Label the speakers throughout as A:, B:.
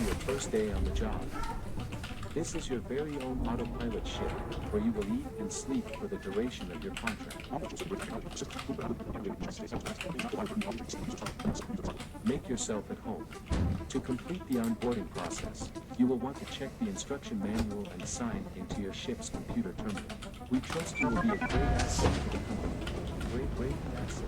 A: to your first day on the job. This is your very own autopilot ship, where you will eat and sleep for the duration of your contract. Make yourself at home. To complete the onboarding process, you will want to check the instruction manual and sign into your ship's computer terminal. We trust you will be a great asset to the company. Great asset.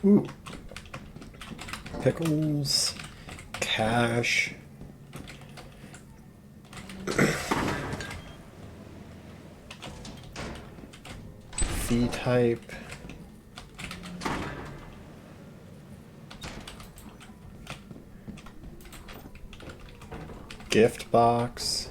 B: Ooh. Pickles. Cash. Fee type. Gift box.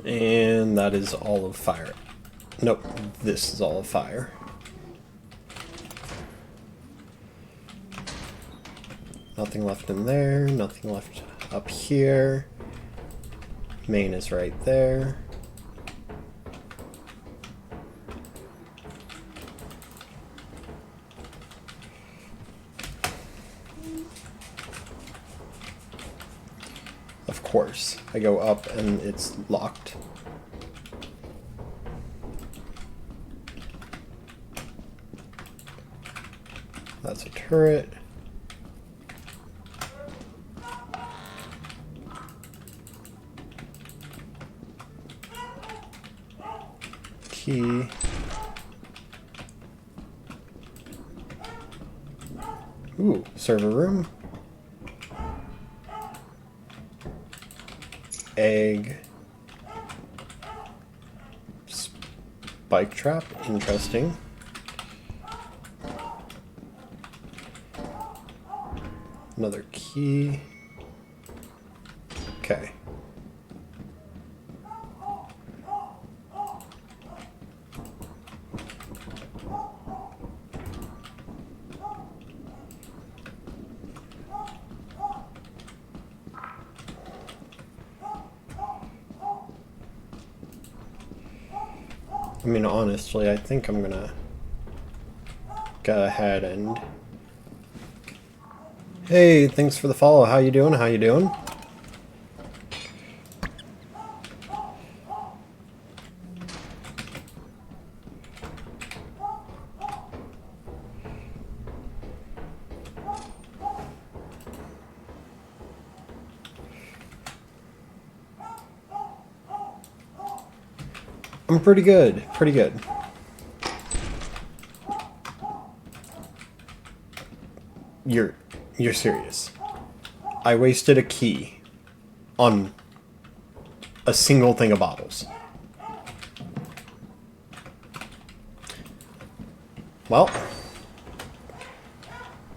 B: And that is all of fire. Nope, this is all of fire. Nothing left in there, nothing left up here. Main is right there. Of course, I go up and it's locked. That's a turret. Key. Ooh, server room. Egg. Spike trap, interesting. Another key. Okay. I mean, honestly, I think I'm gonna go ahead and... Hey, thanks for the follow. How you doing? How you doing? I'm pretty good. Pretty good. You're serious. I wasted a key on a single thing of bottles. Well,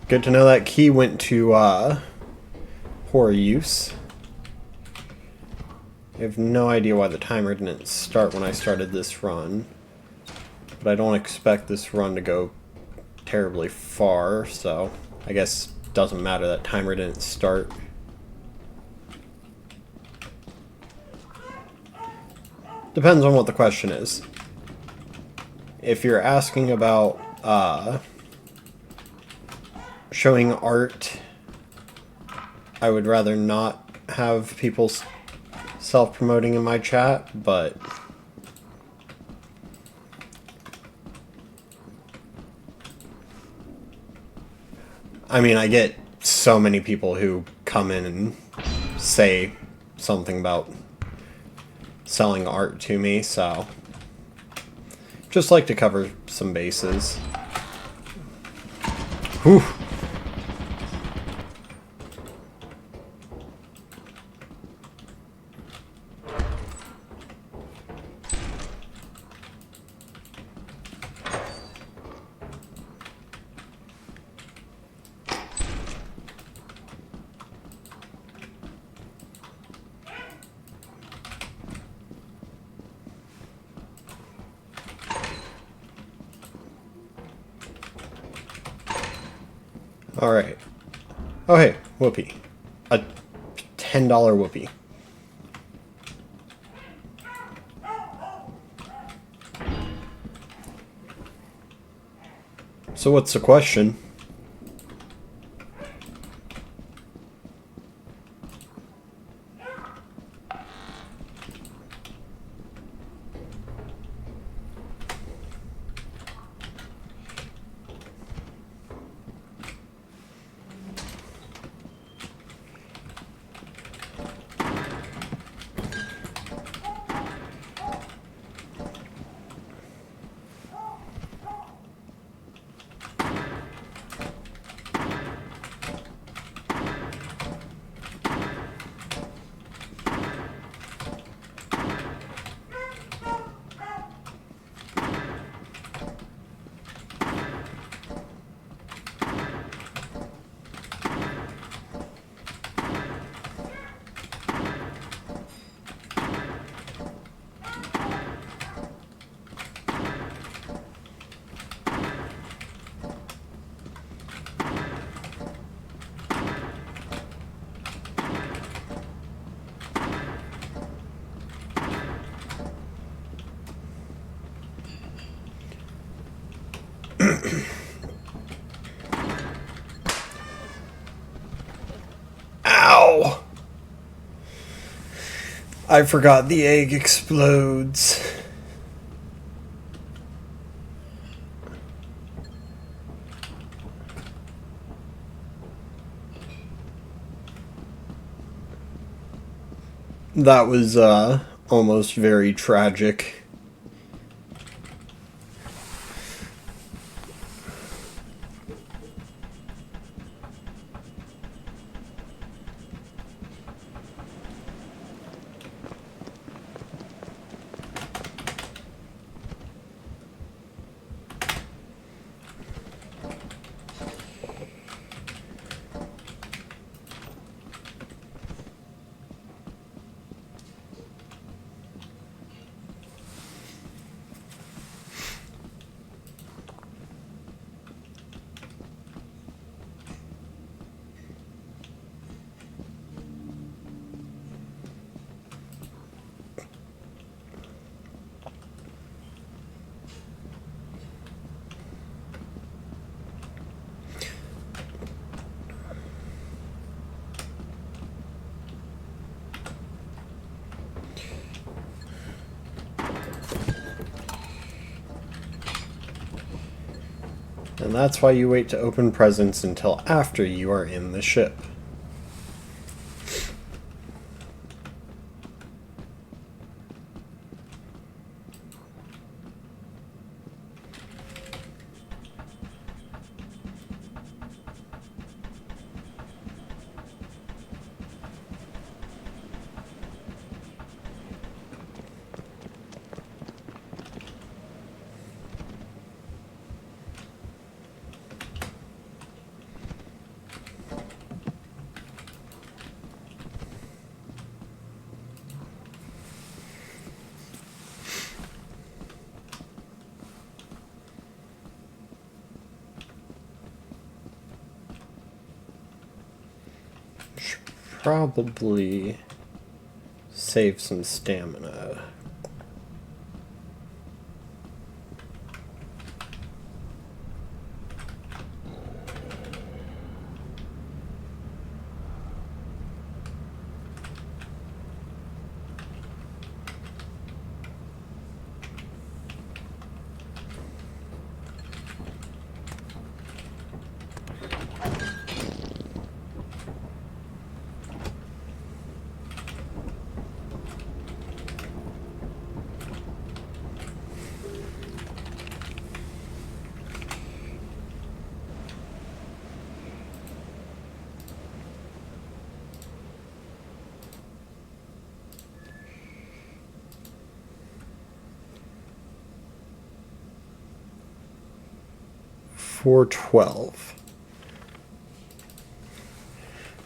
B: good to know that key went to poor use. I have no idea why the timer didn't start when I started this run, but I don't expect this run to go terribly far, so I guess it doesn't matter that timer didn't start. Depends on what the question is. If you're asking about showing art, I would rather not have people self-promoting in my chat, but I mean, I get so many people who come in and say something about selling art to me, so just like to cover some bases. Whew. Alright. Oh, hey, whoopee. A $10 whoopee. So what's the question? Ow! I forgot the egg explodes. That was, almost very tragic. And that's why you wait to open presents until after you are in the ship. Should probably save some stamina. $4.12.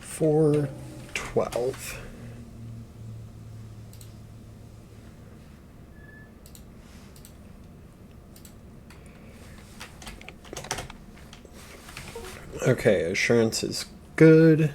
B: $4.12. Okay, assurance is good.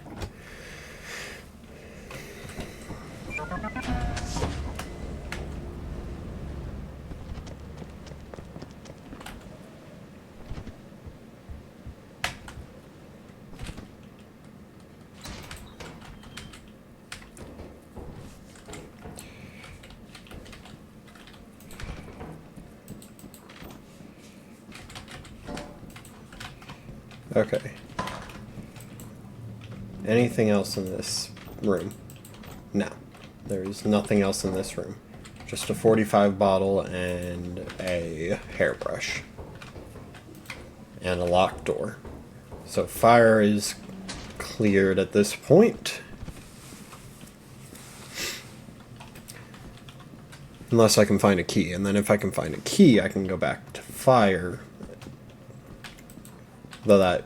B: Okay. Anything else in this room? No. There's nothing else in this room. Just a 45 bottle and a hairbrush. And a locked door. So fire is cleared at this point. Unless I can find a key. And then if I can find a key, I can go back to fire. Though that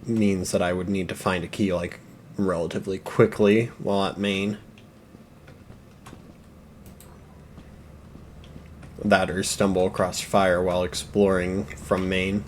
B: means that I would need to find a key, like, relatively quickly while at main. That or stumble across fire while exploring from main.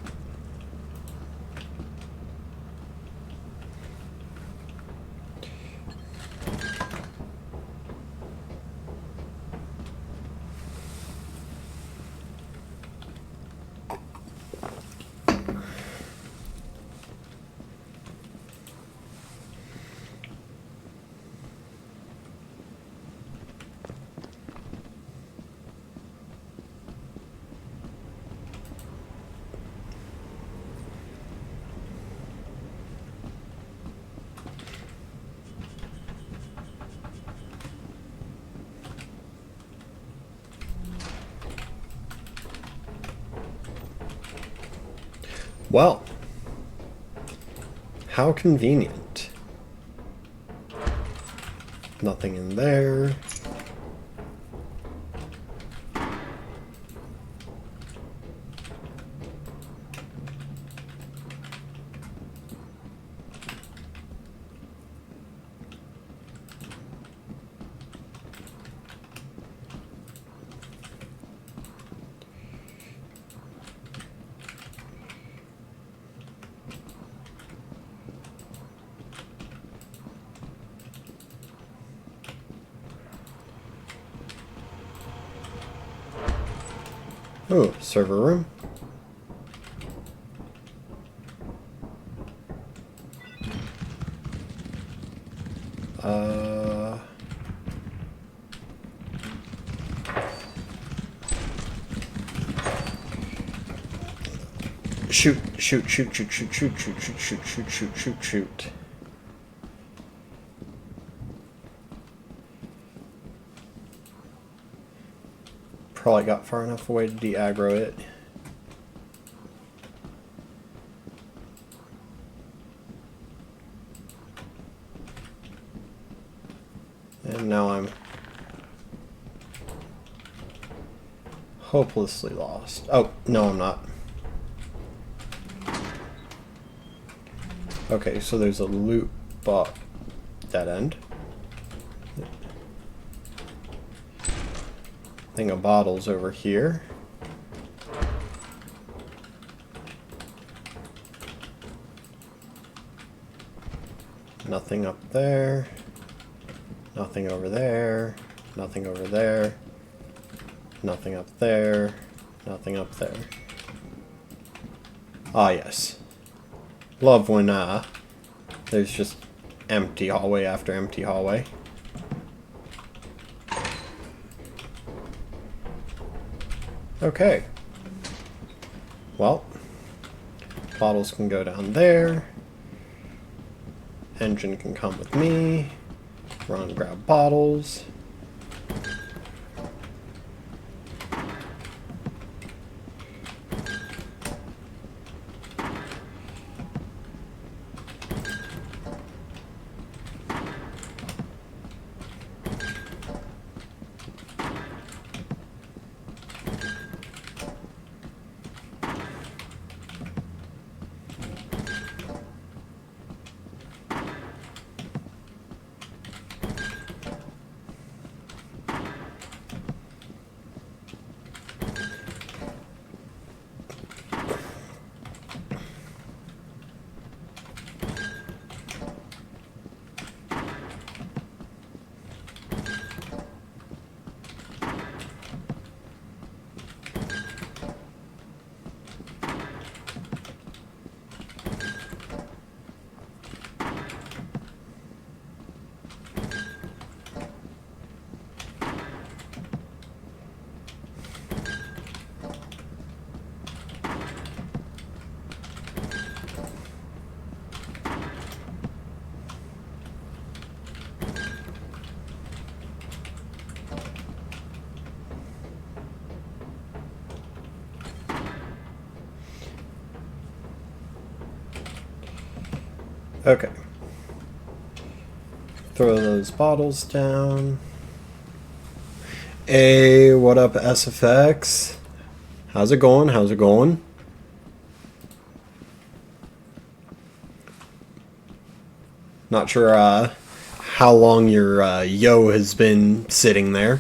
B: Well, how convenient. Nothing in there. Oh, server room. Shoot, shoot, shoot, shoot, shoot, shoot, shoot, shoot, shoot, shoot, shoot, shoot, shoot. Probably got far enough away to de-aggro it. And now I'm hopelessly lost. Oh, no I'm not. Okay, so there's a loop dead end. Thing of bottles over here. Nothing up there. Nothing over there. Nothing over there. Nothing up there. Nothing up there. Ah, yes. Love when there's just empty hallway after empty hallway. Okay. Well, bottles can go down there. Engine can come with me. Run, grab bottles. Okay. Throw those bottles down. Hey, what up, SFX? How's it going? How's it going? Not sure how long your yo has been sitting there.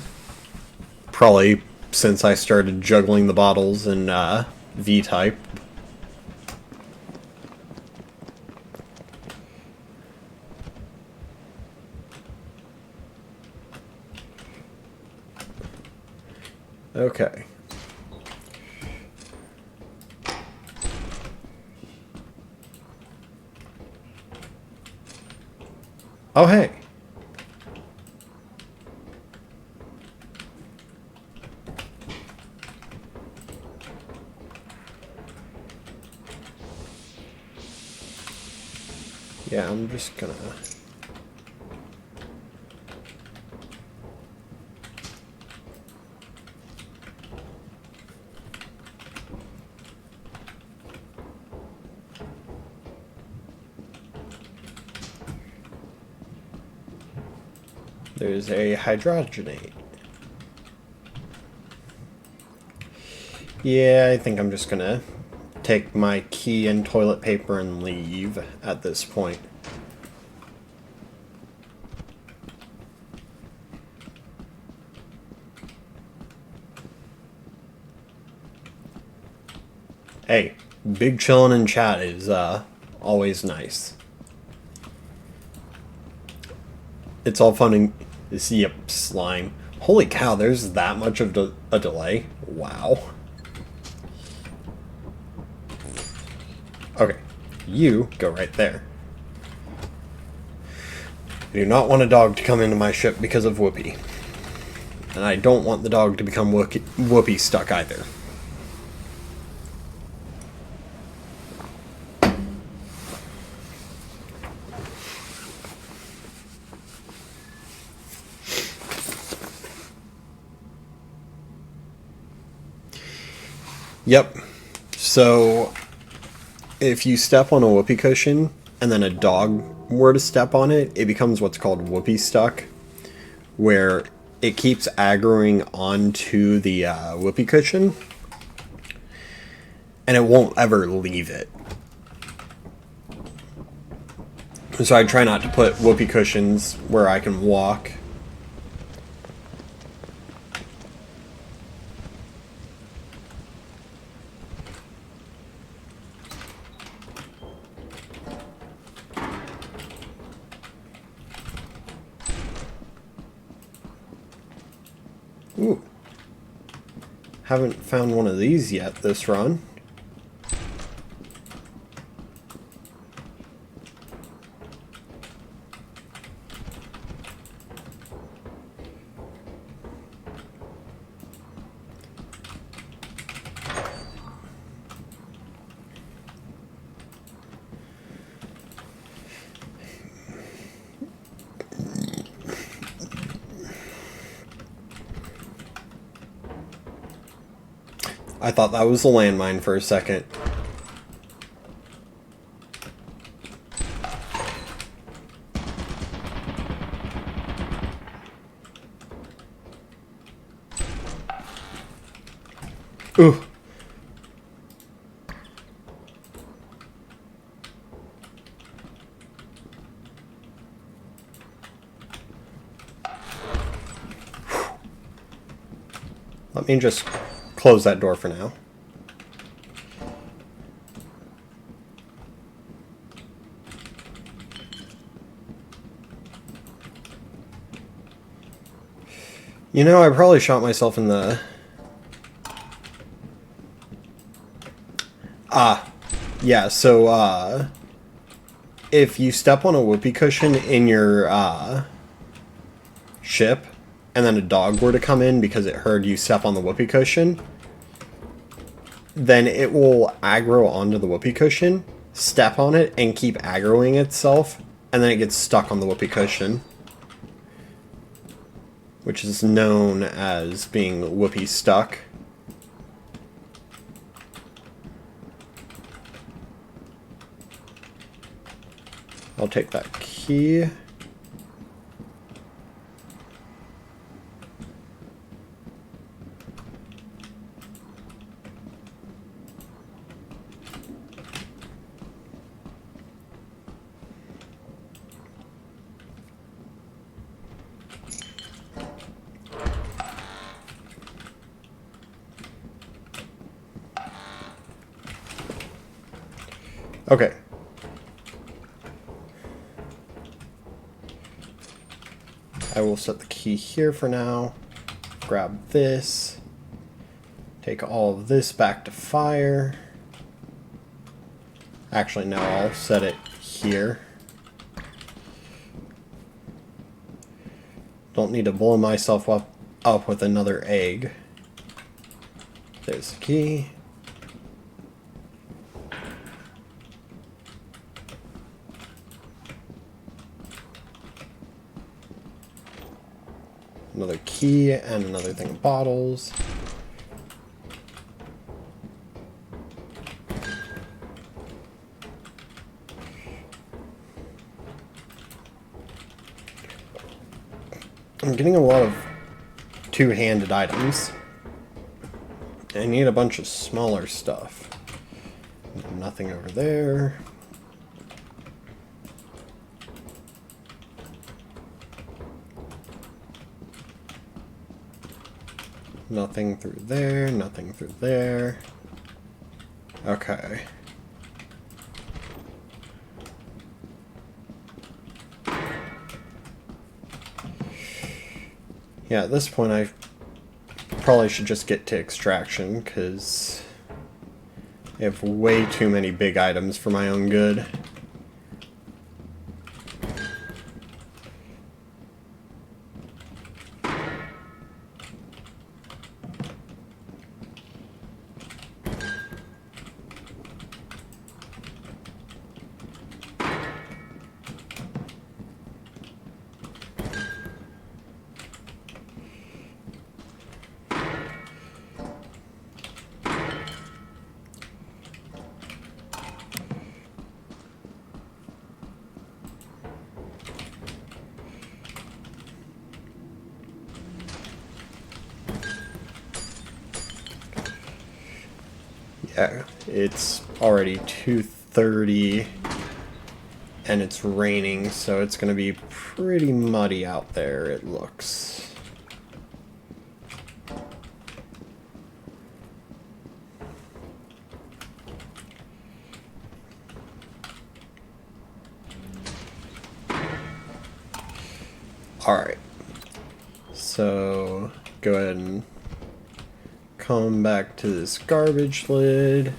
B: Probably since I started juggling the bottles in V-type. Okay. Oh, hey. Yeah, I'm just gonna... There's a hydrogenate. Yeah, I think I'm just gonna take my key and toilet paper and leave at this point. Hey, big chillin' in chat is always nice. It's all fun and... Yep, slime. Holy cow, there's that much of a delay? Wow. Okay, you go right there. I do not want a dog to come into my ship because of Whoopi. And I don't want the dog to become Whoopi stuck either. Yep. So, if you step on a whoopee cushion, and then a dog were to step on it, it becomes what's called whoopee stuck, where it keeps aggroing onto the whoopee cushion, and it won't ever leave it. So I try not to put whoopee cushions where I can walk. Ooh. Haven't found one of these yet this run. I thought that was a landmine for a second. Ooh. Let me just close that door for now. You know, I probably shot myself in the... Yeah, so, if you step on a whoopee cushion in your, ship, and then a dog were to come in because it heard you step on the whoopee cushion, then it will aggro onto the whoopee cushion, step on it, and keep aggroing itself, and then it gets stuck on the whoopee cushion, which is known as being whoopee stuck. I'll take that key. Okay. I will set the key here for now. Grab this. Take all of this back to fire. Actually, no, I'll set it here. Don't need to blow myself up with another egg. There's the key. Another key and another thing of bottles. I'm getting a lot of two-handed items. I need a bunch of smaller stuff. Nothing over there. Nothing through there, nothing through there. Okay. Yeah, at this point I probably should just get to extraction, because I have way too many big items for my own good. Yeah, it's already 2:30 and it's raining, so it's gonna be pretty muddy out there, it looks. Alright, so go ahead and come back to this garbage lid.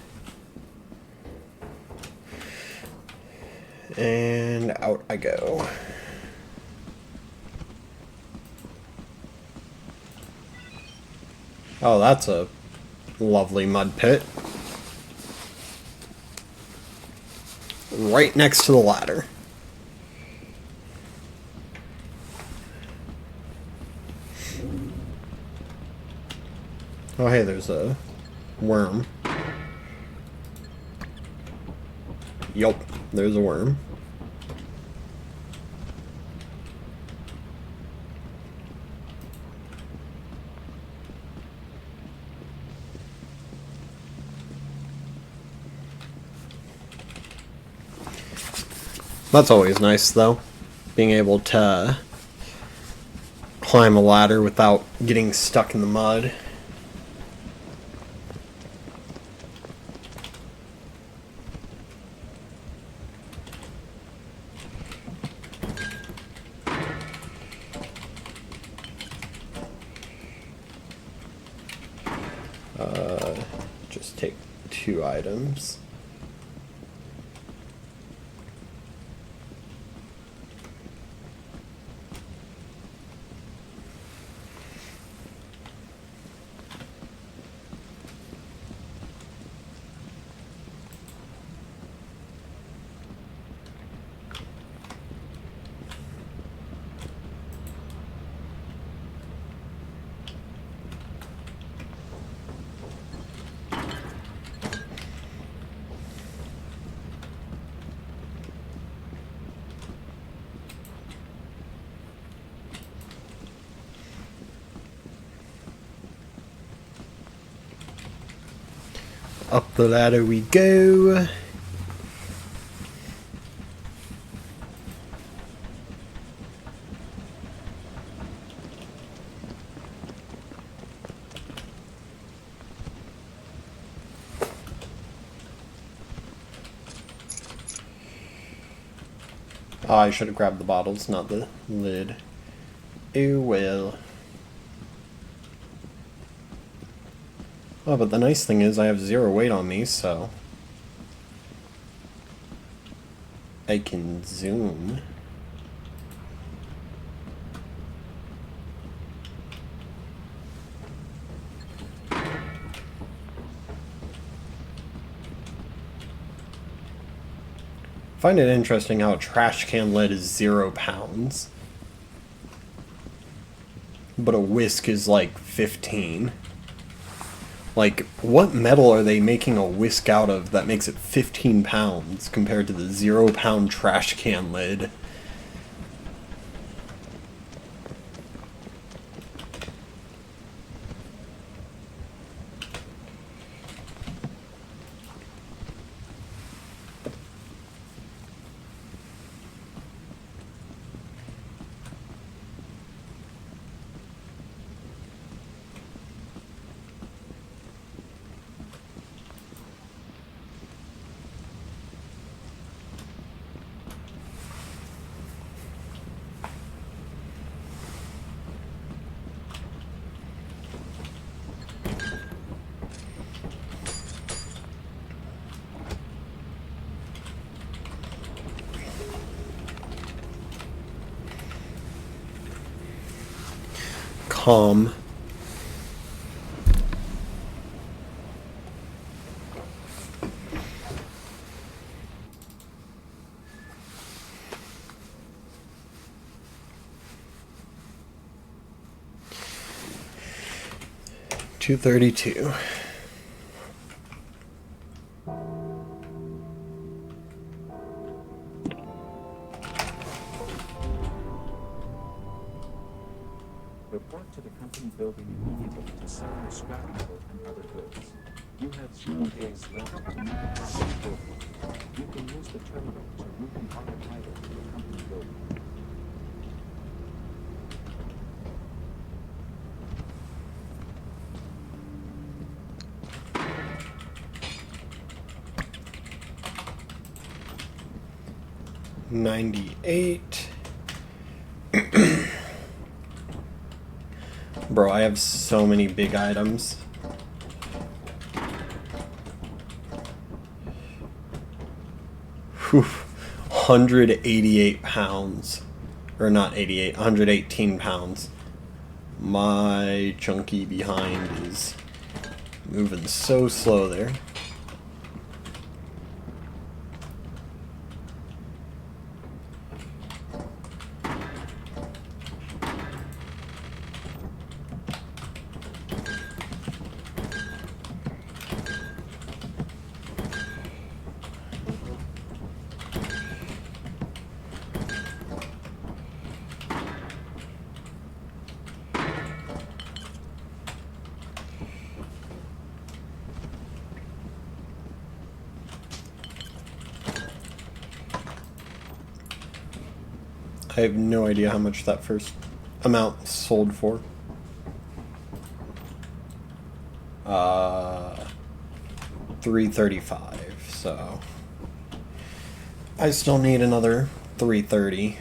B: And out I go. Oh, that's a lovely mud pit. Right next to the ladder. Oh, hey, there's a worm. Yup, there's a worm. That's always nice, though, being able to climb a ladder without getting stuck in the mud. Just take 2 items. Up the ladder we go. Oh, I should have grabbed the bottles, not the lid. Oh well. Oh, but the nice thing is I have 0 weight on me, so I can zoom. I find it interesting how a trash can lid is 0 pounds, but a whisk is like 15. Like, what metal are they making a whisk out of that makes it 15 pounds compared to the 0 pound trash can lid? Calm. $232.
A: Report to the company building immediately to sell your scrap metal and other goods. You have 0 days left to meet the company building. You can use the terminal to route the auto title to the company building.
B: $98. Bro, I have so many big items. Whew. 188 pounds. Or not 88, 118 pounds. My chunky behind is moving so slow there. I have no idea how much that first amount sold for. 335, so I still need another 330.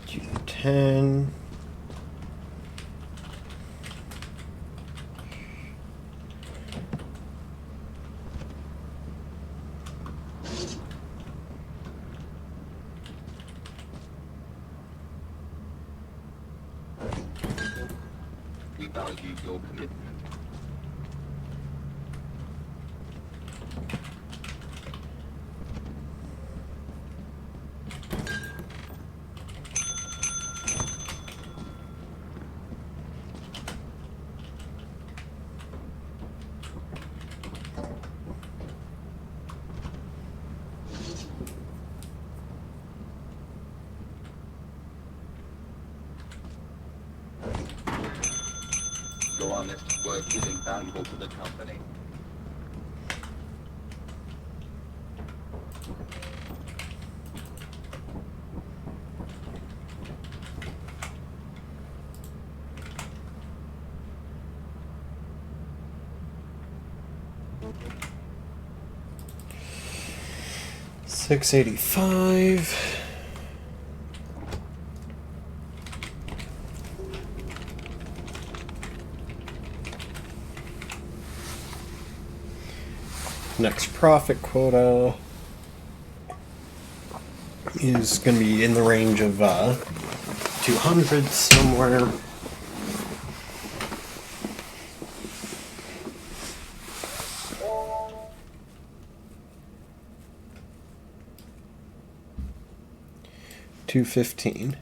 B: Q10.
C: We value your commitment. honest work is invaluable to the company.
B: $685. Next profit quota is going to be in the range of 200 somewhere. $215.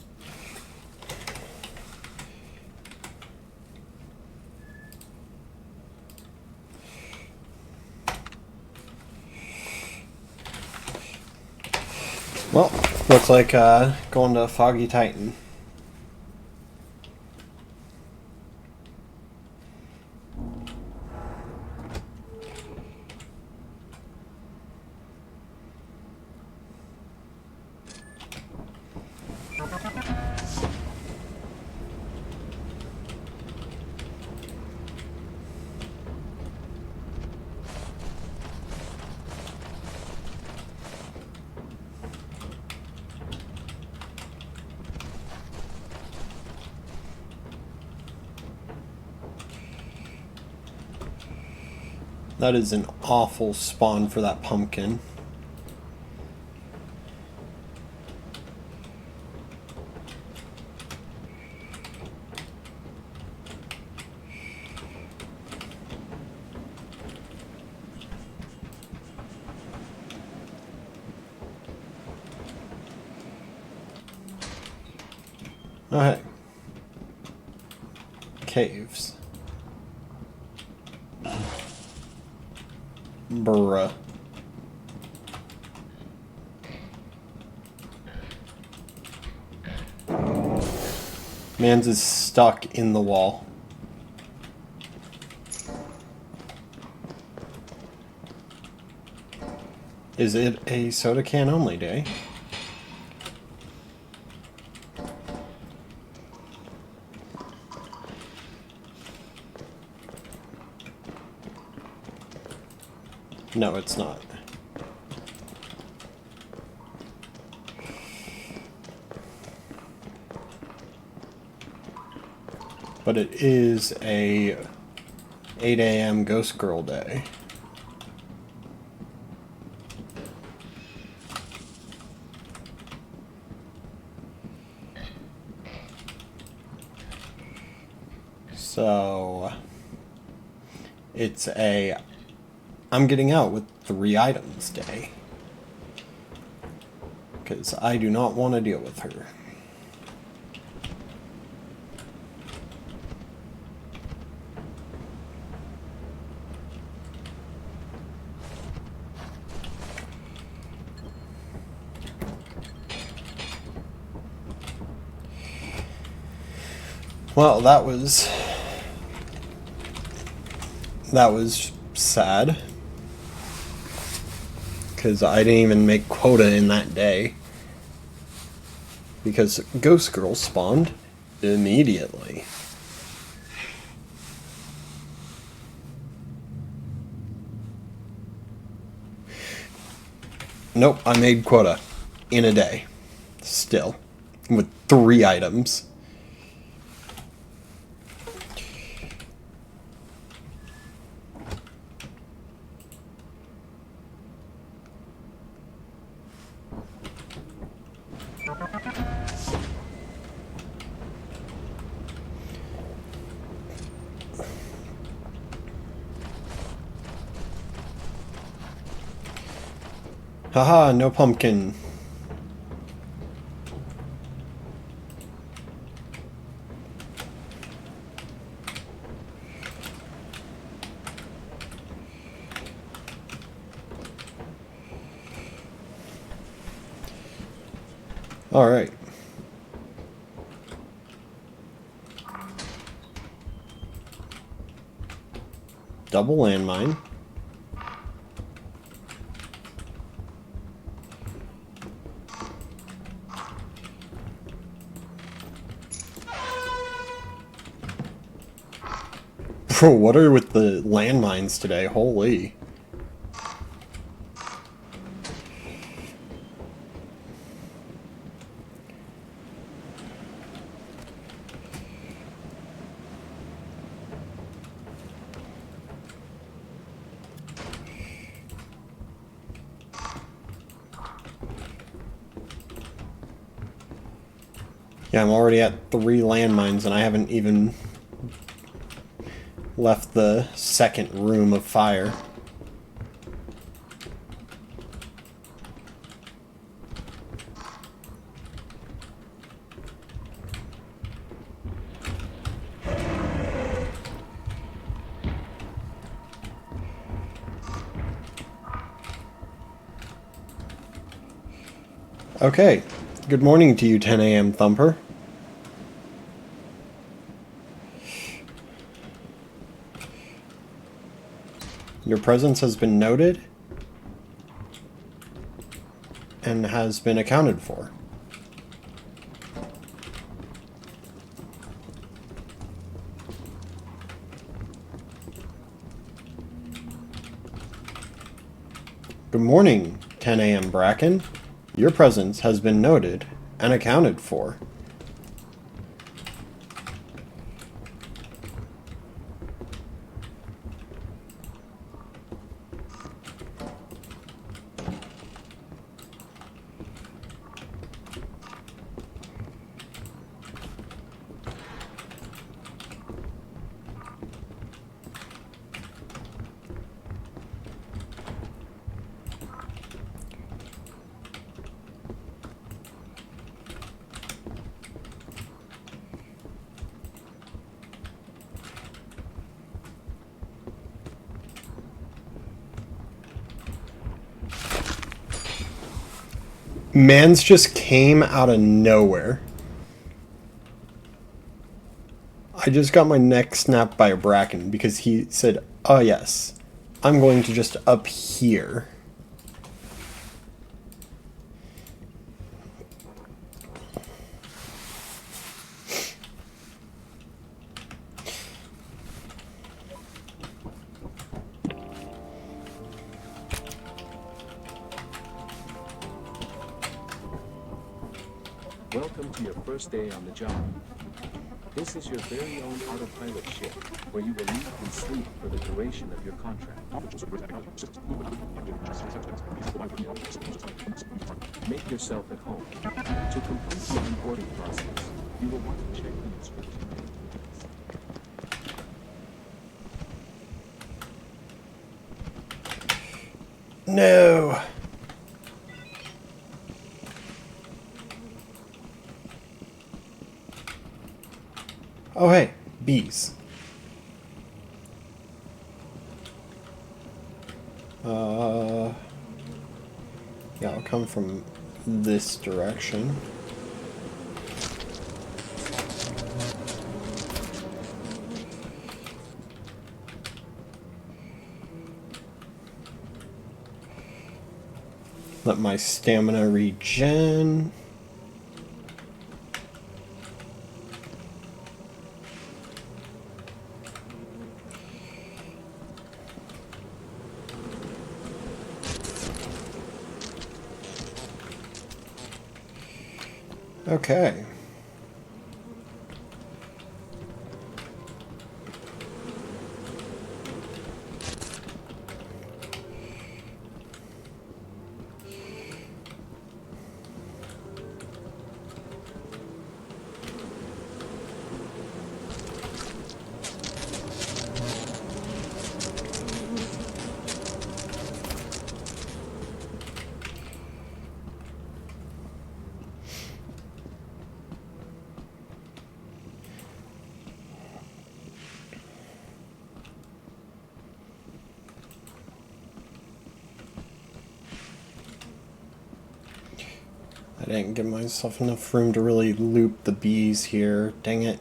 B: Well, looks like going to Foggy Titan. That is an awful spawn for that pumpkin. Okay. Caves. Bruh. Mans is stuck in the wall. Is it a soda can only day? No, it's not. But it is a 8 a.m. Ghost Girl day. So it's a I'm getting out with 3 items day. Because I do not want to deal with her. Well, that was sad. Because I didn't even make quota in that day. Because Ghost Girl spawned immediately. Nope, I made quota in a day. Still. With 3 items. Haha, no pumpkin. All right. Double landmine. Bro, what are with the landmines today? Holy. Yeah, I'm already at 3 landmines and I haven't even left the second room of fire. Okay, good morning to you, 10 a.m. Thumper. Your presence has been noted and has been accounted for. Good morning, 10 a.m. Bracken. Your presence has been noted and accounted for. Mans just came out of nowhere. I just got my neck snapped by a bracken because he said, "Oh yes, I'm going to just up here."
A: Welcome to your first day on the job. This is your very own autopilot ship, where you will eat and sleep for the duration of your contract. Make yourself at home. To complete the onboarding process, you will want to check the instruction manual.
B: No. Oh hey, bees. Yeah, I'll come from this direction. Let my stamina regen. Okay. I didn't give myself enough room to really loop the bees here. Dang it.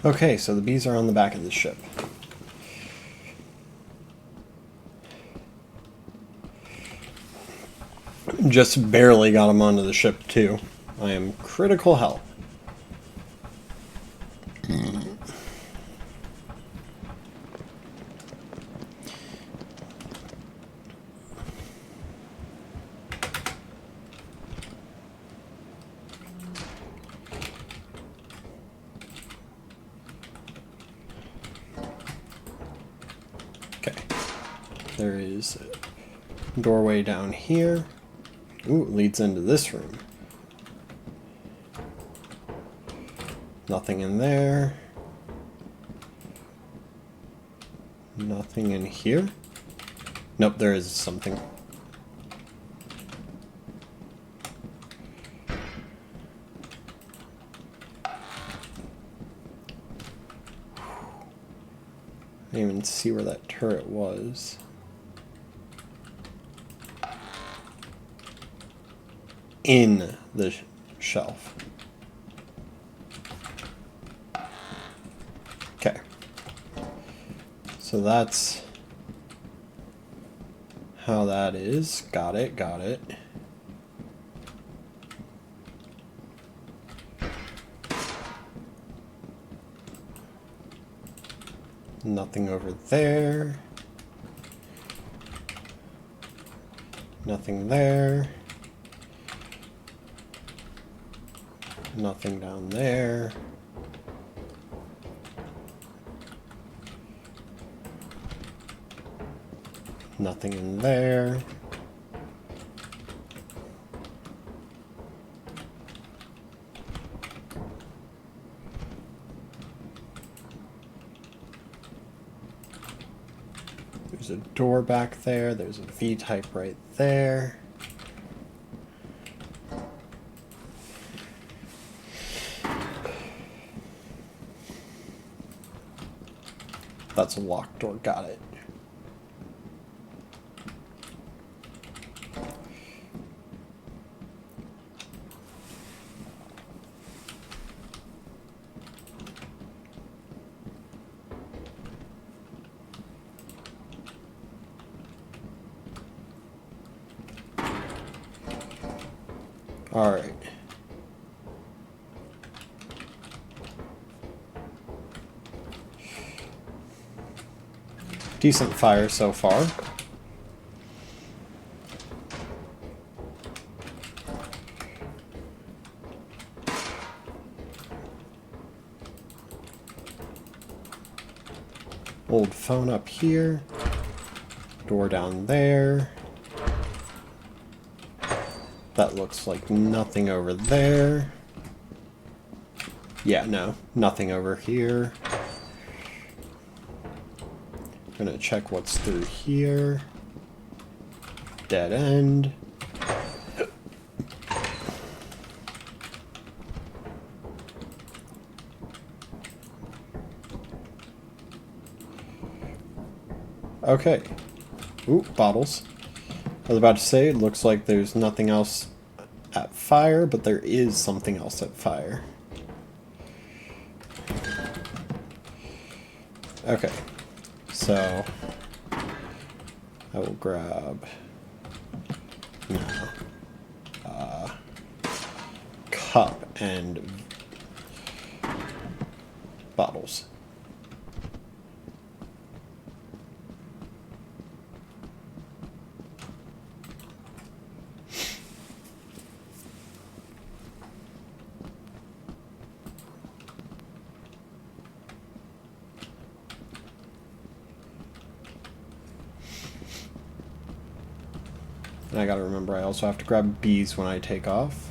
B: Okay, so the bees are on the back of the ship. Just barely got them onto the ship, too. I am critical health. Okay. There is a doorway down here. Ooh, it leads into this room. Nothing in there. Nothing in here. Nope, there is something. I didn't even see where that turret was. In the shelf. Okay. So that's how that is. Got it, got it. Nothing over there. Nothing there. Nothing down there. Nothing in there. There's a door back there. There's a V-type right there. That's a locked door. Got it. All right. Decent fire so far. Old phone up here. Door down there. That looks like nothing over there. Yeah, no, nothing over here. Gonna check what's through here. Dead end. Okay. Ooh, bottles. I was about to say, it looks like there's nothing else at fire, but there is something else at fire. Okay. So, I will grab cup and bottles. And I gotta remember, I also have to grab bees when I take off.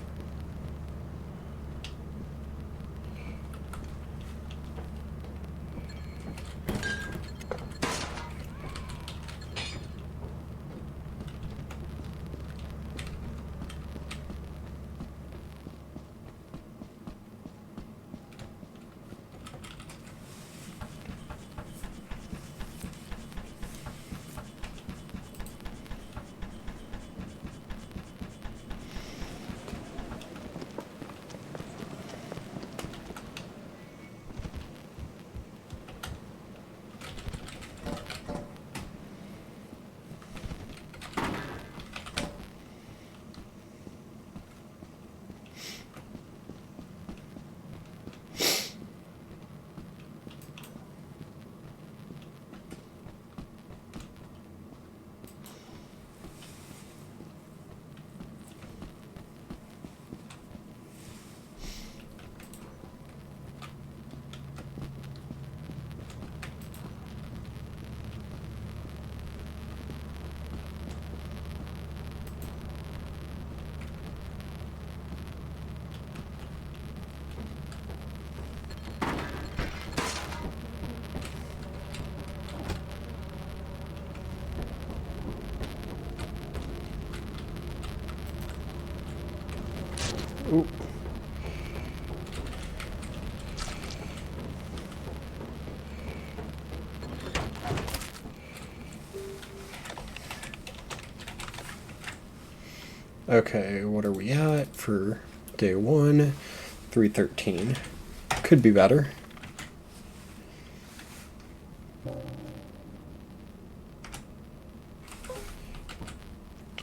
B: Okay, what are we at for day 1? 313. Could be better.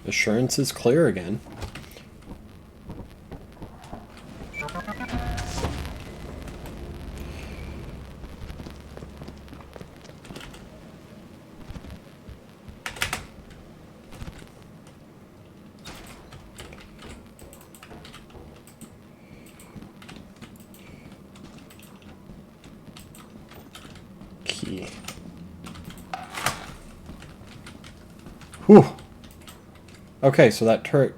B: Assurance is clear again. Key. Whew. Okay, so that turret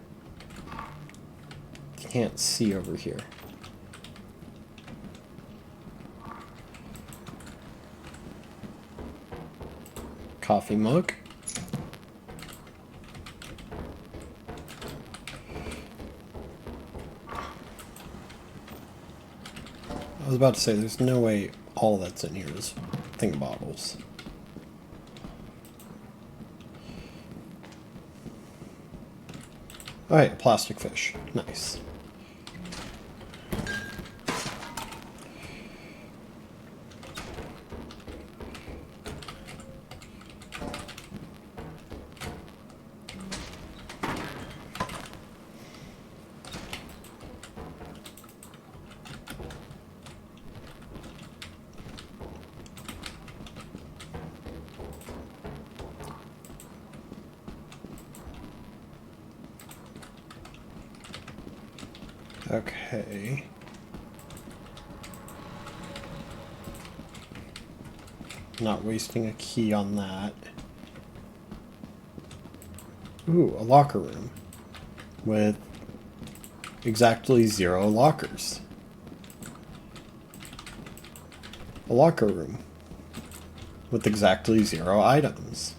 B: can't see over here. Coffee mug. I was about to say, there's no way all that's in here is think bottles. Alright, a plastic fish. Nice. Okay. Not wasting a key on that. Ooh, a locker room with exactly 0 lockers. A locker room with exactly 0 items.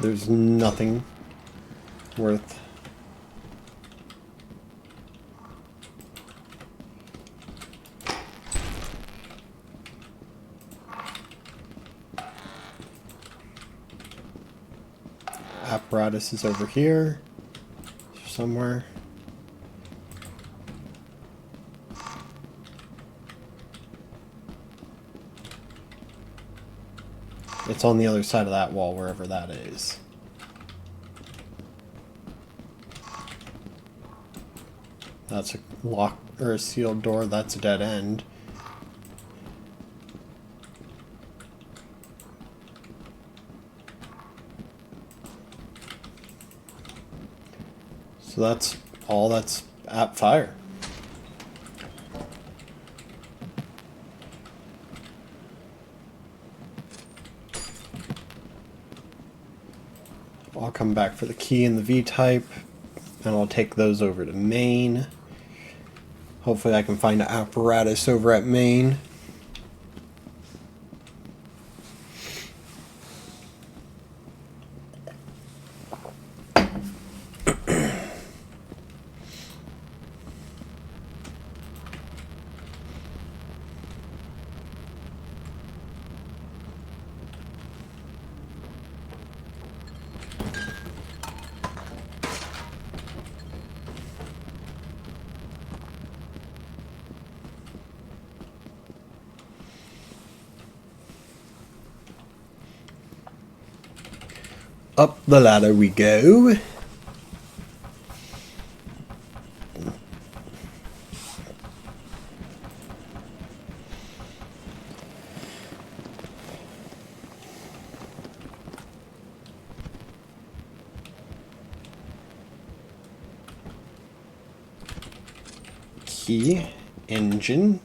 B: There's nothing worth apparatus is over here somewhere. It's on the other side of that wall, wherever that is. That's a lock or a sealed door. That's a dead end. So that's all that's at fire. I'll come back for the key and the V-type, and I'll take those over to main. Hopefully I can find an apparatus over at main. Up the ladder we go. Key, engine.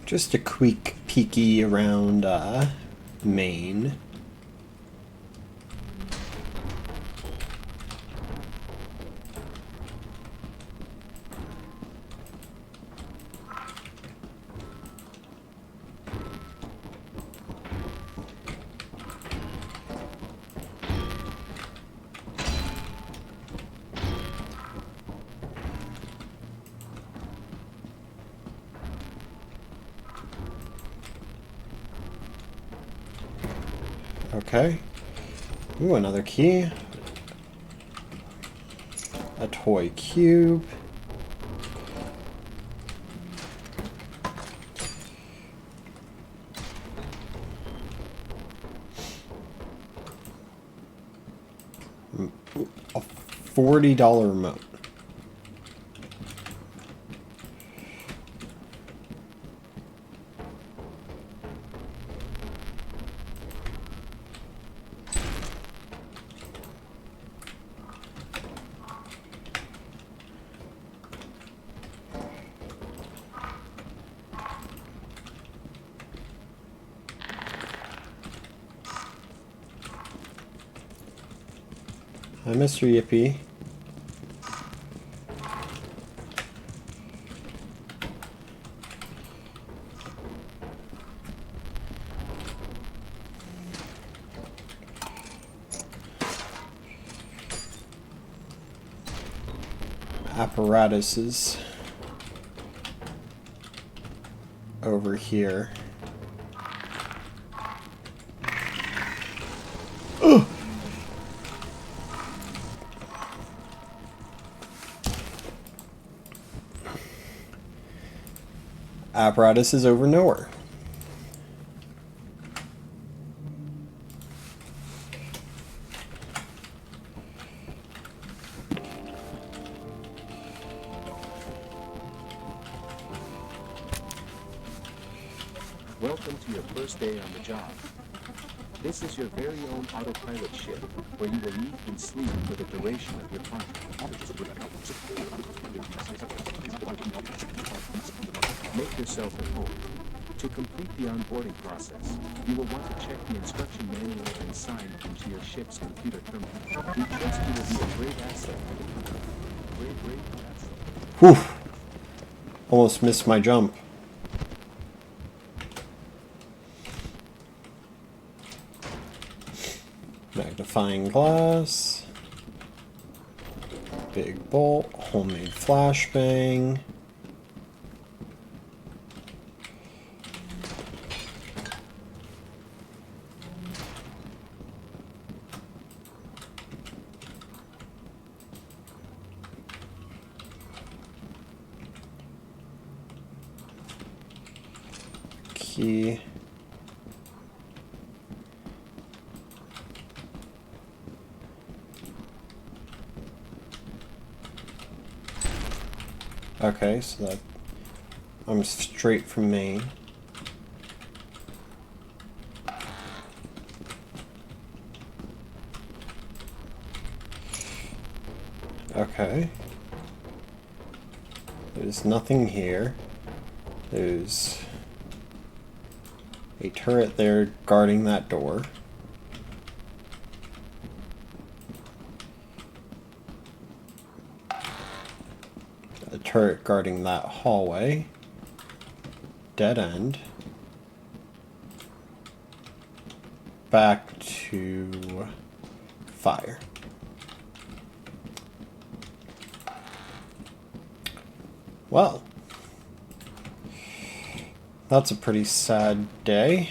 B: Just a quick peeky around Maine. Okay. Ooh, another key. A toy cube. A $40 remote. Hi, Mr. Yippee. Apparatuses over here. Ugh. Apparatus is over nowhere.
A: Welcome to your first day on the job. This is your very own autopilot ship, where you will eat and sleep for the duration of your contract. Make yourself at home. To complete the onboarding process, you will want to check the instruction manual and sign into your ship's computer terminal. We trust you will be a great asset to the company. Great asset.
B: Whew. Almost missed my jump. Magnifying glass. Big bolt. Homemade flashbang. Key. Okay, so that I'm straight from Maine. Okay. There's nothing here. There's a turret there guarding that door. A turret guarding that hallway. Dead end. Back to fire. Well, that's a pretty sad day.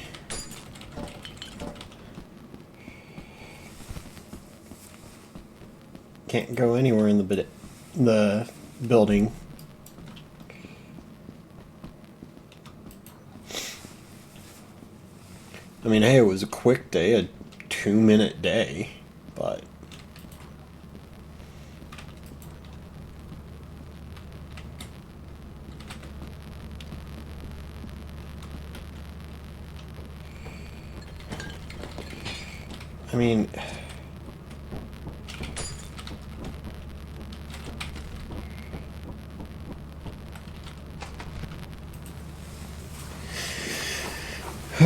B: Can't go anywhere in the building. I mean, hey, it was a quick day, a 2-minute day, but I mean,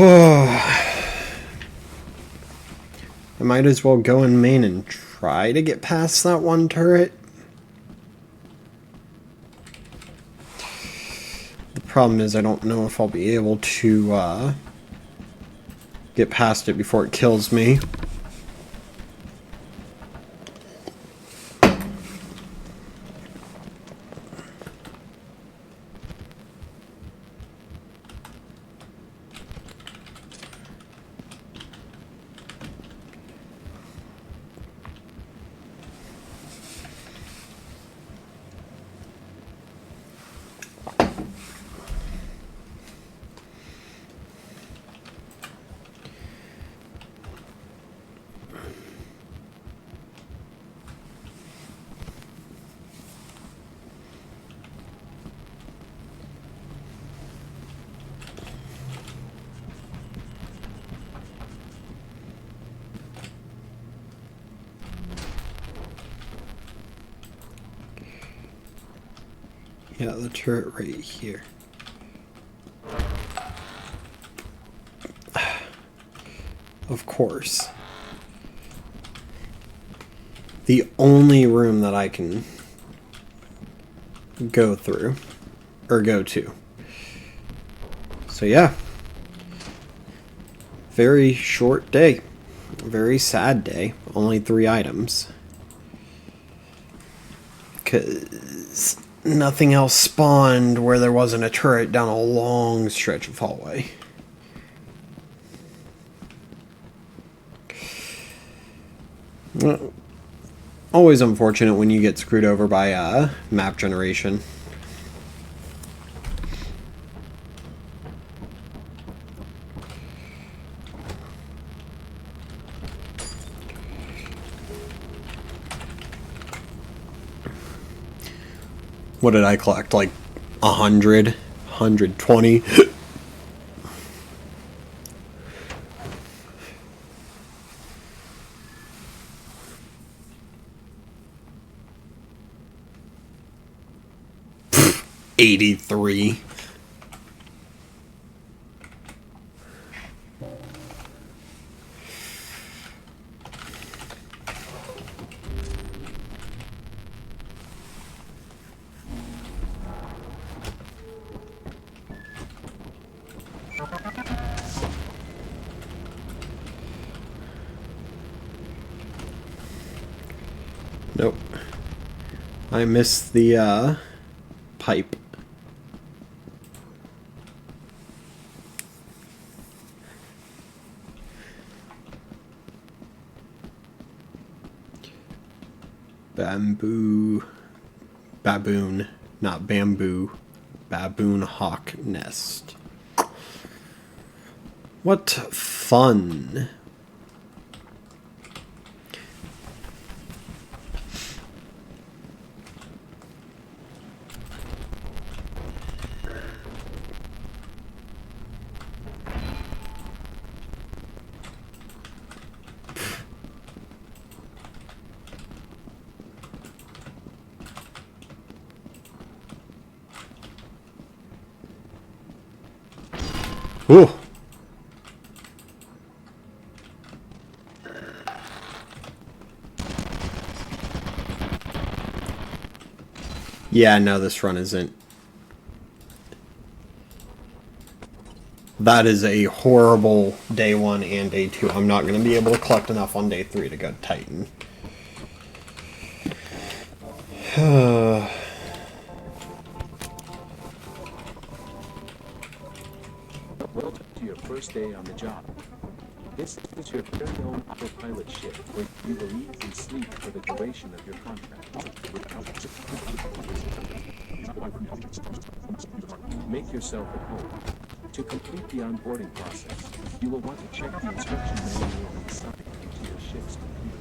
B: I might as well go in main and try to get past that one turret. The problem is I don't know if I'll be able to get past it before it kills me. Yeah, the turret right here. Of course. The only room that I can go through, or go to. So yeah. Very short day. Very sad day. Only 3 items. 'Cause nothing else spawned where there wasn't a turret down a long stretch of hallway. Always unfortunate when you get screwed over by map generation. What did I collect? Like 100? 120? Pfft, 83. Nope. I missed the pipe. Bamboo. Baboon. Not bamboo. Baboon hawk nest. What fun. Ooh. Yeah, no, this run isn't. That is a horrible day 1 and day 2. I'm not going to be able to collect enough on day 3 to go to Titan.
A: Welcome to your first day on the job. This is your very own autopilot ship where you will eat and sleep for the duration of your contract. Make yourself at home. To complete the onboarding process, you will want to check the instruction manual and sign into your ship's computer.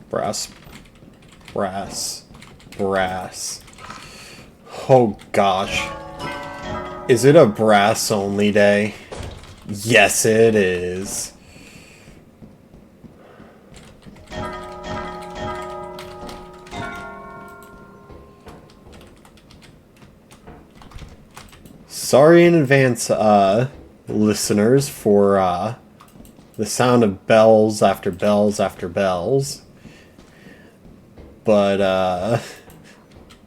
B: Brass. Brass. Brass. Oh gosh. Is it a brass only day? Yes, it is. Sorry in advance, listeners, for the sound of bells after bells after bells. But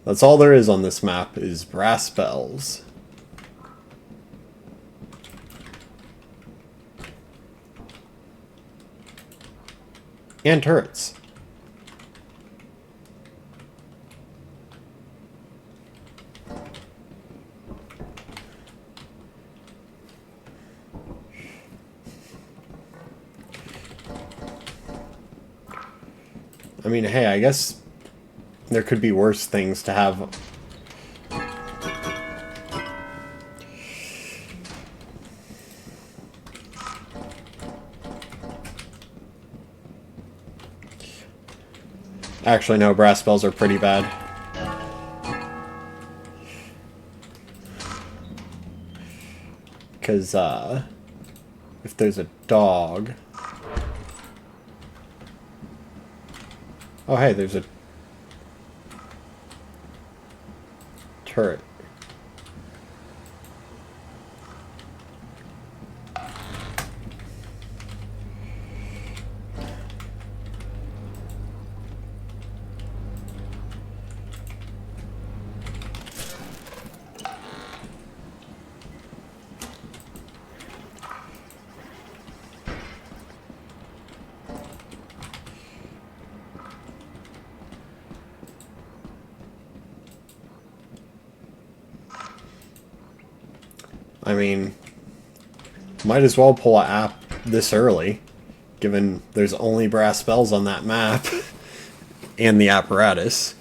B: that's all there is on this map, is brass bells. And turrets. I mean, hey, I guess there could be worse things to have. Actually, no, brass bells are pretty bad. Because, if there's a dog... Oh, hey, there's a turret. I mean, might as well pull an app this early, given there's only brass bells on that map, and the apparatus.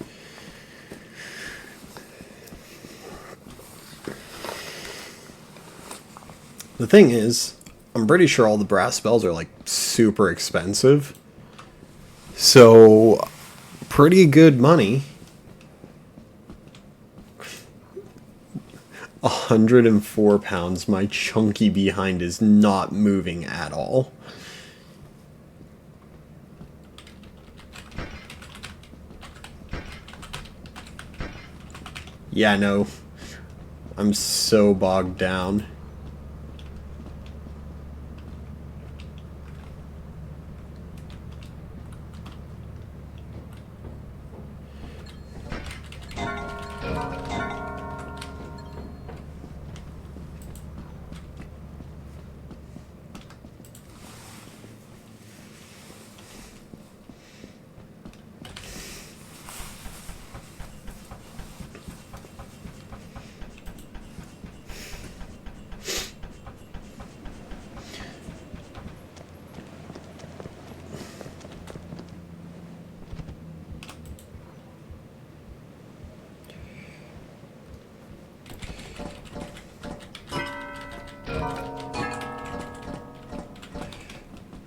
B: The thing is, I'm pretty sure all the brass bells are, like, super expensive. So, pretty good money. 104 pounds. My chunky behind is not moving at all. Yeah, no. I'm so bogged down.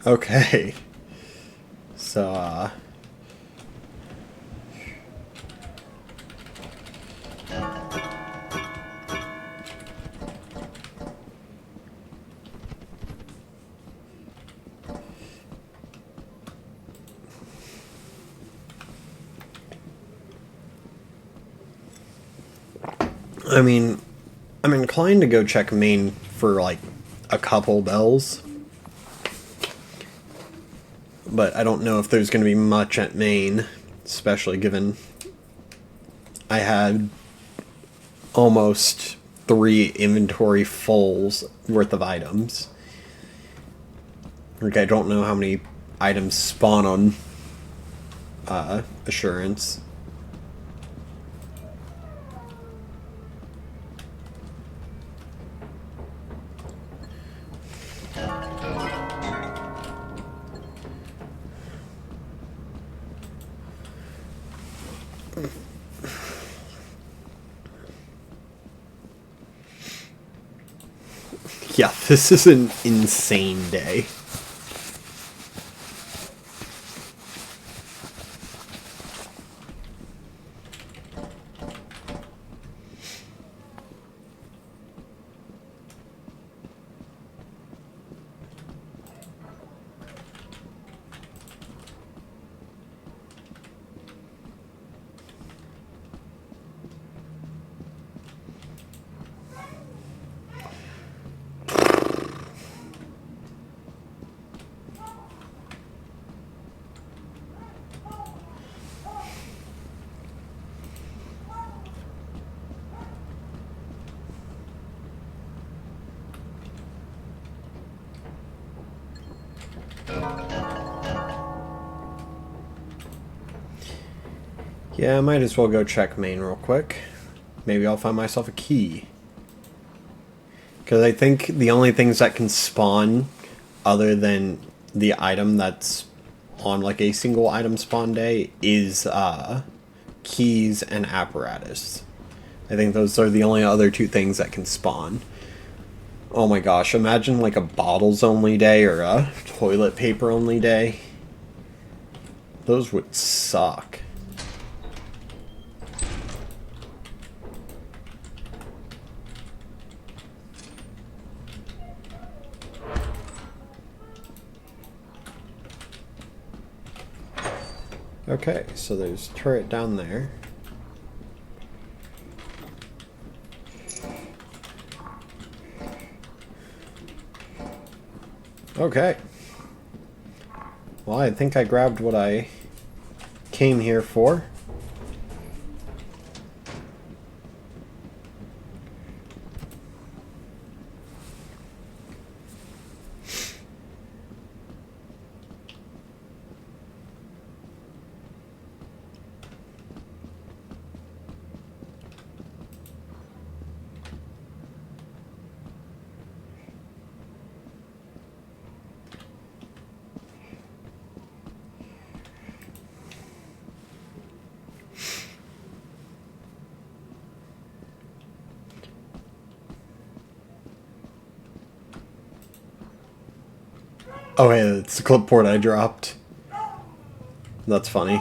B: Okay. So, I mean, I'm inclined to go check main for, like, a couple bells. But I don't know if there's going to be much at main, especially given I had almost 3 inventory fulls worth of items. Like, I don't know how many items spawn on Assurance. Yeah, this is an insane day. Yeah, I might as well go check main real quick. Maybe I'll find myself a key. Because I think the only things that can spawn other than the item that's on like a single item spawn day is keys and apparatus. I think those are the only other two things that can spawn. Oh my gosh, imagine like a bottles only day or a toilet paper only day. Those would suck. Okay, so there's a turret down there. Okay. Well, I think I grabbed what I came here for. Oh, hey, it's the clipboard I dropped. That's funny.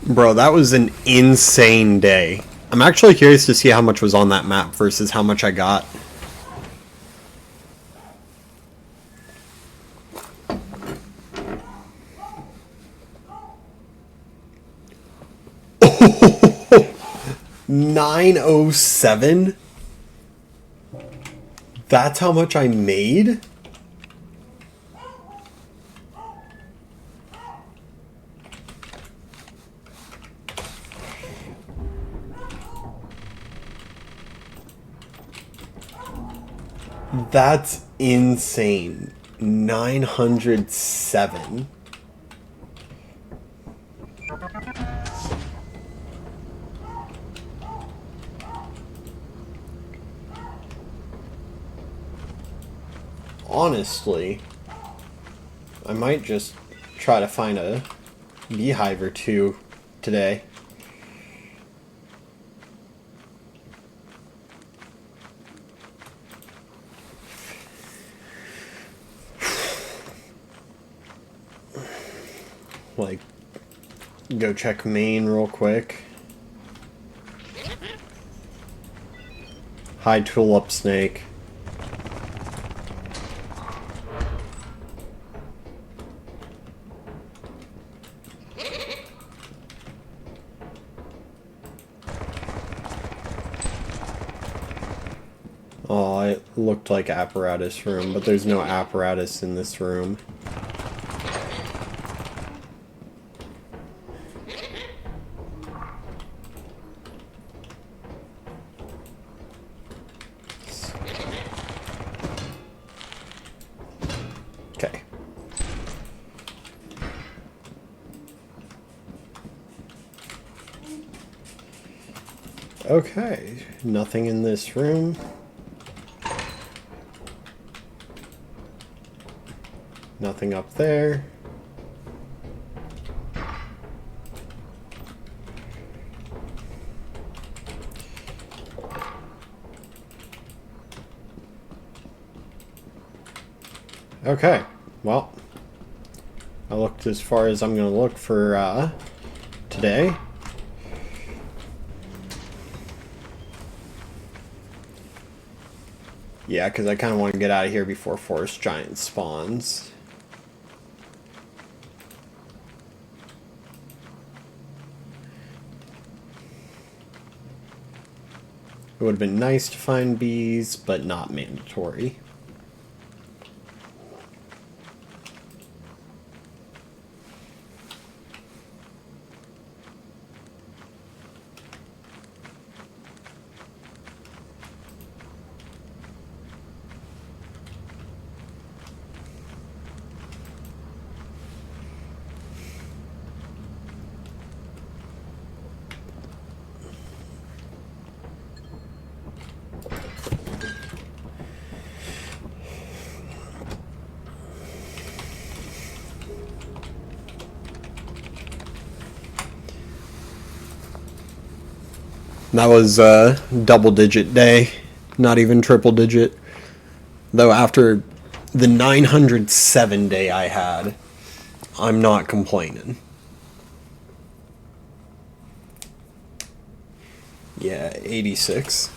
B: Bro, that was an insane day. I'm actually curious to see how much was on that map versus how much I got. $907? That's how much I made? That's insane. 907. Honestly, I might just try to find a beehive or two today. Like, go check main real quick. Hi, tulip snake. Oh, it looked like apparatus room, but there's no apparatus in this room. Okay. Okay, nothing in this room. Nothing up there. Okay, well, I looked as far as I'm going to look for today. Yeah, because I kind of want to get out of here before Forest Giant spawns. It would have been nice to find bees, but not mandatory. That was a double-digit day, not even triple-digit. Though after the 907 day I had, I'm not complaining. Yeah, 86.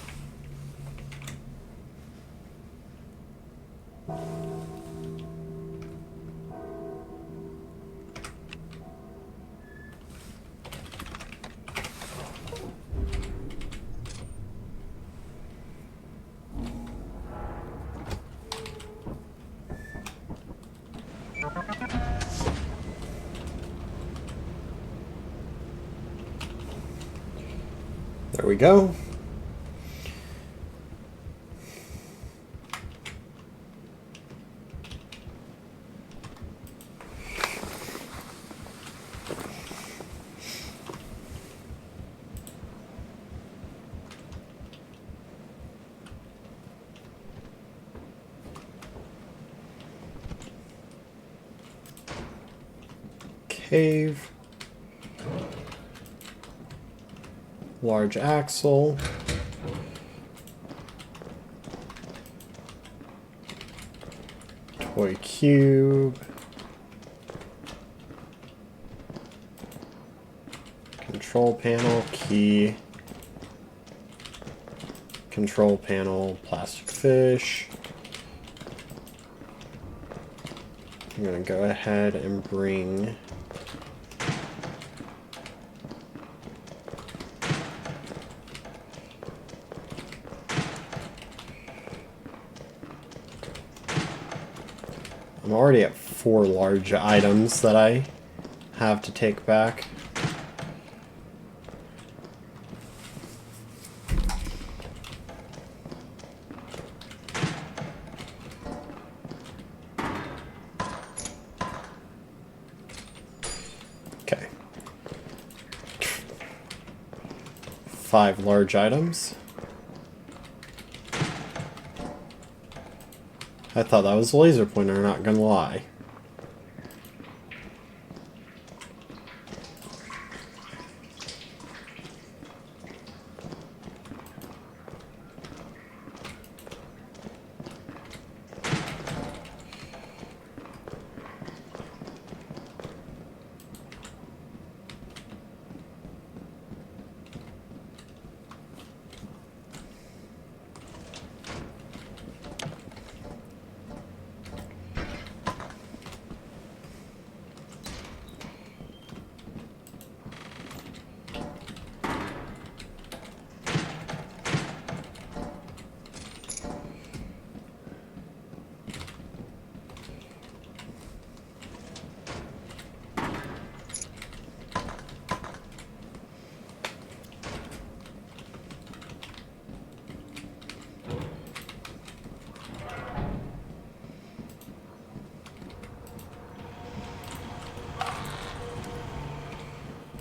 B: There we go. Cave. Large axle. Toy cube. Control panel, key. Control panel, plastic fish. I'm gonna go ahead and bring I'm already at 4 large items that I have to take back. Okay. 5 large items. I thought that was a laser pointer, not gonna lie.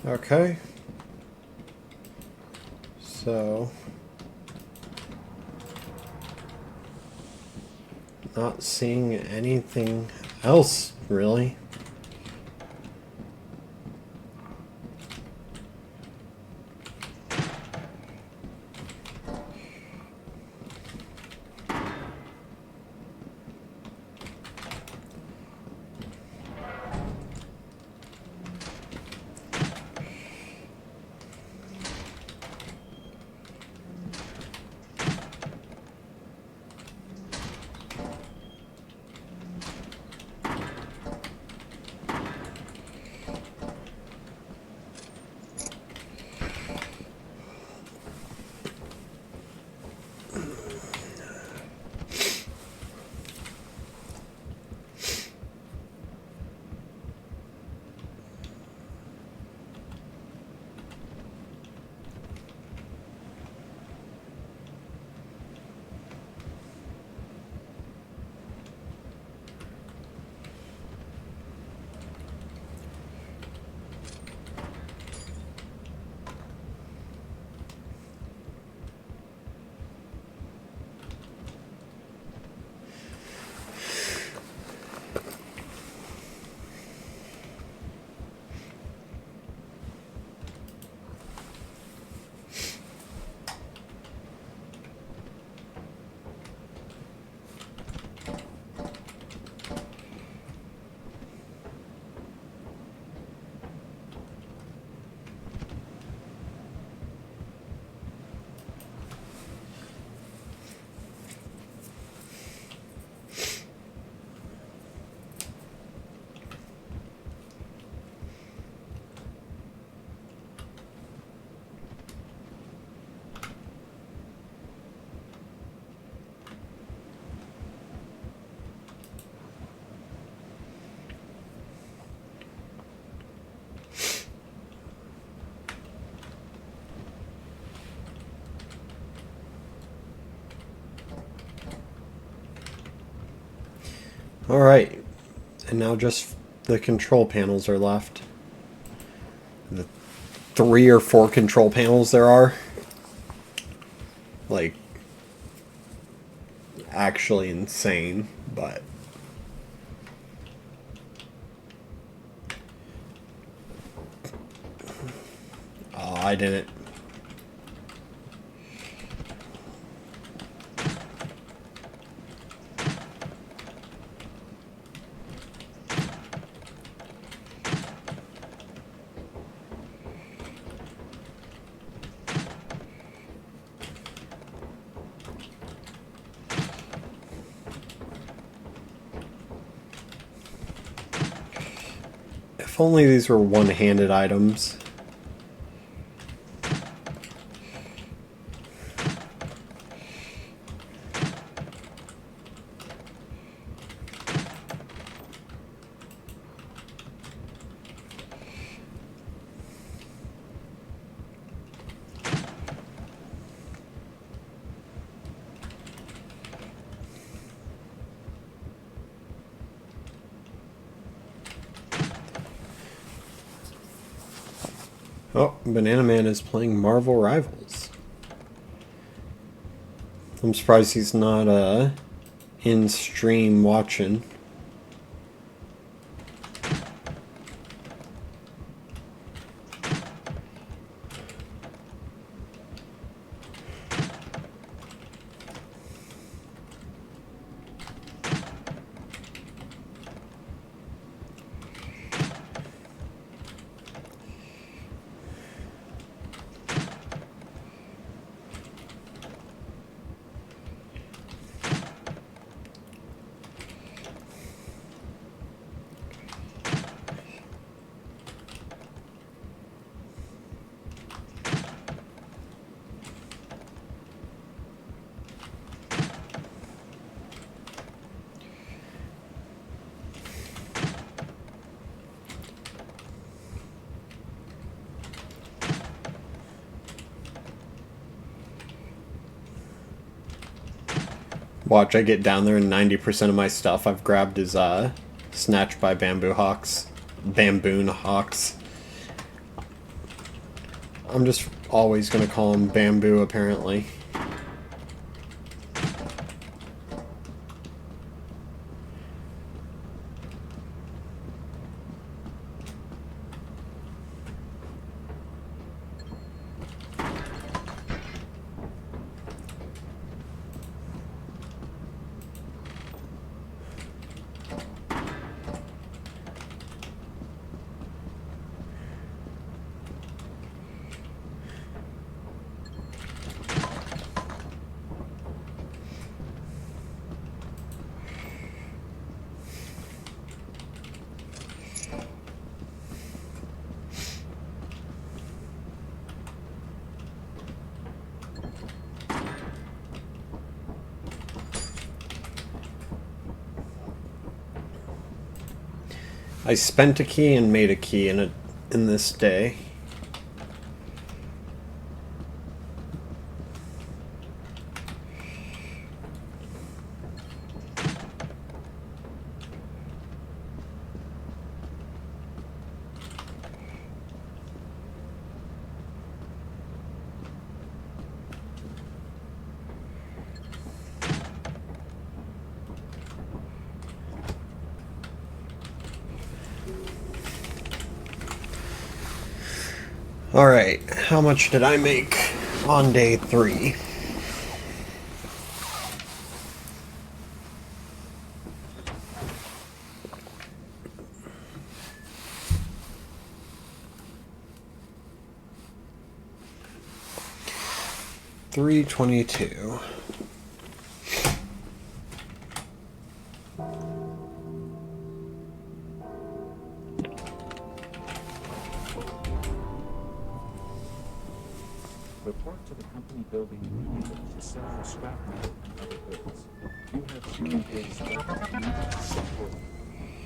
B: Okay. So, not seeing anything else, really. Alright. And now just the control panels are left. The 3 or 4 control panels there are. Like, actually insane, but... Oh, I didn't. If only these were one-handed items. Oh, Banana Man is playing Marvel Rivals. I'm surprised he's not in stream watching. Watch, I get down there and 90% of my stuff I've grabbed is snatched by bamboo hawks. Bamboon hawks. I'm just always gonna call them bamboo, apparently. I spent a key and made a key in this day. Alright, how much did I make on day 3? $322.
A: Report to the company building immediately to sell for scrap metal and other goods. You have 0 days left to meet the support.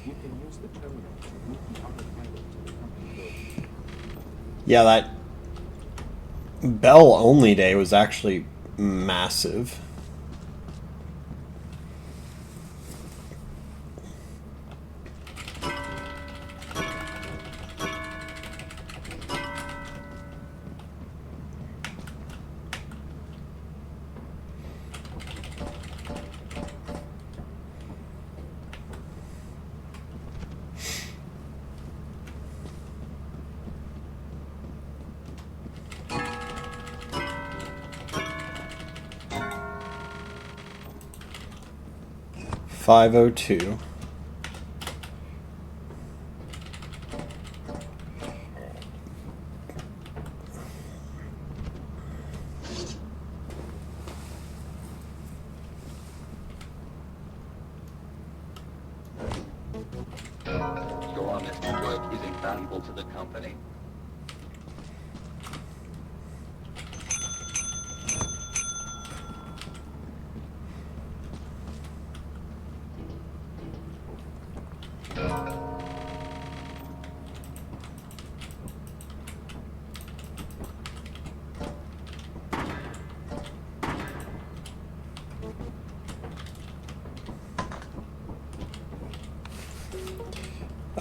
A: You can use the terminal to route the autopilot to the company building.
B: Yeah, that bell only day was actually massive. 502.
C: Your honest work is invaluable to the company.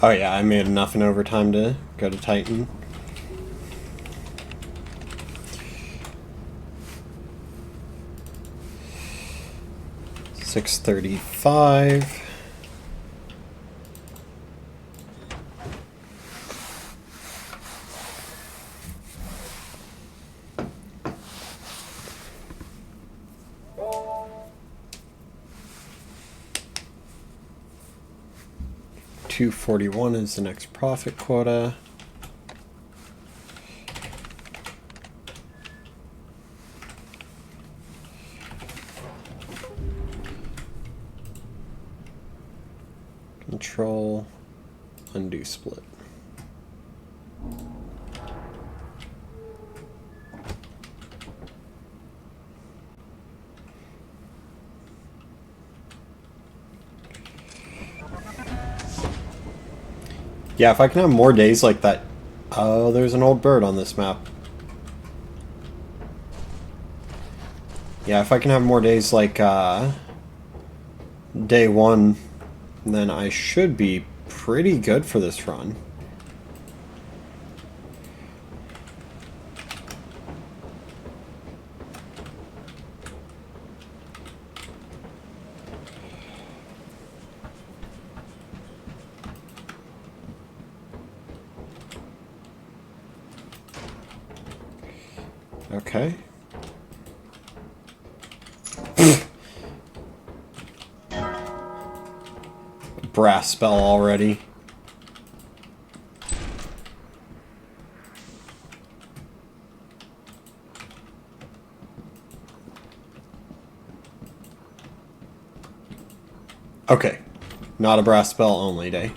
B: Oh yeah, I made enough in overtime to go to Titan. $635. $241 is the next profit quota. Control, undo split. Yeah, if I can have more days like that. Oh, there's an old bird on this map. Yeah, if I can have more days like day one, then I should be pretty good for this run. Okay. Brass spell already. Okay. Not a brass spell only day.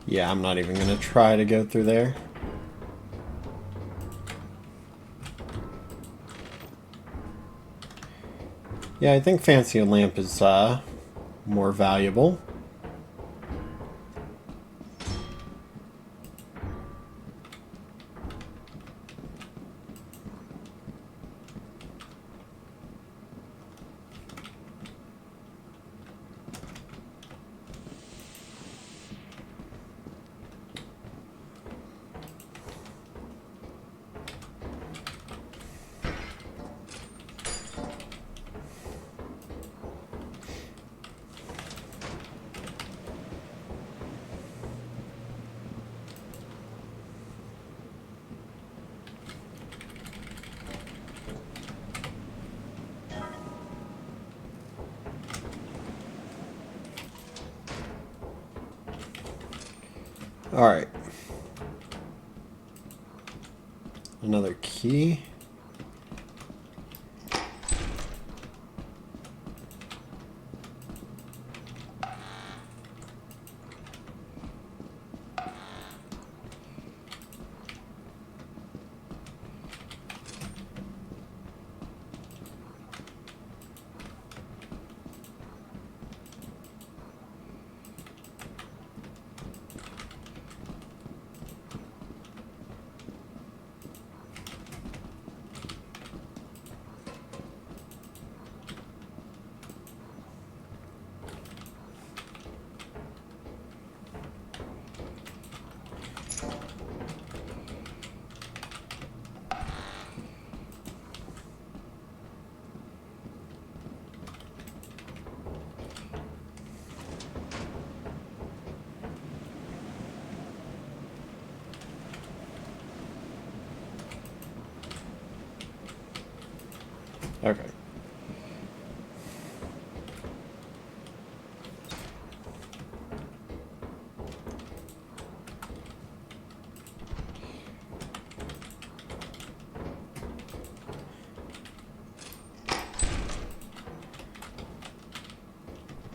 B: Yeah, I'm not even gonna try to go through there. Yeah, I think Fancy Lamp is more valuable. Alright. Another key.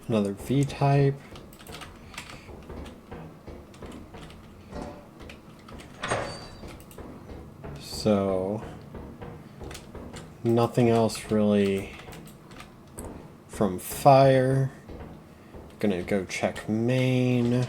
B: Another V-type. So, nothing else really from fire. Gonna go check main.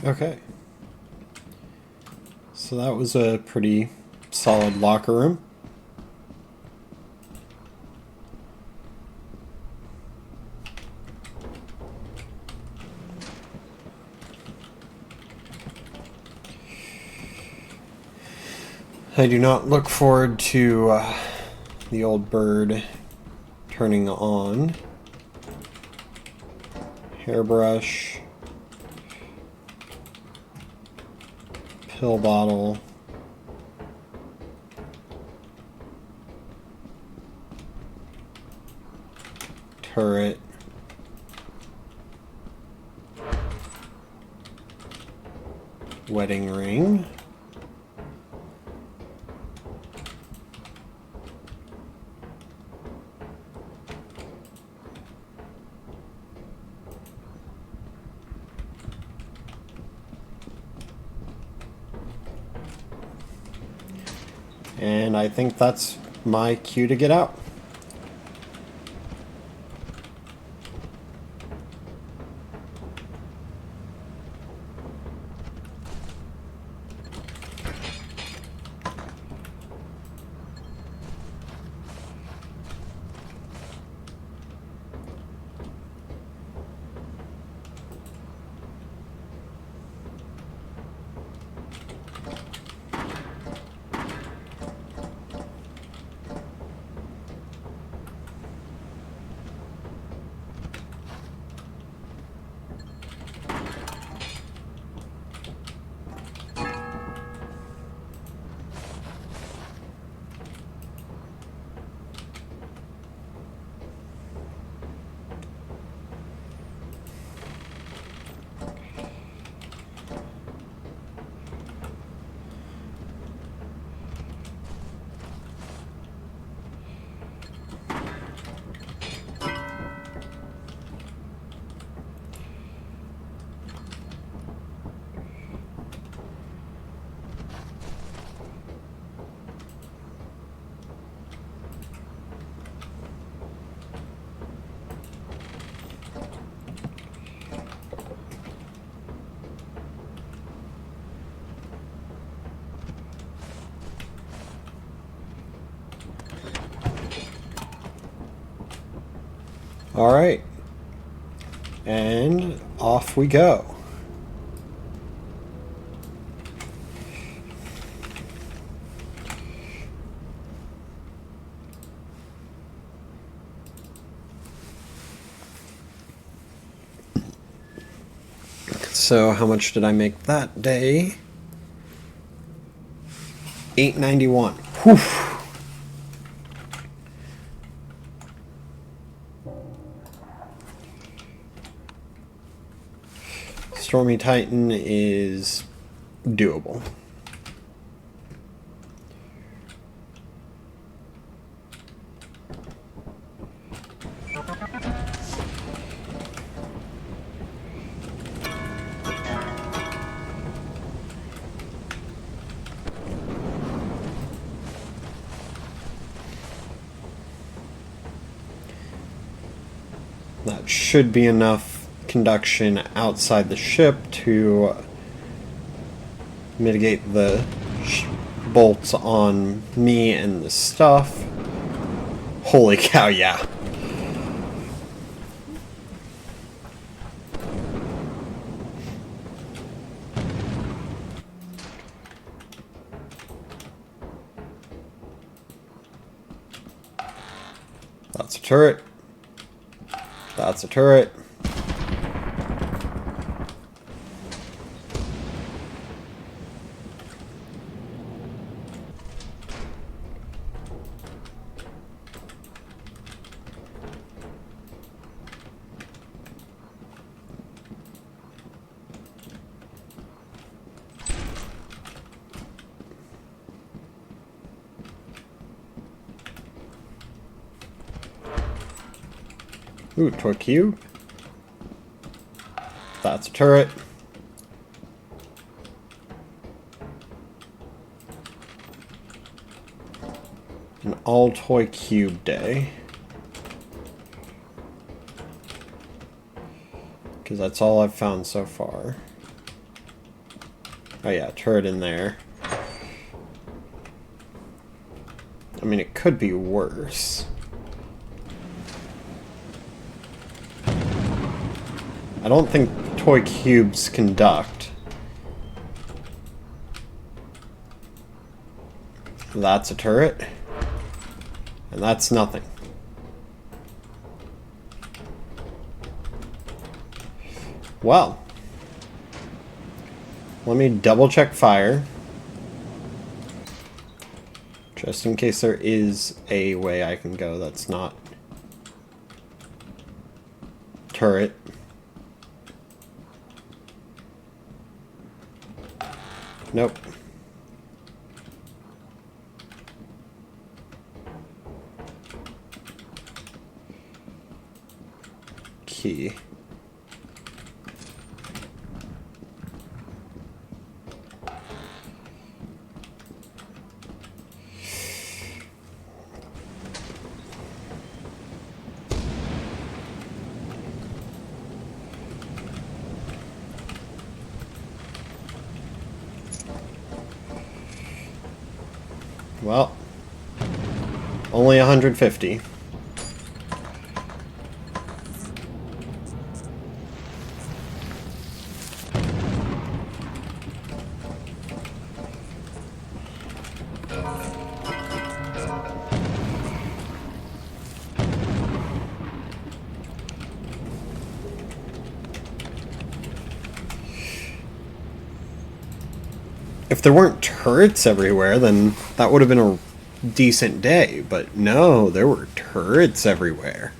B: Okay. So that was a pretty solid locker room. I do not look forward to the old bird turning on. Hairbrush. Pill bottle. Turret. Wedding ring. And I think that's my cue to get out. All right. And off we go. So how much did I make that day? $8.91. Whew. Stormy Titan is doable. That should be enough conduction outside the ship to mitigate the bolts on me and the stuff. Holy cow, yeah. That's a turret. That's a turret. Ooh, toy cube. That's a turret. An all toy cube day. Because that's all I've found so far. Oh yeah, turret in there. I mean, it could be worse. I don't think toy cubes conduct. That's a turret. And that's nothing. Well. Let me double check fire. Just in case there is a way I can go that's not turret. Nope. Key. Well, only 150. If there weren't turrets everywhere, then that would have been a decent day, but no, there were turrets everywhere.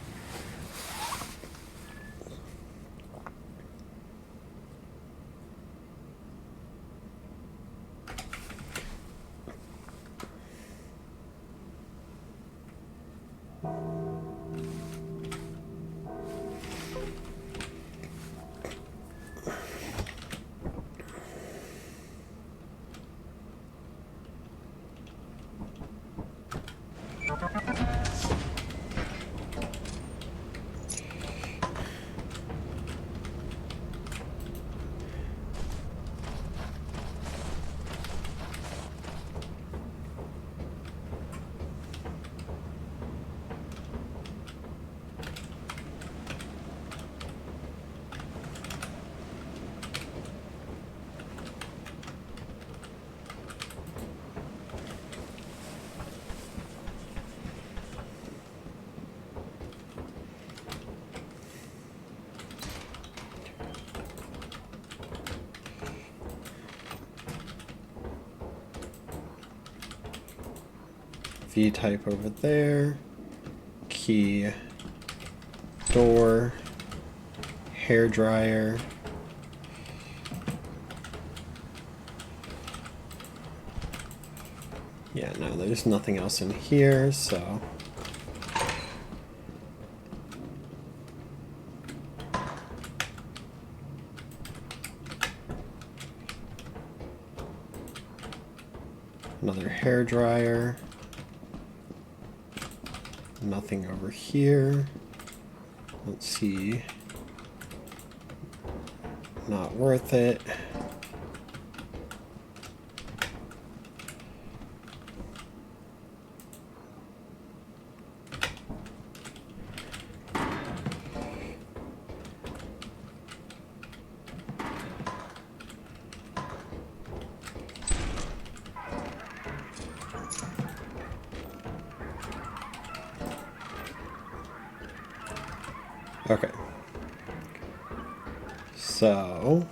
B: V-type over there. Key. Door. Hair dryer. Yeah, no, there's nothing else in here, so... Another hair dryer. Nothing over here. Let's see. Not worth it. Okay. So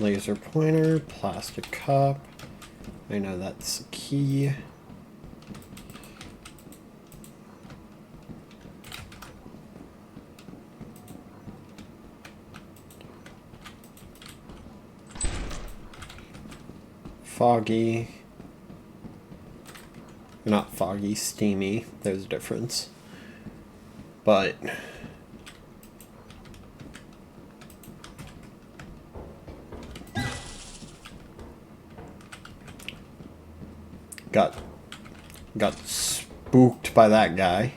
B: laser pointer, plastic cup. I know that's the key. Foggy. Not foggy, steamy. There's a difference. But got spooked by that guy.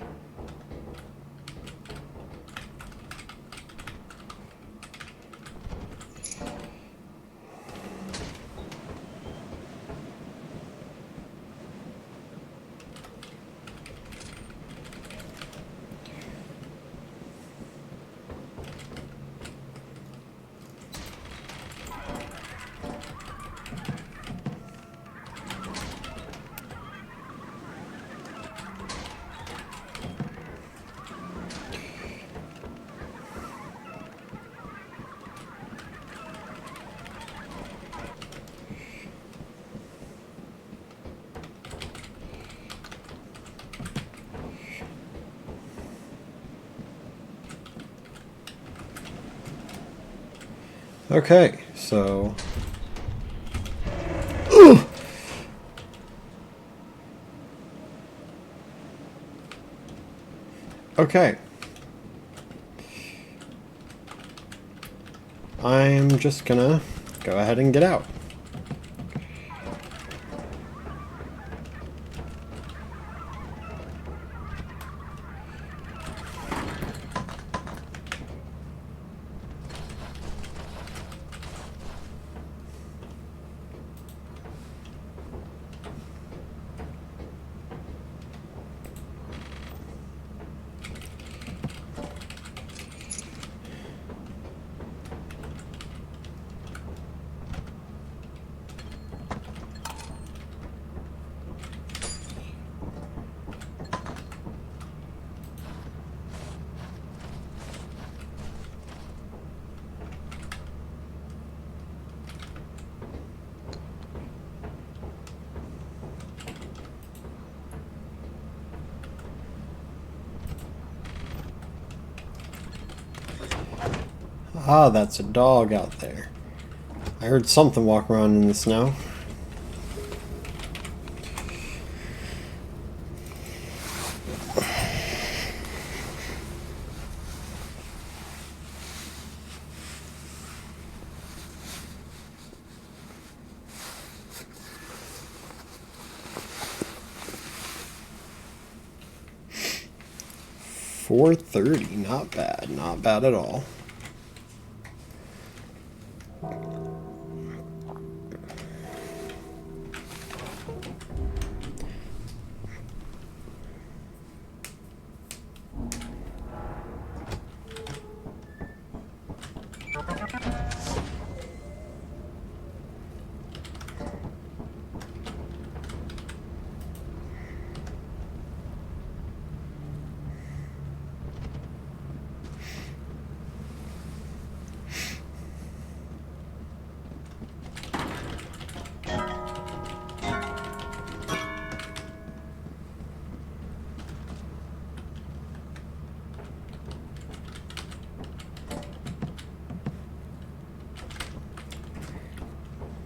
B: Okay, so okay. I'm just gonna go ahead and get out. Ah, that's a dog out there. I heard something walk around in the snow. $430, not bad, not bad at all.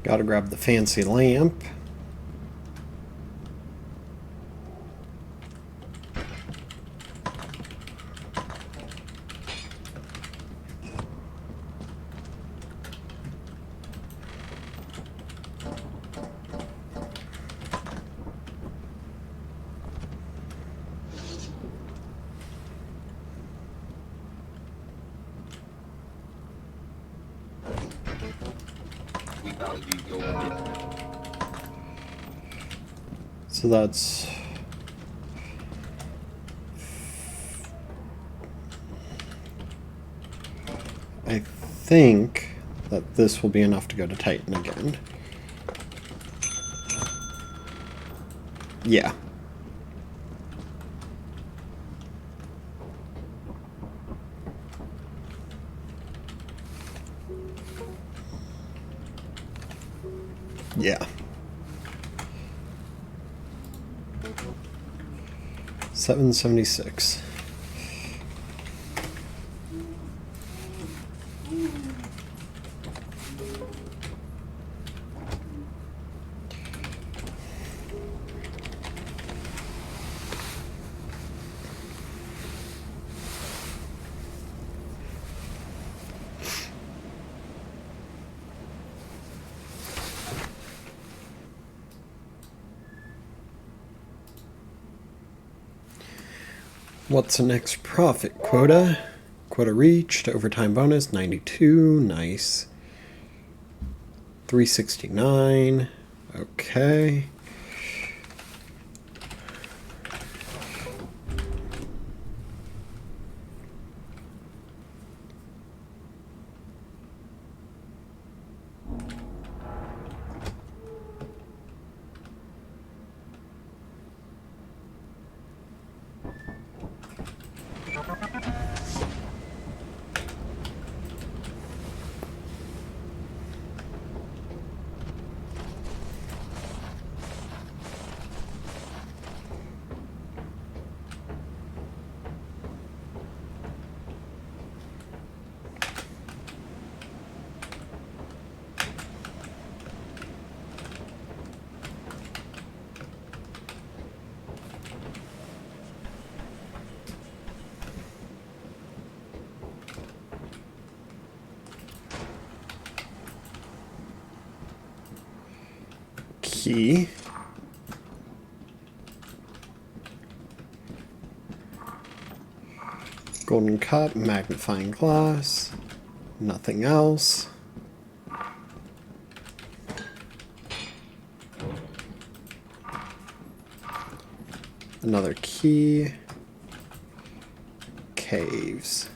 B: Gotta grab the fancy lamp.
C: We value your commitment.
B: So that's... I think that this will be enough to go to Titan again. Yeah. Yeah. 776. What's the next profit quota? Quota reached. Overtime bonus 92. Nice. 369. Okay. Key. Golden cup, magnifying glass. Nothing else. Another key. Caves.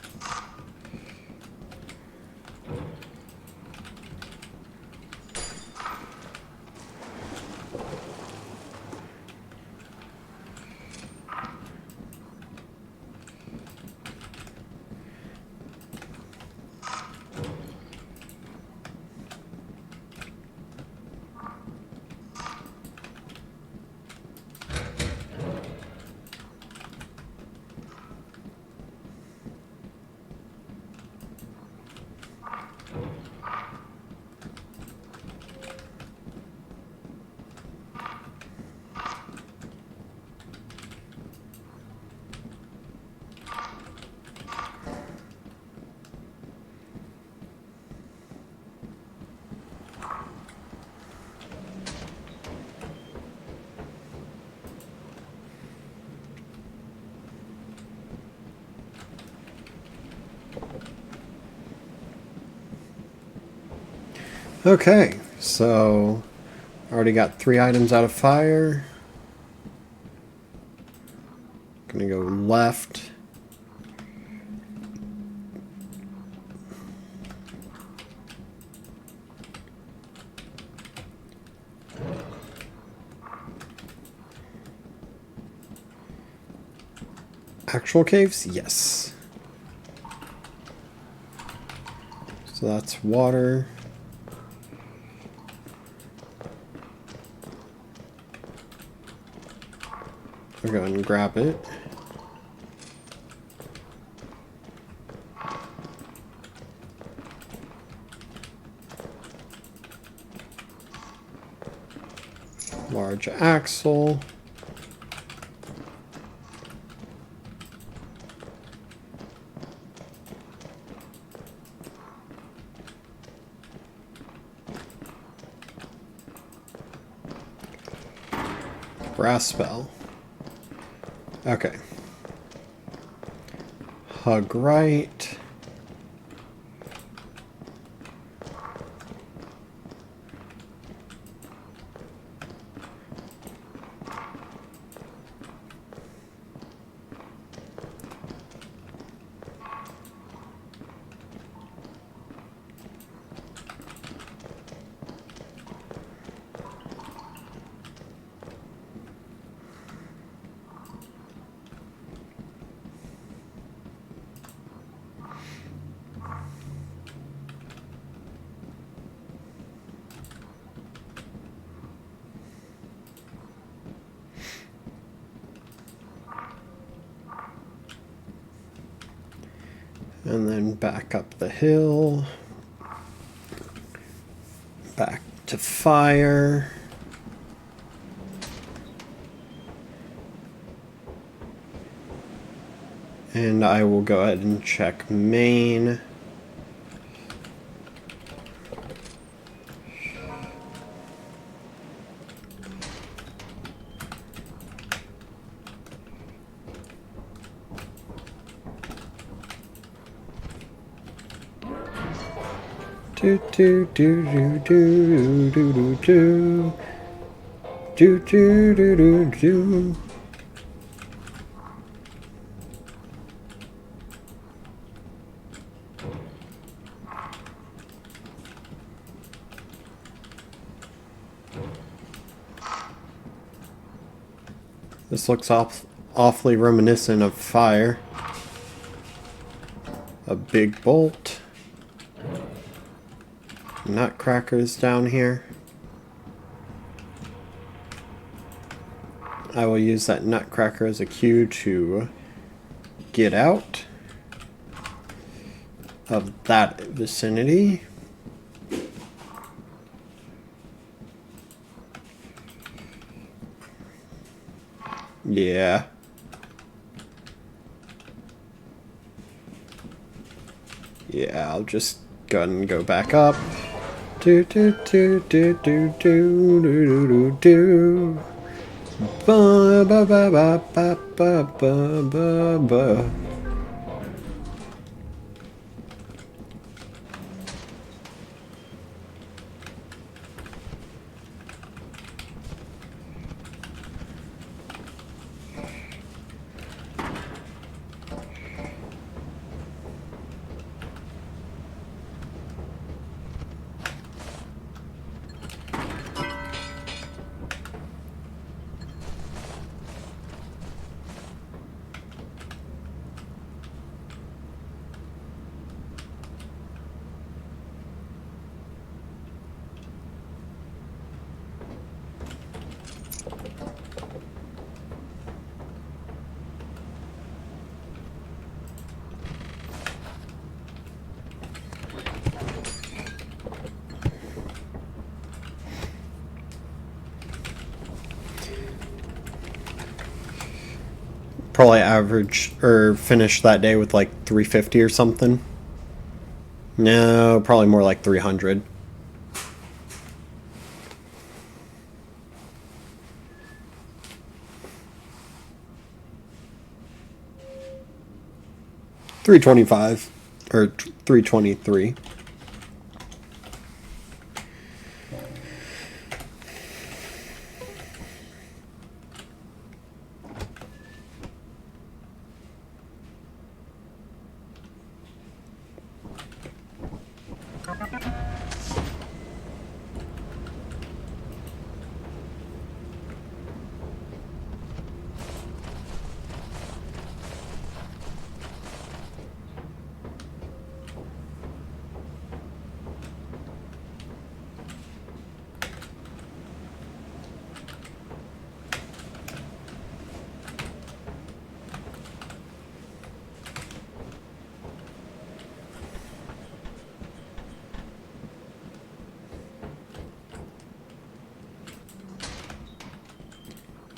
B: Okay, so already got 3 items out of fire. Gonna go left. Actual caves? Yes. So that's water. I'll go and grab it. Large axle. Brass spell. Okay. Hug right. And then back up the hill. Back to fire. And I will go ahead and check main. Do do do do do do do do do do do do do. This looks awfully reminiscent of fire. A big bolt. Nutcrackers down here. I will use that nutcracker as a cue to get out of that vicinity. Yeah. Yeah, I'll just go ahead and go back up. Do do do do do do do do do. Ba ba ba ba ba ba ba ba ba. Probably average or finish that day with like 350 or something. No, probably more like 300. $325 or $323.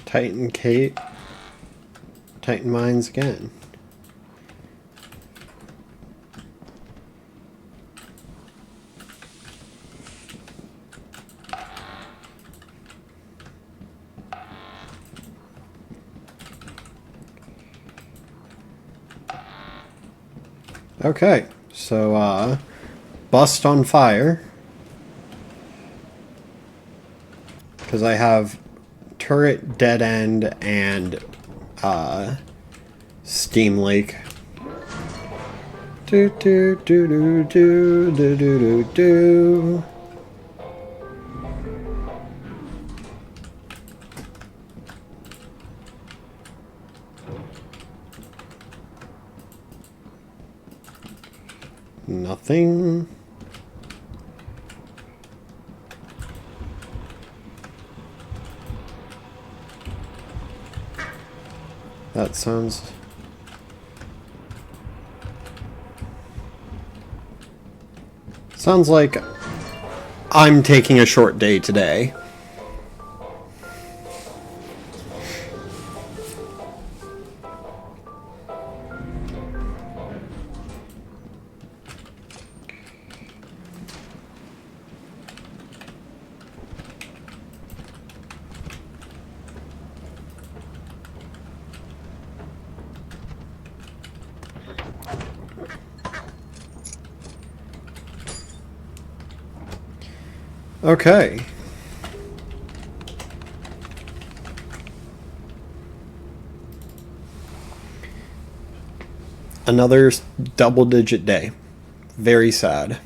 B: Titan Kate. Titan Mines again. Okay, so bust on fire. Because I have turret, dead end, and steam leak. Do do do do do do do do do. Nothing. That sounds... Sounds like I'm taking a short day today. Okay. Another double-digit day. Very sad.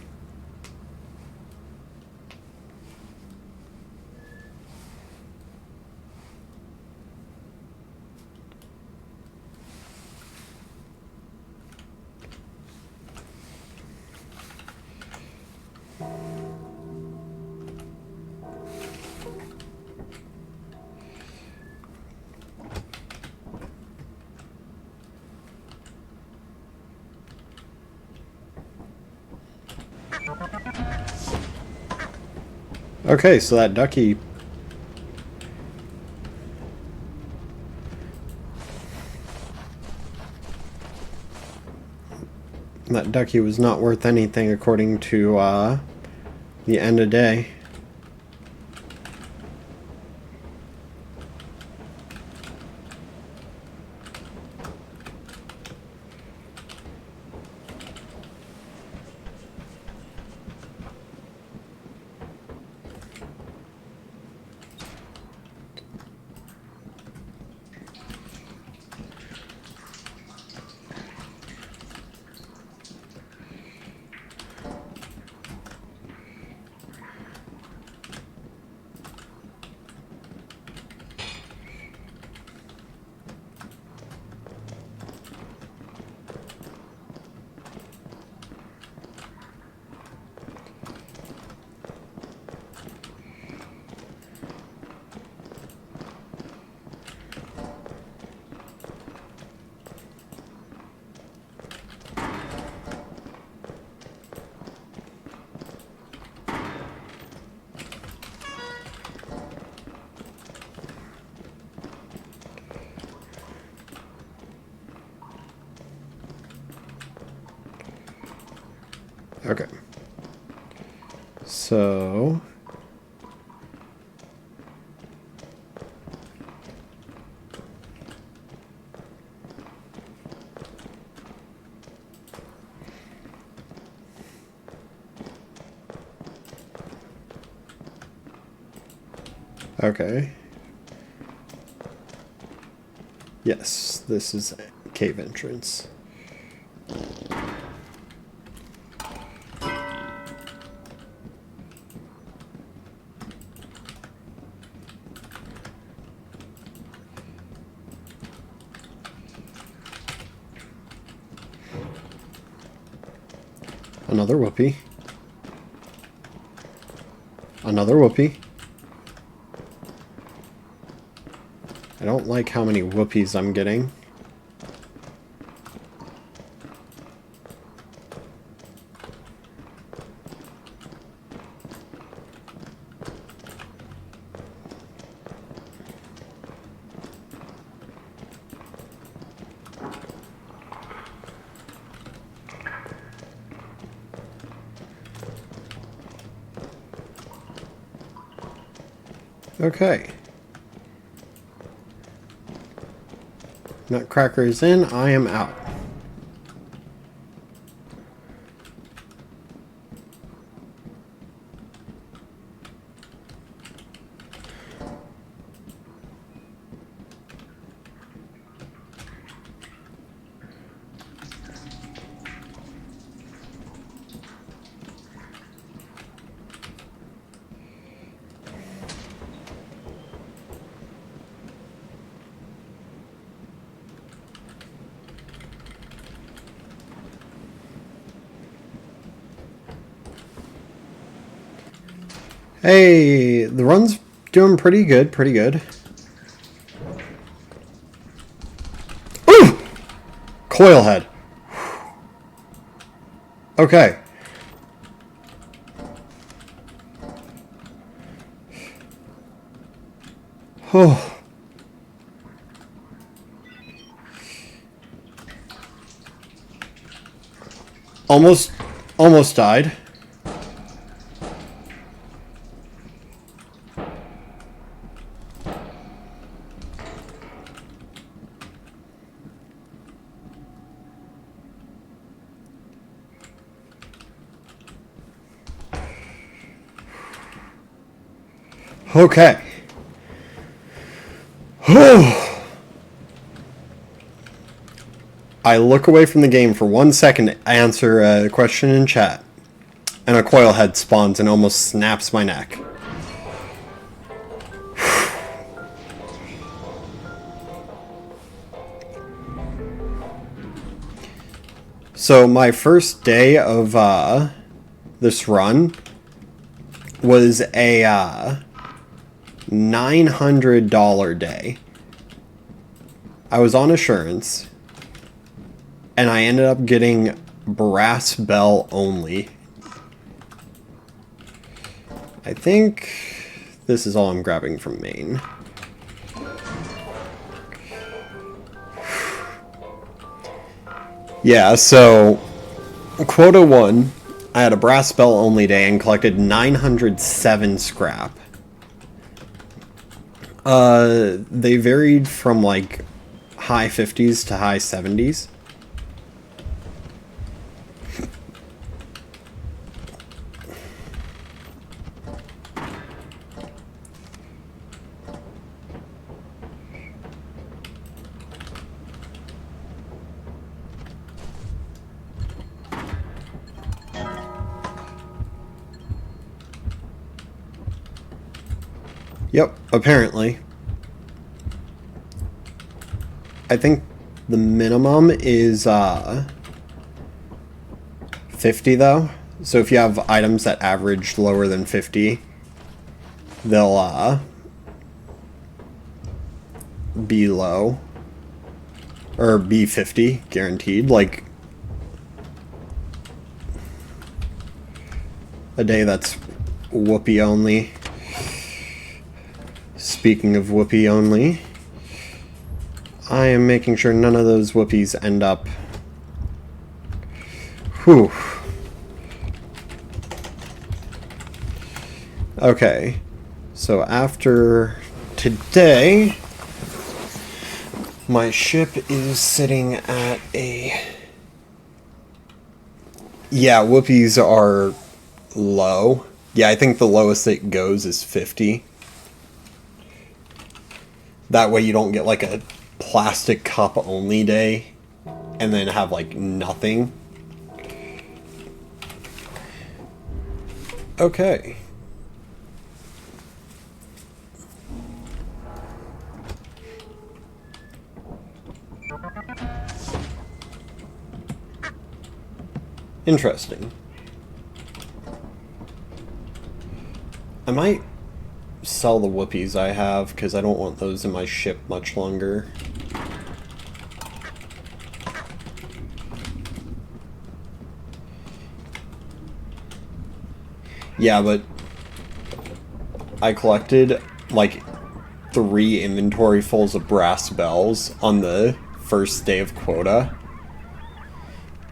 B: Okay, so that ducky... That ducky was not worth anything according to the end of day. Okay. So... Okay. Yes, this is a cave entrance. Another whoopee. Another whoopee. I don't like how many whoopies I'm getting. Okay. Nutcracker is in, I am out. Hey, the run's doing pretty good, pretty good. Ooh! Coil head. Okay. Oh. Almost died. Okay. I look away from the game for 1 second to answer a question in chat, and a coil head spawns and almost snaps my neck. So my first day of this run was a $900 day. I was on assurance, and I ended up getting brass bell only. I think this is all I'm grabbing from main. Yeah, so quota 1, I had a brass bell only day and collected 907 scrap. They varied from like high 50s to high 70s. Yep, apparently. I think the minimum is 50 though. So if you have items that average lower than 50, they'll be low. Or be 50, guaranteed. Like a day that's whoopee only. Speaking of whoopee only, I am making sure none of those whoopies end up. Whew. Okay, so after today, my ship is sitting at a... Yeah, whoopies are low. Yeah, I think the lowest it goes is 50. That way you don't get like a plastic cup only day and then have like nothing. Okay. Interesting. I might sell the whoopies I have because I don't want those in my ship much longer. Yeah, but I collected like 3 inventory fulls of brass bells on the first day of quota,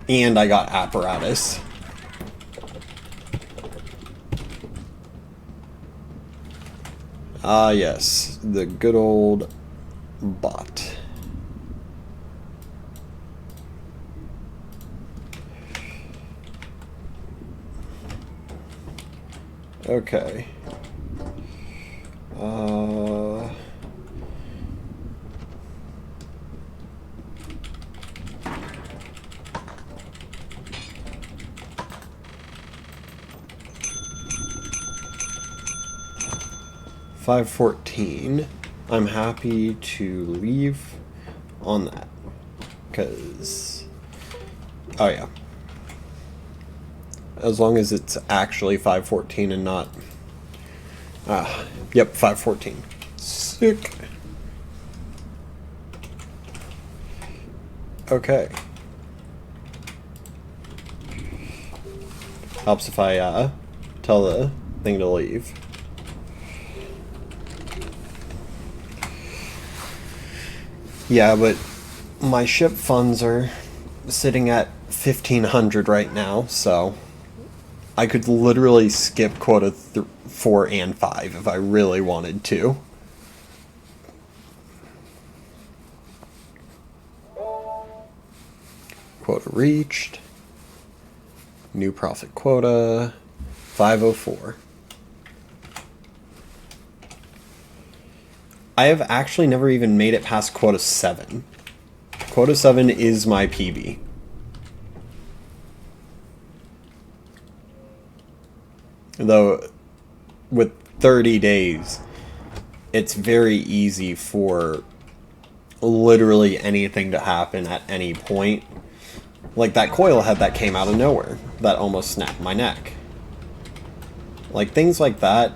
B: and I got apparatus. Ah, yes, the good old bot. Okay. 514. I'm happy to leave on that. Because... Oh, yeah. As long as it's actually 514 and not... Yep, 514. Sick. Okay. Helps if I tell the thing to leave. Yeah, but my ship funds are sitting at 1,500 right now, so I could literally skip quota 4 and 5 if I really wanted to. Quota reached. New profit quota 504. I have actually never even made it past quota 7. Quota 7 is my PB. Though, with 30 days, it's very easy for literally anything to happen at any point. Like that coil head that came out of nowhere, that almost snapped my neck. Like things like that,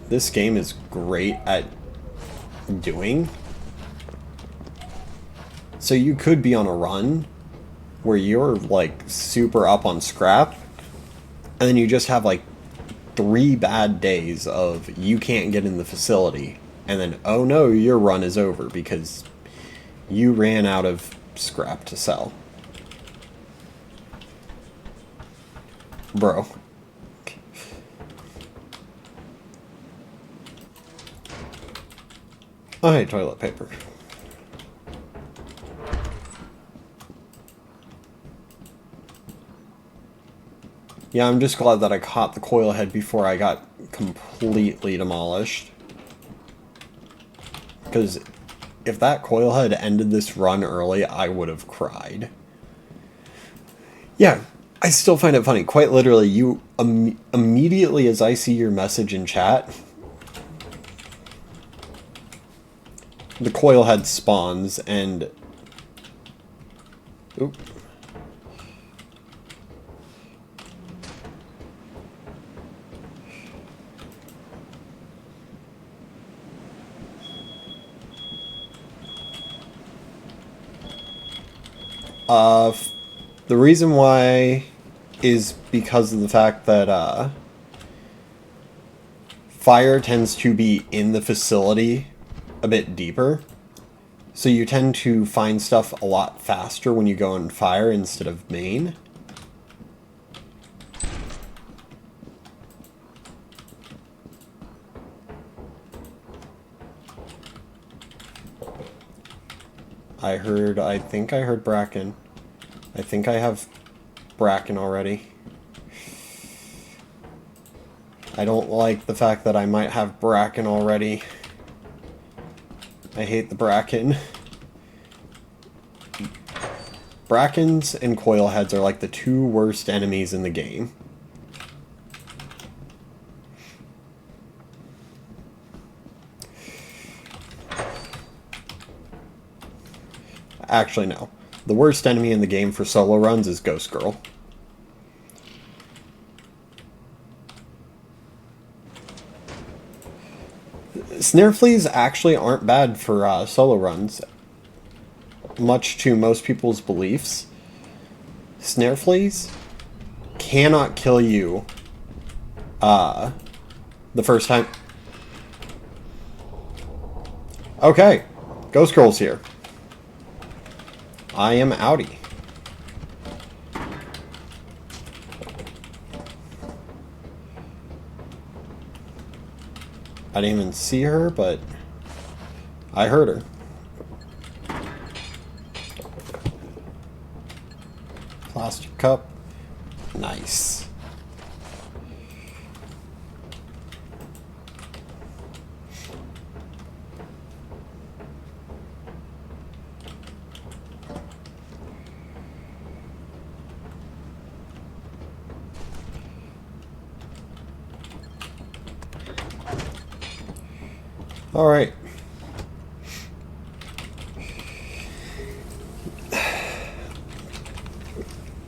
B: this game is great at doing. So you could be on a run where you're like super up on scrap, and then you just have like 3 bad days of you can't get in the facility, and then oh no, your run is over because you ran out of scrap to sell. Bro. I hate toilet paper. Yeah, I'm just glad that I caught the coil head before I got completely demolished. Because if that coil head ended this run early, I would have cried. Yeah, I still find it funny. Quite literally, you immediately as I see your message in chat, the coil head spawns and... Oop. The reason why is because of the fact that fire tends to be in the facility a bit deeper. So you tend to find stuff a lot faster when you go in fire instead of main. I think I heard Bracken. I think I have Bracken already. I don't like the fact that I might have Bracken already. I hate the Bracken. Brackens and coil heads are like the 2 worst enemies in the game. Actually, no. The worst enemy in the game for solo runs is Ghost Girl. Snare fleas actually aren't bad for solo runs, much to most people's beliefs. Snare fleas cannot kill you the first time. Okay, Ghost Girl's here. I am outie. I didn't even see her, but I heard her. Plastic cup. Nice. All right.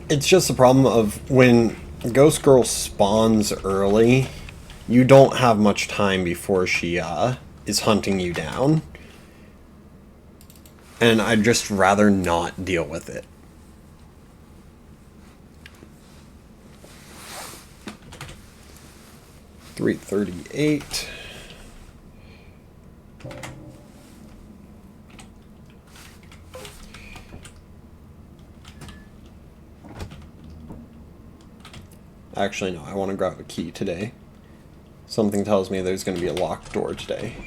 B: It's just the problem of when Ghost Girl spawns early, you don't have much time before she is hunting you down. And I'd just rather not deal with it. $338. Actually, no, I want to grab a key today. Something tells me there's going to be a locked door today.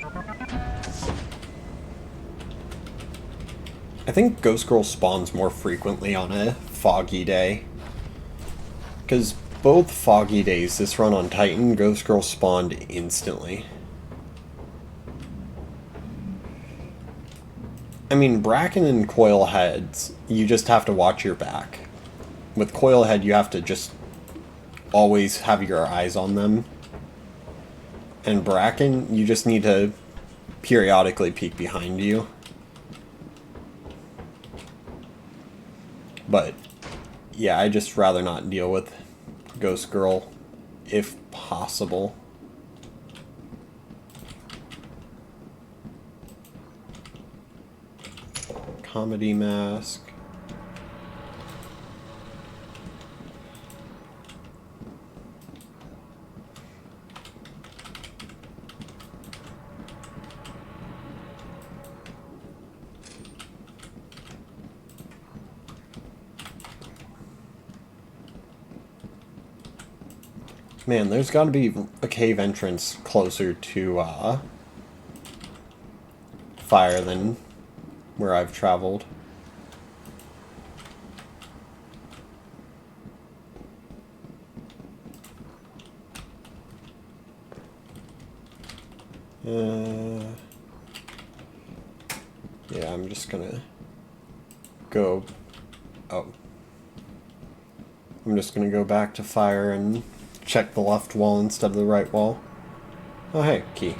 B: I think Ghost Girl spawns more frequently on a foggy day. Because both foggy days this run on Titan, Ghost Girl spawned instantly. I mean, Bracken and Coil Heads, you just have to watch your back. With Coil Head, you have to just always have your eyes on them. And Bracken, you just need to periodically peek behind you. But, yeah, I'd just rather not deal with Ghost Girl, if possible. Comedy mask. Man, there's got to be a cave entrance closer to fire than where I've traveled. Yeah, I'm just gonna go. Oh. I'm just gonna go back to fire and check the left wall instead of the right wall. Oh, hey, key.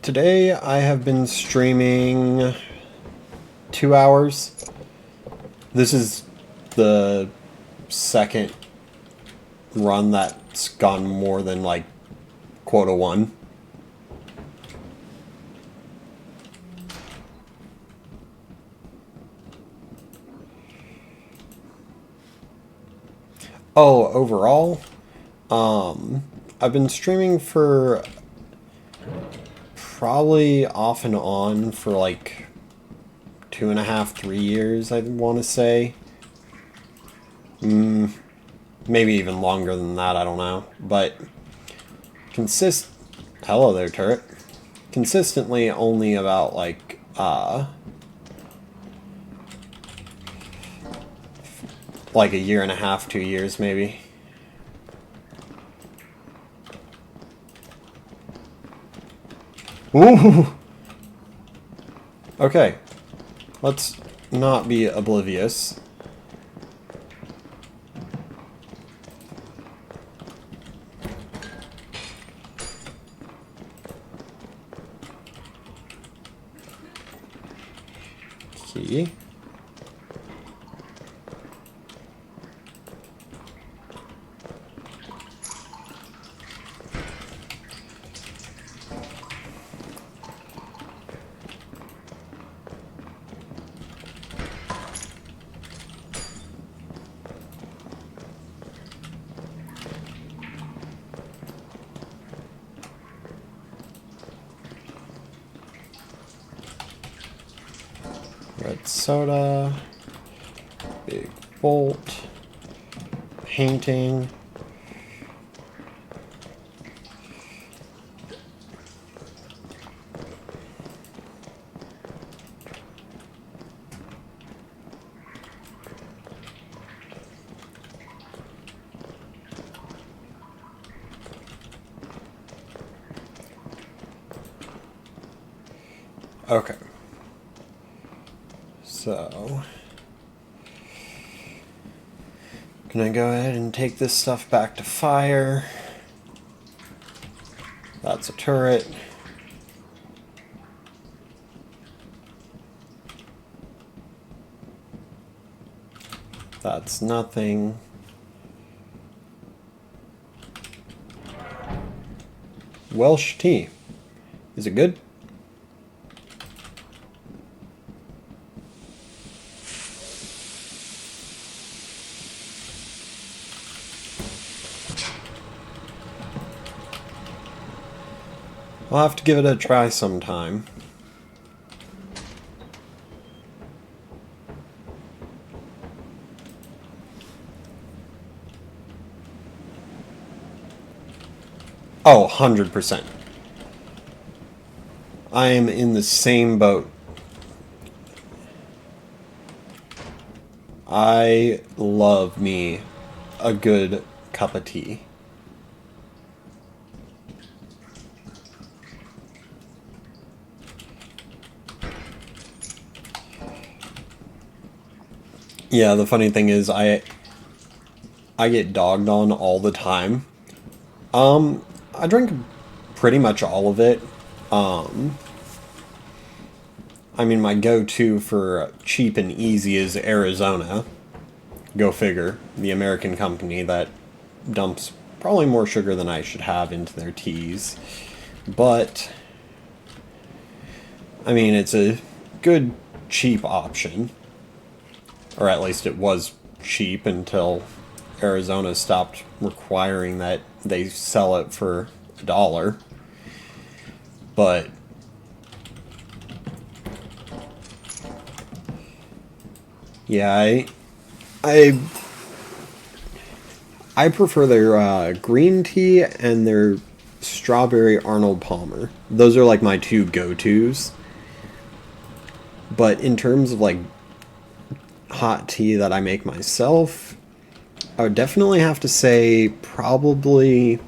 B: Today I have been streaming 2 hours. This is the second run that's gone more than, like, quota 1. Oh, overall, I've been streaming for probably off and on for like 2.5, 3 years, I want to say. Maybe even longer than that, I don't know. But hello there, turret. Consistently only about like like a year and a half, 2 years maybe. Ooh! Okay. Let's not be oblivious. Key. Red soda, big bolt, painting. Okay. So, can I go ahead and take this stuff back to fire? That's a turret. That's nothing. Welsh tea. Is it good? I'll have to give it a try sometime. Oh, 100%. I am in the same boat. I love me a good cup of tea. Yeah, the funny thing is I get dogged on all the time. I drink pretty much all of it. I mean, my go-to for cheap and easy is Arizona. Go figure. The American company that dumps probably more sugar than I should have into their teas. But, I mean, it's a good, cheap option. Or at least it was cheap until Arizona stopped requiring that they sell it for $1. But yeah, I prefer their green tea and their strawberry Arnold Palmer. Those are like my two go-tos. But in terms of like hot tea that I make myself, I would definitely have to say probably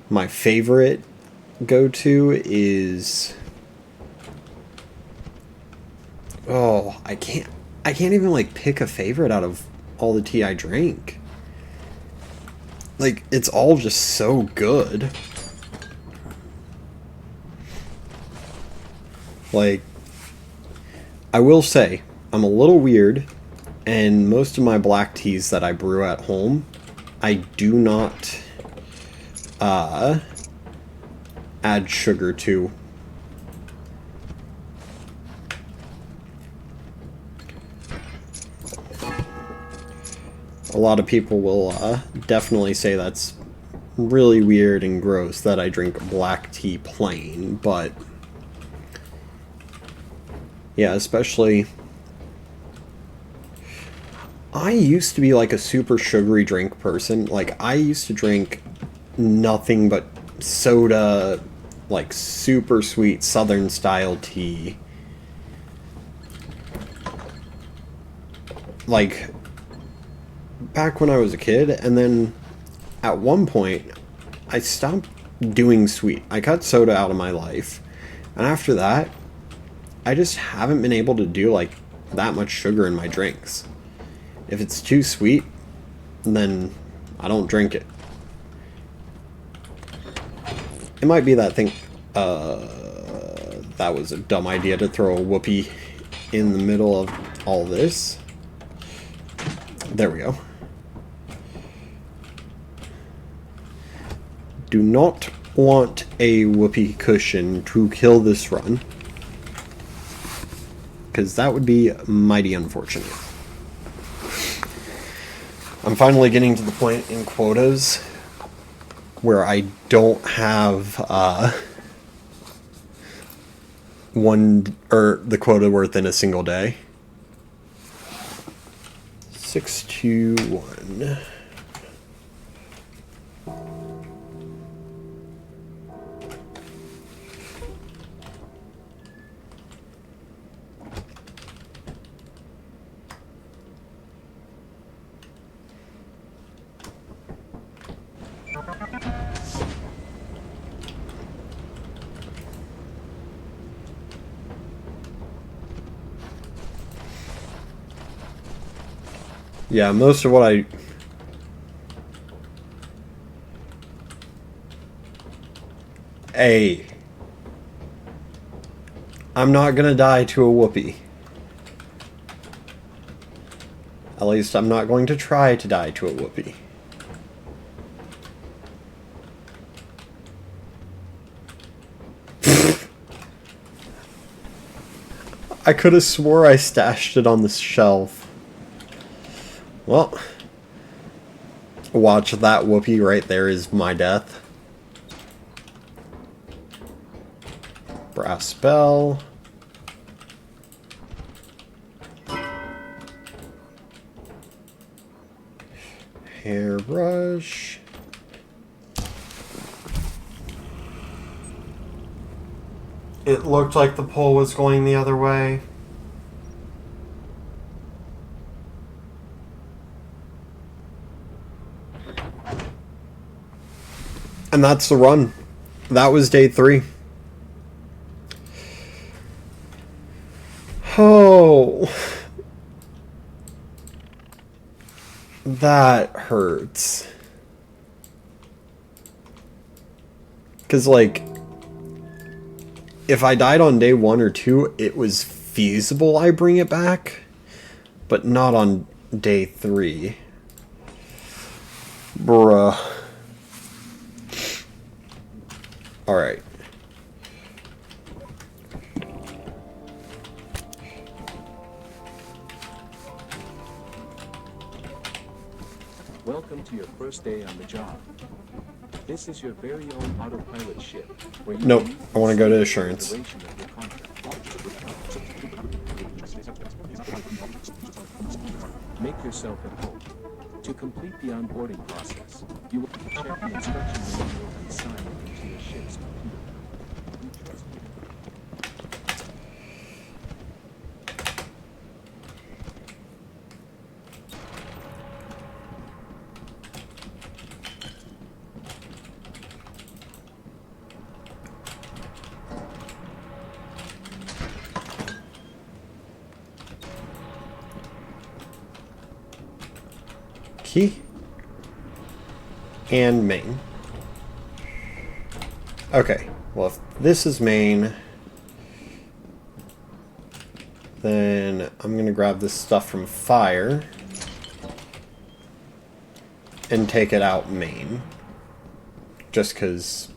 B: my favorite go-to is, oh, I can't even like pick a favorite out of all the tea I drink. Like, it's all just so good. Like, I will say, I'm a little weird, and most of my black teas that I brew at home, I do not add sugar to. A lot of people will definitely say that's really weird and gross that I drink black tea plain, but yeah, especially I used to be like a super sugary drink person. Like, I used to drink nothing but soda, like super sweet southern style tea. Like, back when I was a kid, and then at one point I stopped doing sweet. I cut soda out of my life, and after that I just haven't been able to do like that much sugar in my drinks. If it's too sweet, then I don't drink it. It might be that thing. That was a dumb idea to throw a whoopee in the middle of all this. There we go. Do not want a whoopee cushion to kill this run, because that would be mighty unfortunate. I'm finally getting to the point in quotas where I don't have the quota worth in a single day. 621. Yeah, most of what I... Hey. I'm not gonna die to a whoopee. At least I'm not going to try to die to a whoopee. I could have swore I stashed it on the shelf. Well, watch, that whoopee right there is my death. Brass bell. Hairbrush. It looked like the pole was going the other way. And that's the run. That was day 3. Oh. That hurts. Because, like, if I died on day 1 or 2, it was feasible I bring it back. But not on day 3. Bruh. Alright.
A: Welcome to your first day on the job. This is your very own autopilot ship. Where you
B: Nope, I want to go to assurance.
A: duration of your contract. Make yourself at home. To complete the onboarding process, you will check the instruction manual and sign it into your ship's computer. We trust you.
B: Key. And main. Okay, well if this is main, then I'm gonna grab this stuff from fire and take it out main. Just cause,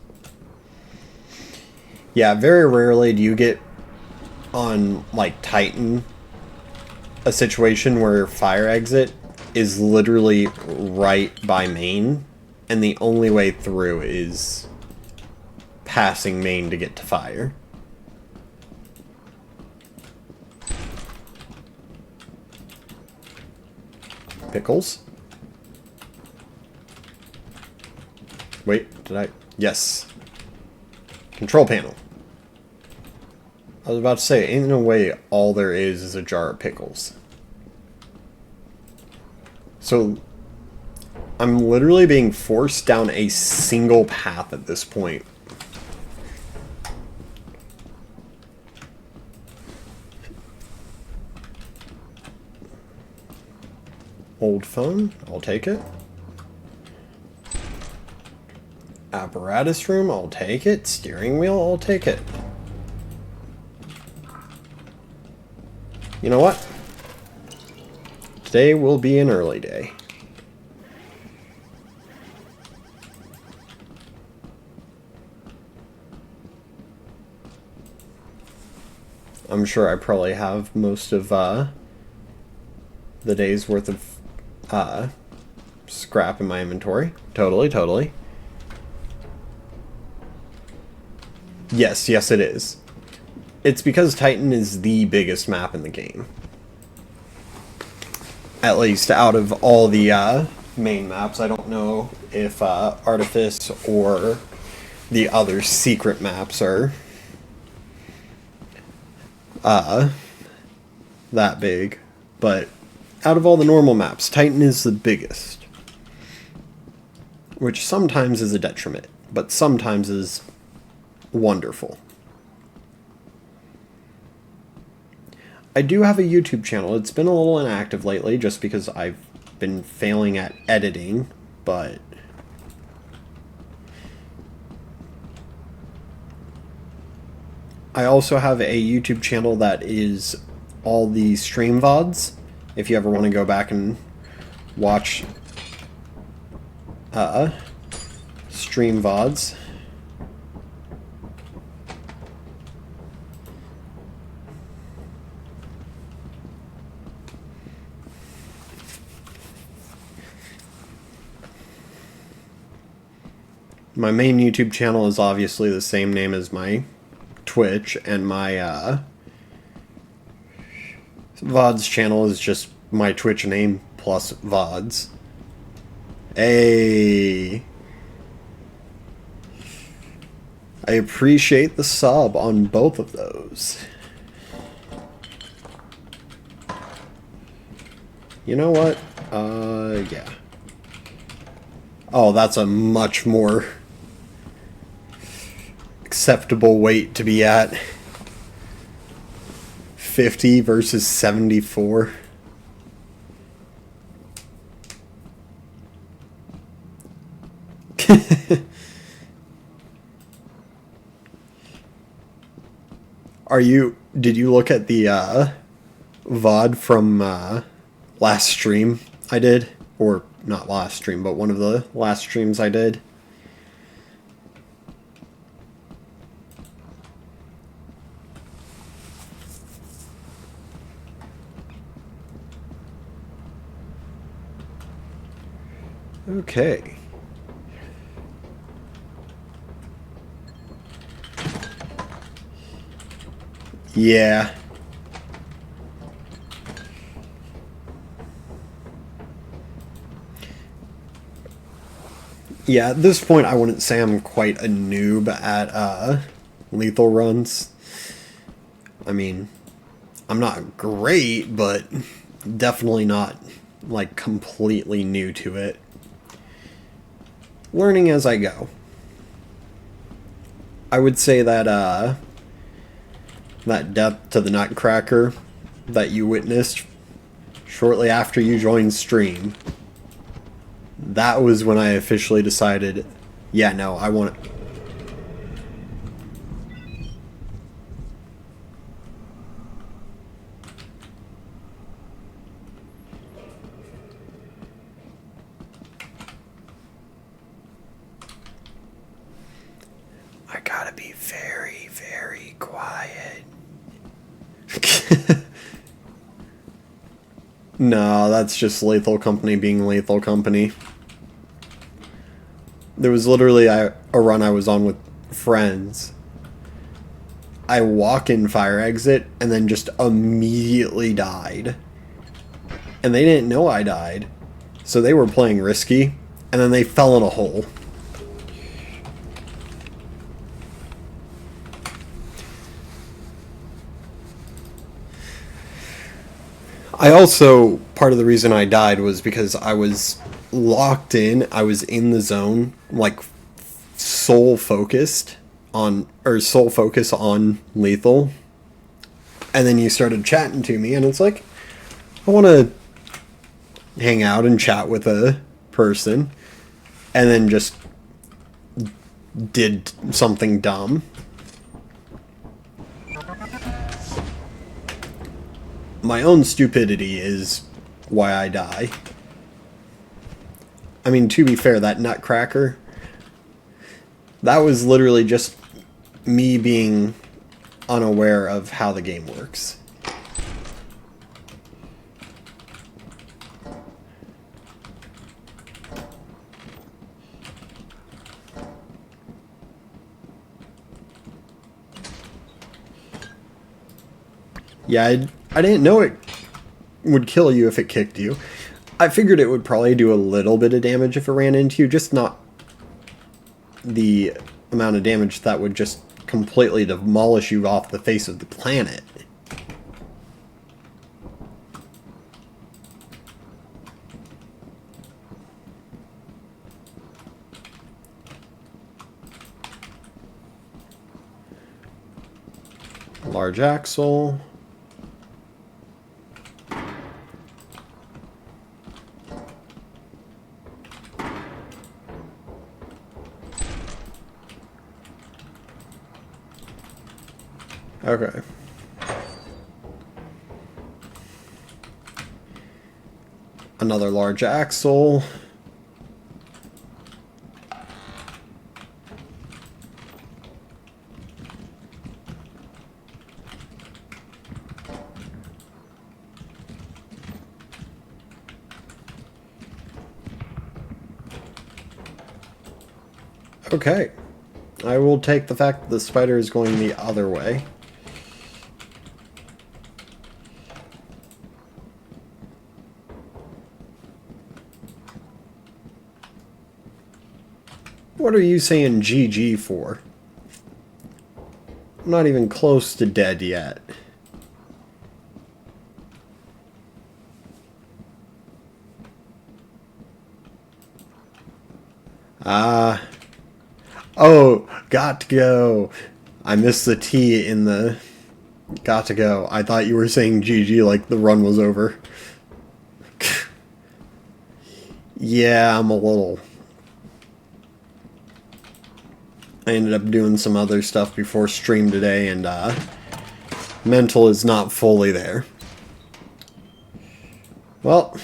B: yeah, very rarely do you get on like Titan a situation where fire exit is literally right by main, and the only way through is passing main to get to fire. Pickles? Wait, did I? Yes. Control panel. I was about to say, ain't no way all there is a jar of pickles. So, I'm literally being forced down a single path at this point. Old phone, I'll take it. Apparatus room, I'll take it. Steering wheel, I'll take it. You know what? Today will be an early day. I'm sure I probably have most of the day's worth of scrap in my inventory. Totally. Yes, it is. It's because Titan is the biggest map in the game. At least out of all the main maps. I don't know if Artifice or the other secret maps are that big. But out of all the normal maps, Titan is the biggest. Which sometimes is a detriment, but sometimes is wonderful. I do have a YouTube channel. It's been a little inactive lately just because I've been failing at editing, but I also have a YouTube channel that is all the stream VODs. If you ever want to go back and watch stream VODs. My main YouTube channel is obviously the same name as my Twitch, and my VODs channel is just my Twitch name plus VODs. Hey! I appreciate the sub on both of those. You know what? Yeah. Oh, that's a much more acceptable weight to be at. 50 versus 74. Did you look at the VOD from last stream I did? Or not last stream, but one of the last streams I did? Okay. Yeah. Yeah, at this point I wouldn't say I'm quite a noob at lethal runs. I mean, I'm not great, but definitely not like completely new to it. Learning as I go. I would say that that death to the Nutcracker that you witnessed shortly after you joined stream, that was when I officially decided, yeah, no, I want it. I gotta be very, very quiet. No, that's just Lethal Company being Lethal Company. There was literally a run I was on with friends. I walk in fire exit and then just immediately died. And they didn't know I died. So they were playing risky, and then they fell in a hole. I also, part of the reason I died was because I was locked in, I was in the zone, like sole focus on lethal. And then you started chatting to me and it's like, I want to hang out and chat with a person, and then just did something dumb. My own stupidity is why I die. I mean, to be fair, that Nutcracker, that was literally just me being unaware of how the game works. Yeah, I didn't know it would kill you if it kicked you. I figured it would probably do a little bit of damage if it ran into you, just not the amount of damage that would just completely demolish you off the face of the planet. Large axle. Okay. Another large axle. Okay. I will take the fact that the spider is going the other way. What are you saying GG for? I'm not even close to dead yet. Oh, got to go. I missed the T in the got to go. I thought you were saying GG like the run was over. Yeah, I'm a little. I ended up doing some other stuff before stream today, and mental is not fully there. Well,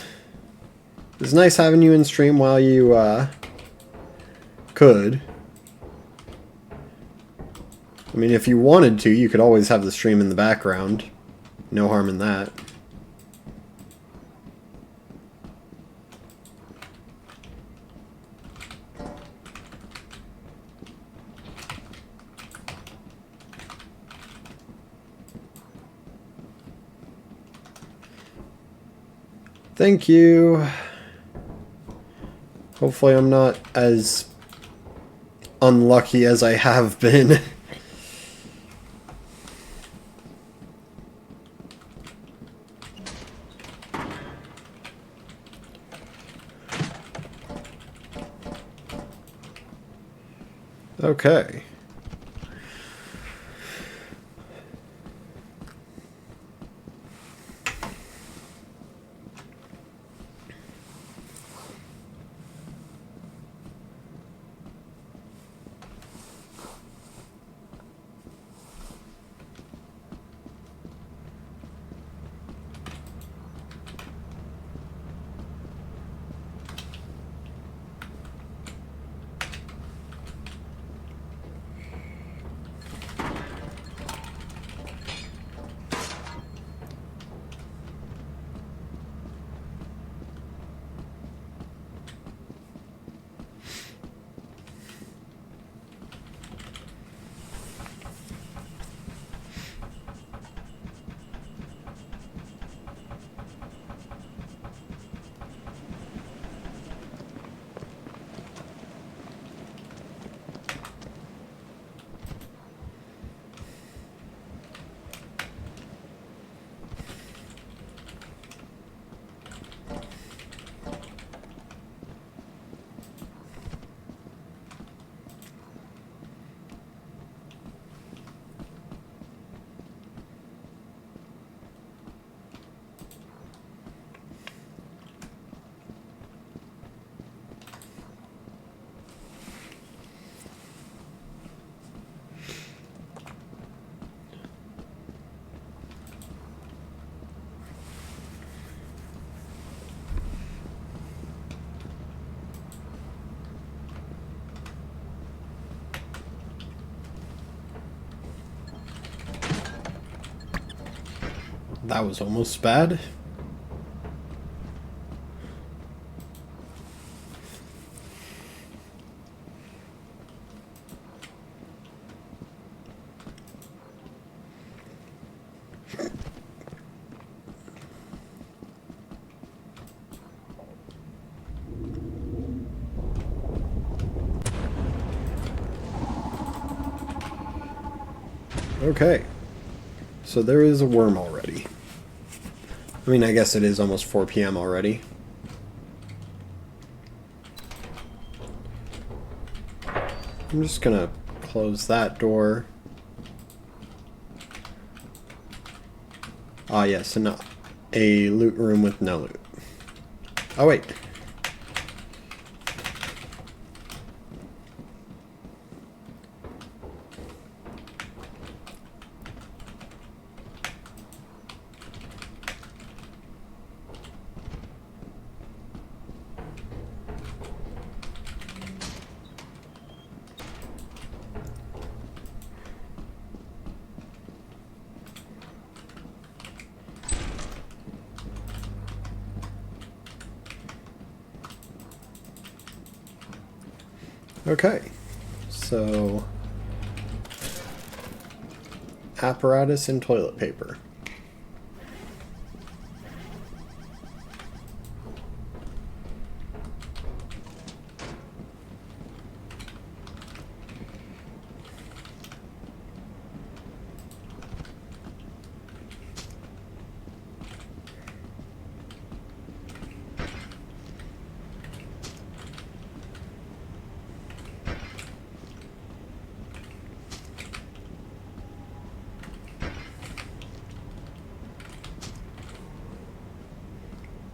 B: it's nice having you in stream while you could. I mean, if you wanted to, you could always have the stream in the background. No harm in that. Thank you. Hopefully I'm not as unlucky as I have been. Okay. That was almost bad. Okay. So there is a worm already. I mean, I guess it is almost 4 p.m. already. I'm just gonna close that door. Ah, yes, and a loot room with no loot. Oh, wait. Okay, so apparatus and toilet paper.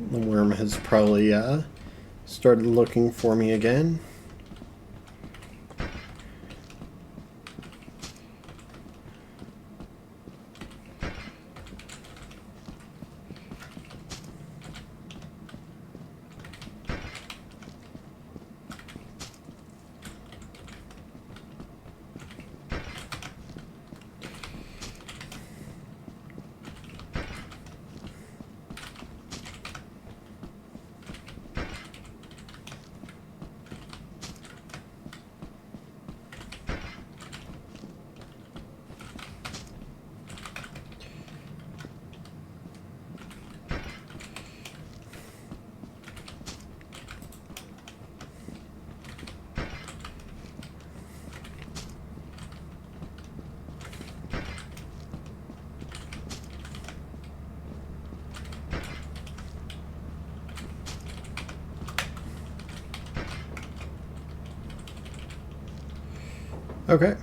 B: The worm has probably started looking for me again. Okay.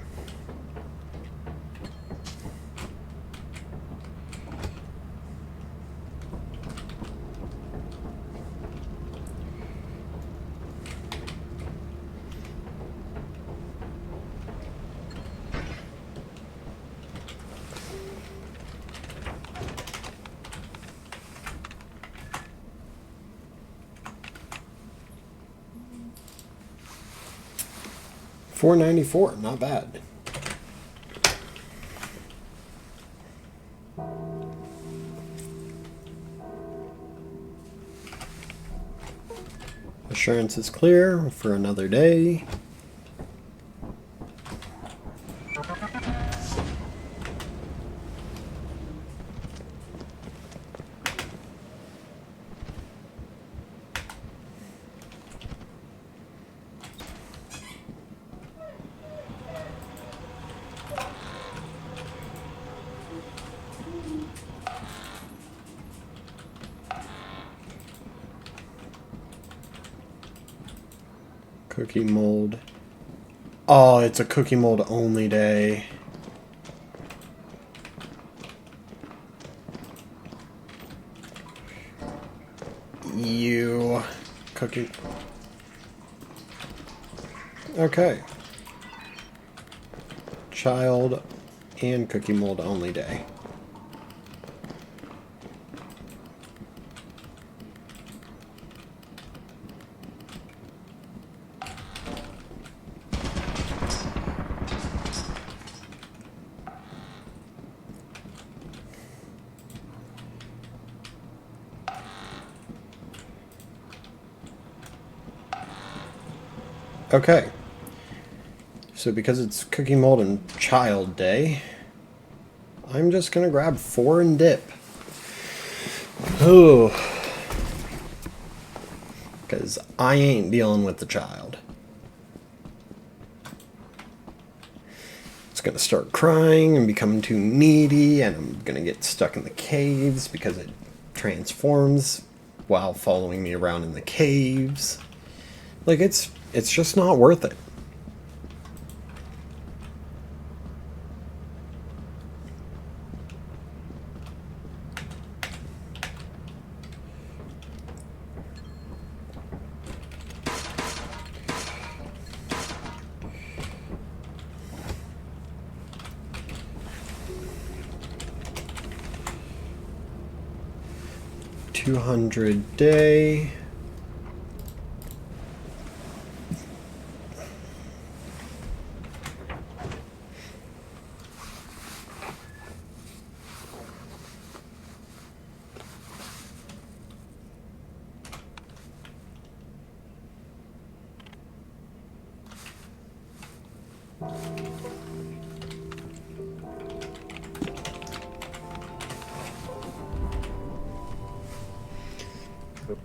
B: $4.94, not bad. Assurance is clear for another day. Cookie mold. Oh, it's a cookie mold only day. You cookie. Okay. Child and cookie mold only day. Okay. So because it's cookie mold and child day, I'm just gonna grab 4 and dip. Ooh. Because I ain't dealing with the child. It's gonna start crying and becoming too needy, and I'm gonna get stuck in the caves because it transforms while following me around in the caves. Like, it's just not worth it. $200 day.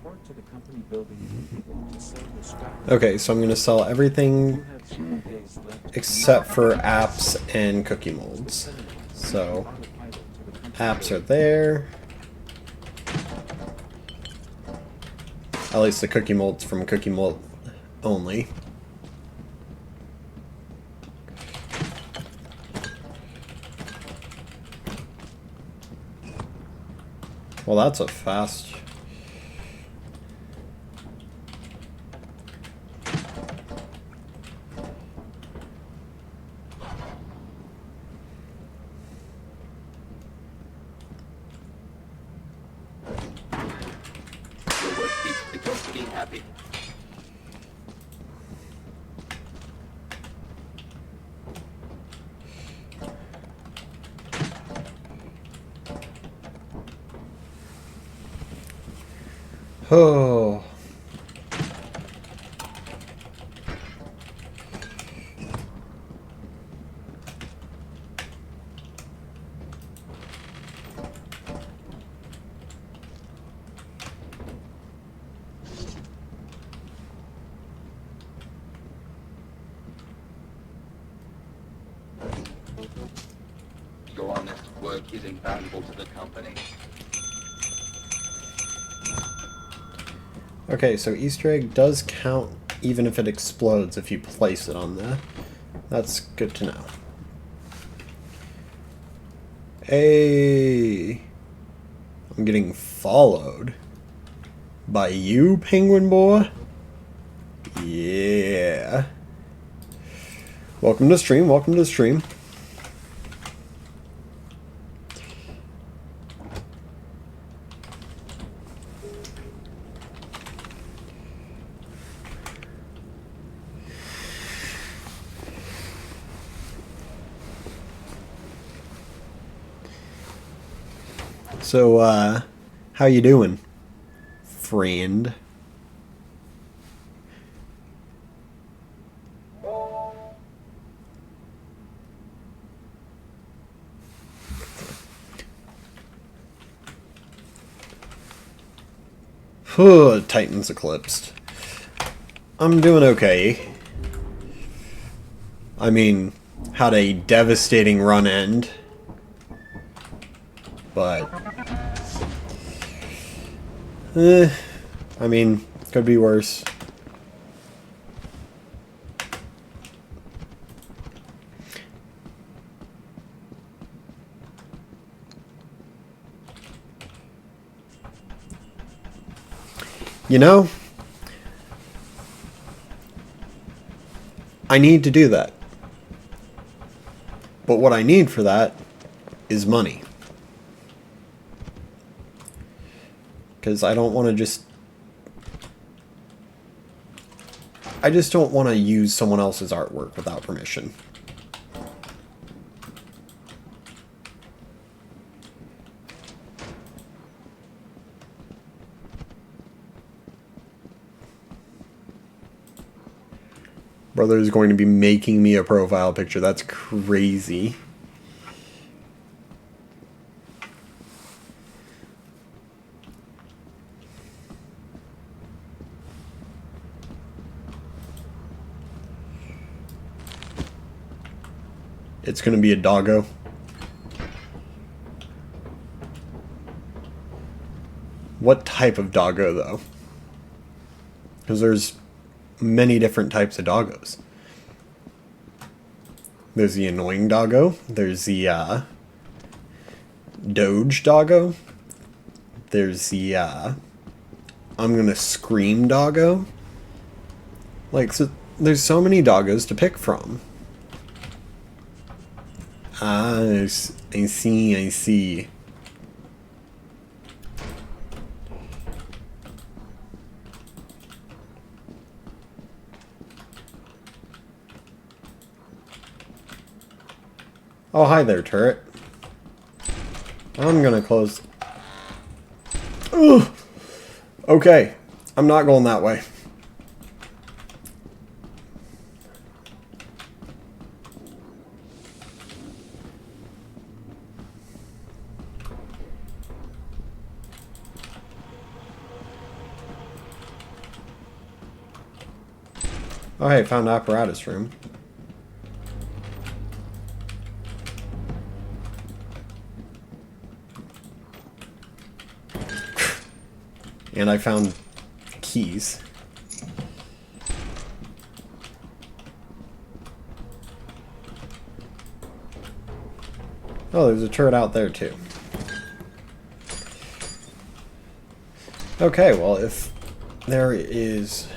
A: report to the company building immediately to sell your scrap.
B: Okay, so I'm gonna sell
A: You
B: everything
A: have 0 days left.
B: except for apps and cookie molds. So,
A: Autopilot to the company
B: apps are
A: building.
B: there. At least the cookie molds from cookie mold only. Well, that's a fast.
C: Your work keeps the company happy.
B: Oh.
C: Your honest work is invaluable to the company.
B: Okay, so Easter egg does count even if it explodes if you place it on there. That's good to know. Hey, I'm getting followed by you, penguin boy. Yeah. Welcome to stream. Welcome to stream. So, how you doing, friend? Titan's eclipsed. I'm doing okay. I mean, had a devastating run end. But, I mean, could be worse. You know, I need to do that. But what I need for that is money. Because I don't want to just... I just don't want to use someone else's artwork without permission. Brother is going to be making me a profile picture. That's crazy. It's going to be a doggo. What type of doggo, though? Because there's many different types of doggos. There's the annoying doggo. There's the Doge doggo. There's the I'm gonna scream doggo. Like, so there's so many doggos to pick from. Ah, I see, I see. Oh, hi there, turret. I'm gonna close. Ugh. Okay, I'm not going that way. Oh, hey, found apparatus room. And I found keys. Oh, there's a turret out there too. Okay, well, if there is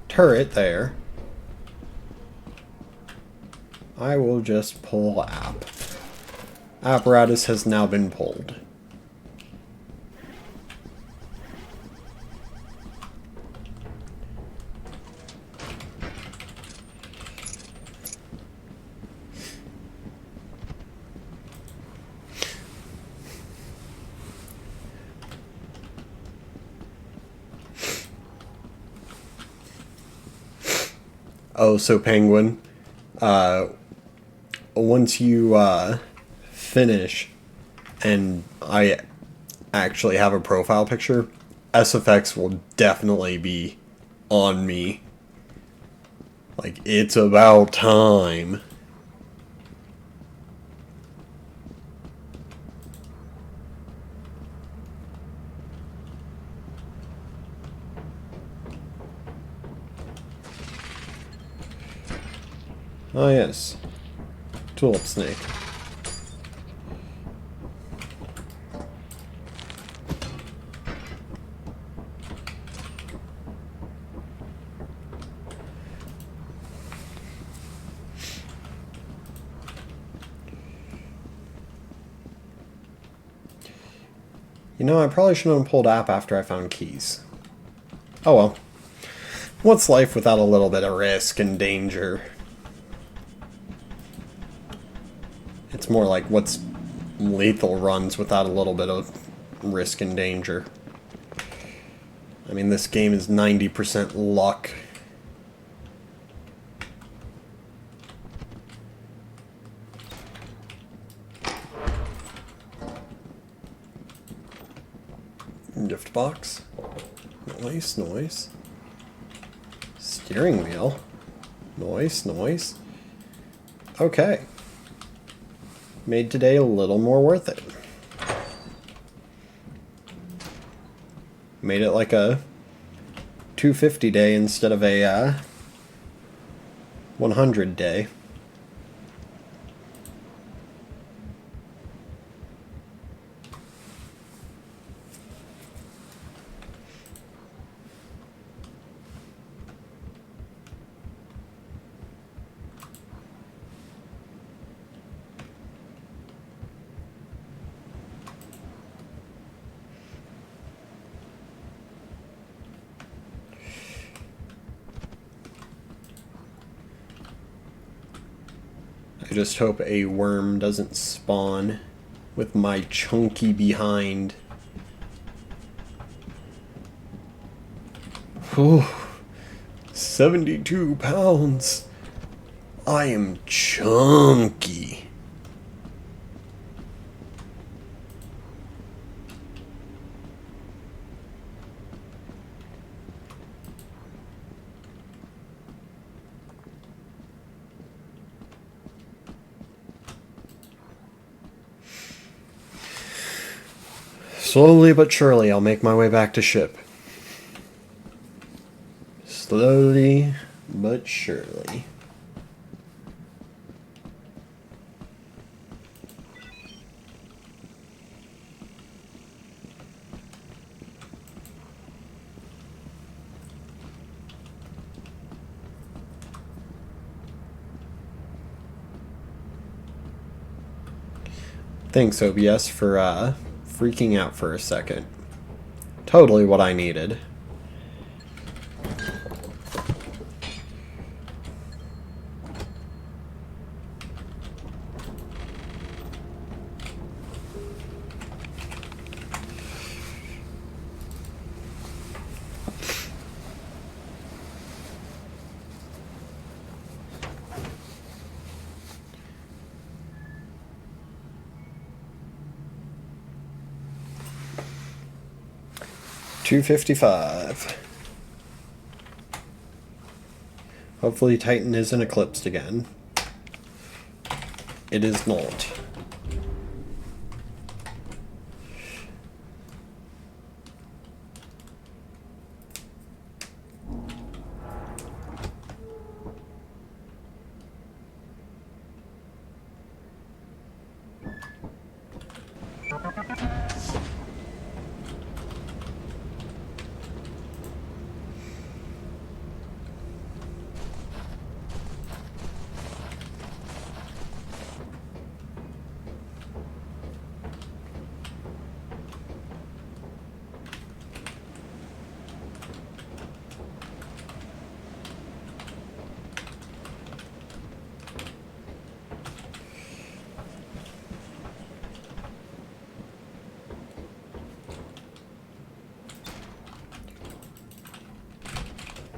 B: turret there, I will just pull app. Apparatus has now been pulled. Oh, so Penguin, once you finish and I actually have a profile picture, SFX will definitely be on me. Like, it's about time. Oh yes, Tulip Snake. You know, I probably shouldn't have pulled app after I found keys. Oh well. What's life without a little bit of risk and danger? It's more like what's lethal runs without a little bit of risk and danger. I mean, this game is 90% luck. Gift box. Nice, noise. Steering wheel. Noise, noise. Okay. Made today a little more worth it. Made it like a 250 day instead of a 100 day. I just hope a worm doesn't spawn with my chunky behind. Whew. 72 pounds. I am chunky. Slowly but surely, I'll make my way back to ship. Slowly but surely. Thanks, OBS, for freaking out for a second. Totally what I needed. $255. Hopefully Titan isn't eclipsed again. It is not.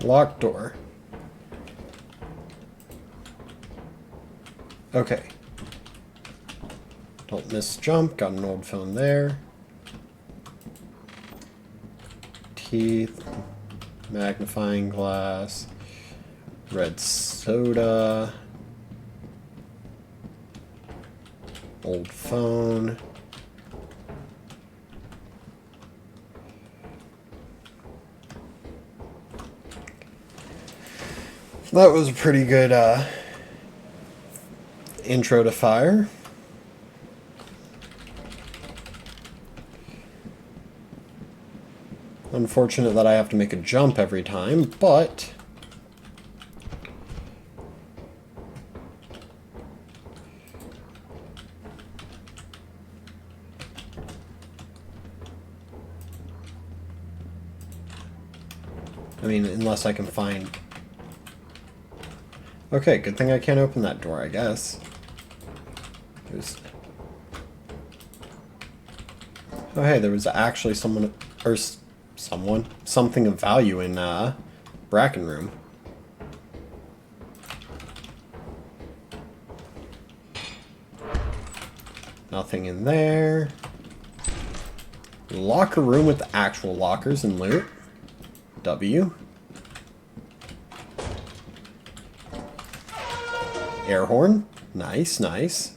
B: Locked door. Okay. Don't miss jump. Got an old phone there. Teeth. Magnifying glass. Red soda. Old phone. That was a pretty good intro to fire. Unfortunate that I have to make a jump every time, but I mean, unless I can find... Okay, good thing I can't open that door, I guess. Oh hey, there was actually someone, or something of value in Bracken Room. Nothing in there. Locker room with actual lockers and loot. W. Air horn. Nice, nice.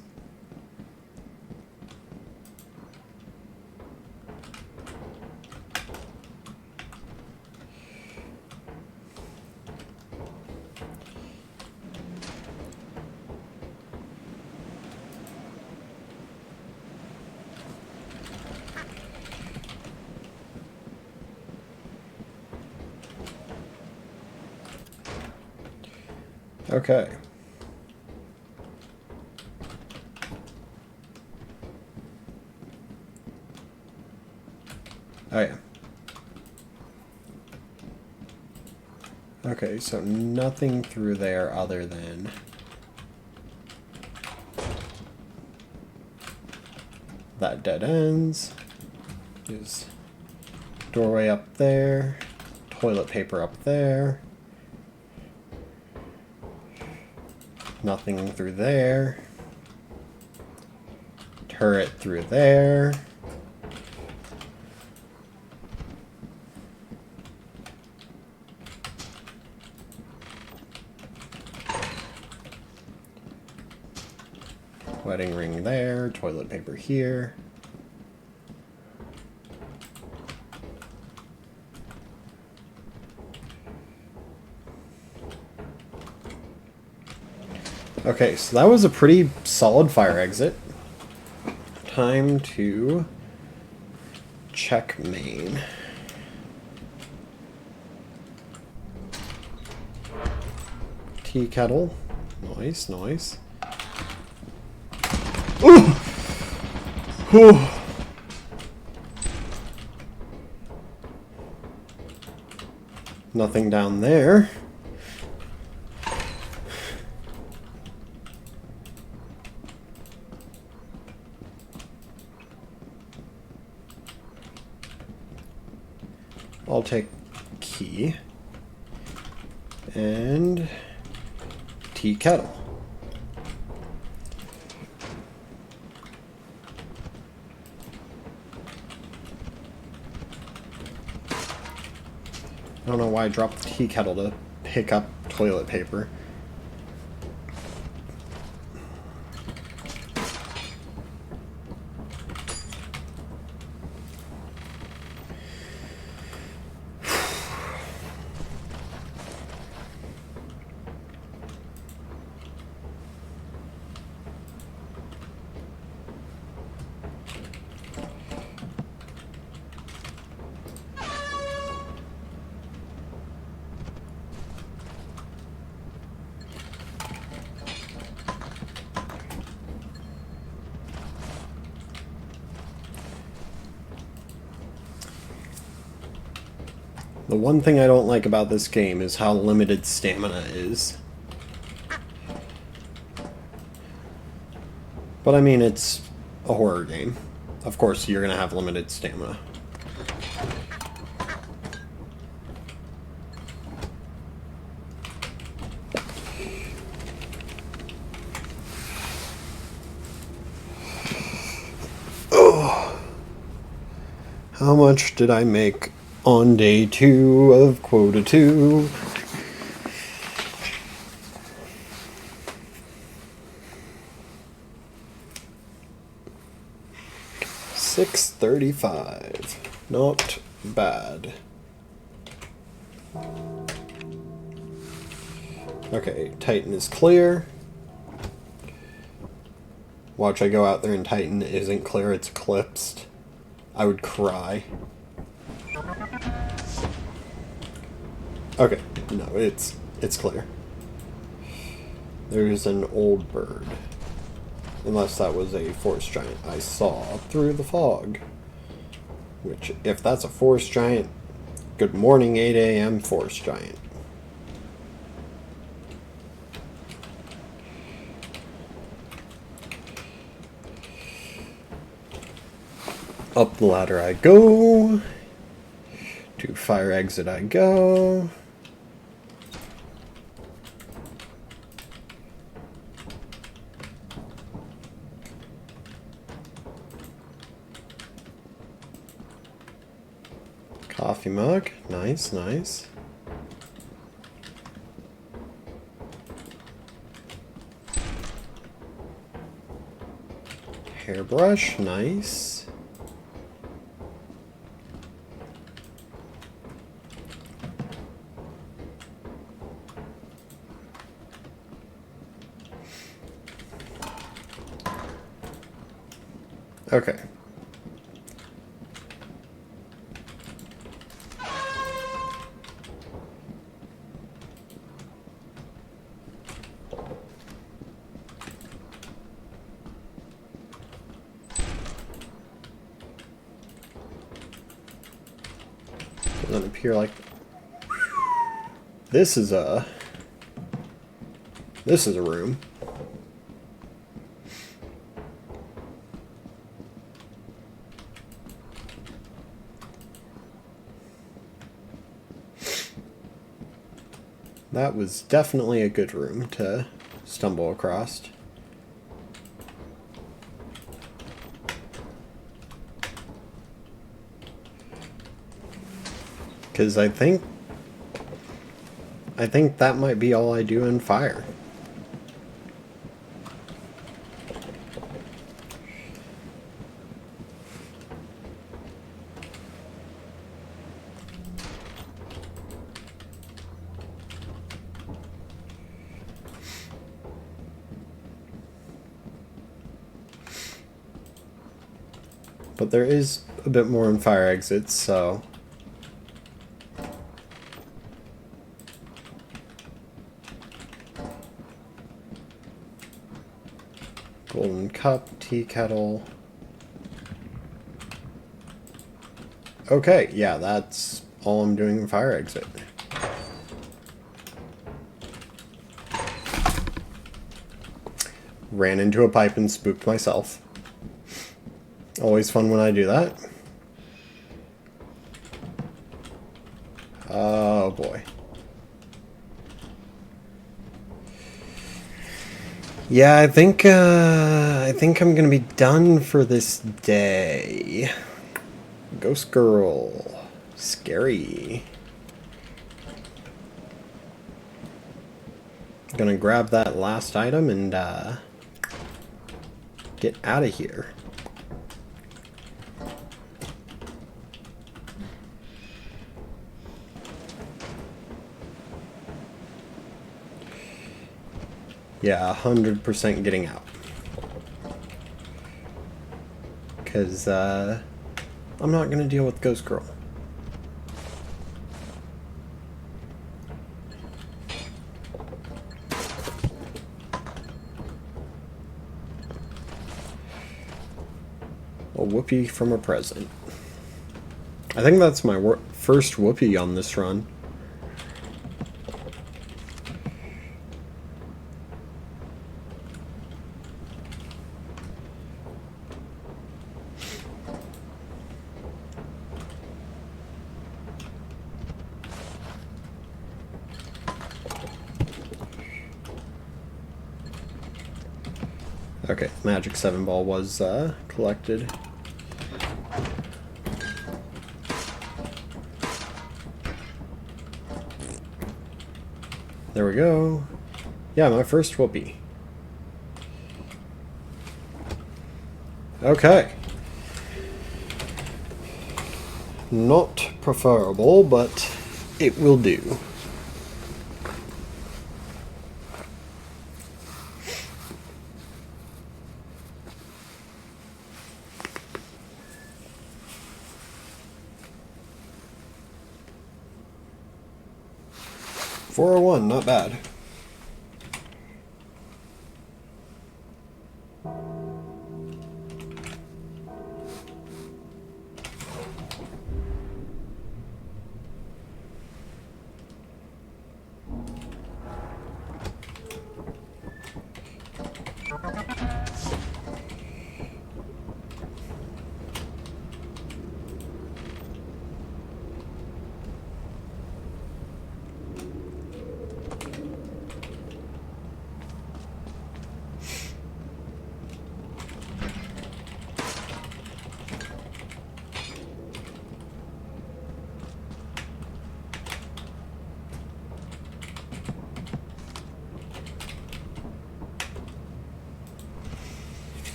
B: Okay. Oh yeah. Okay, so nothing through there other than that dead ends. There's doorway up there, toilet paper up there. Nothing through there. Turret through there. Wedding ring there, toilet paper here. Okay, so that was a pretty solid fire exit. Time to check main. Tea kettle. Nice, nice. Ooh! Ooh! Nothing down there. I'll take key and tea kettle. I don't know why I dropped the tea kettle to pick up toilet paper. The one thing I don't like about this game is how limited stamina is. But I mean, it's a horror game. Of course, you're gonna have limited stamina. Oh. How much did I make on day 2 of quota 2? $6.35. Not bad. Okay, Titan is clear. Watch, I go out there and Titan isn't clear, it's eclipsed. I would cry. Okay, no, it's clear. There's an old bird. Unless that was a forest giant I saw through the fog. Which, if that's a forest giant, good morning 8 a.m. forest giant. Up the ladder I go. To fire exit I go. Coffee mug. Nice, nice. Hairbrush. Nice. Okay. Doesn't appear like this is a room. That was definitely a good room to stumble across. Because I think that might be all I do in fire. But there is a bit more in fire exits, so... Golden cup, tea kettle... Okay, yeah, that's all I'm doing in fire exit. Ran into a pipe and spooked myself. Always fun when I do that. Oh boy. Yeah, I think I'm gonna be done for this day. Ghost girl. Scary. Gonna grab that last item and get out of here. Yeah, 100% getting out. Because I'm not gonna deal with Ghost Girl. A whoopee from a present. I think that's my first whoopee on this run. Okay, Magic 7 Ball was collected. There we go. Yeah, my first whoopee. Okay. Not preferable, but it will do. $401, not bad.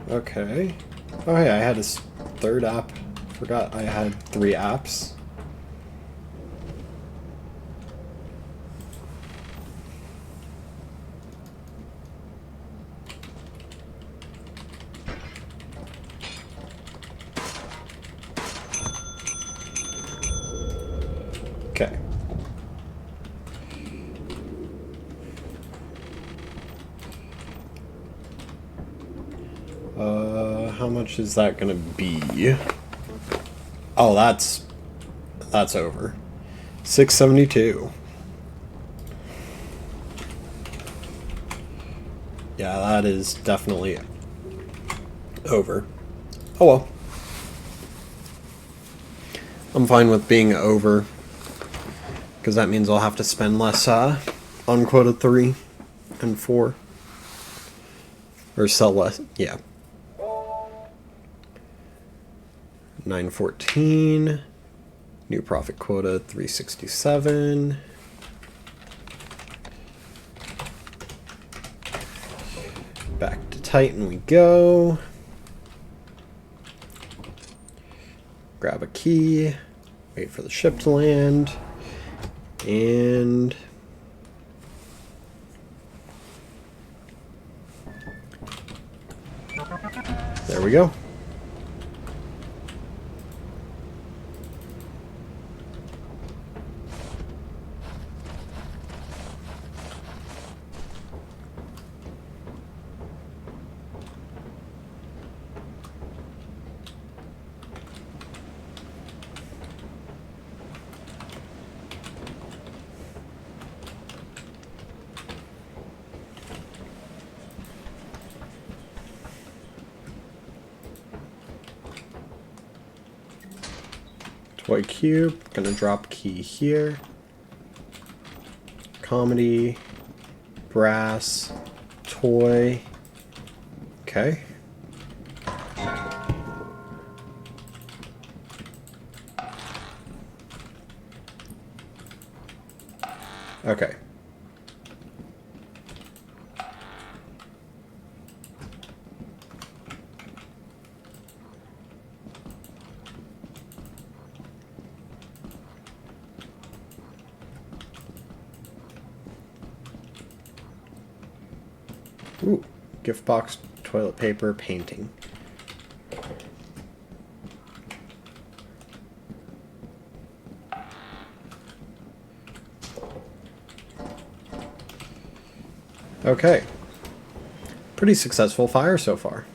B: Okay. Oh yeah, I had a third app. Forgot I had 3 apps. Okay. How much is that gonna be? Oh, that's over. 672. Yeah, that is definitely over. Oh well. I'm fine with being over, because that means I'll have to spend less on quota 3 and 4. Or sell less, yeah. 914. New profit quota 367. Back to Titan we go. Grab a key. Wait for the ship to land. And there we go. Toy cube, gonna drop key here. Comedy, brass, toy. Okay. Okay. Ooh, gift box, toilet paper, painting. Okay. Pretty successful fire so far.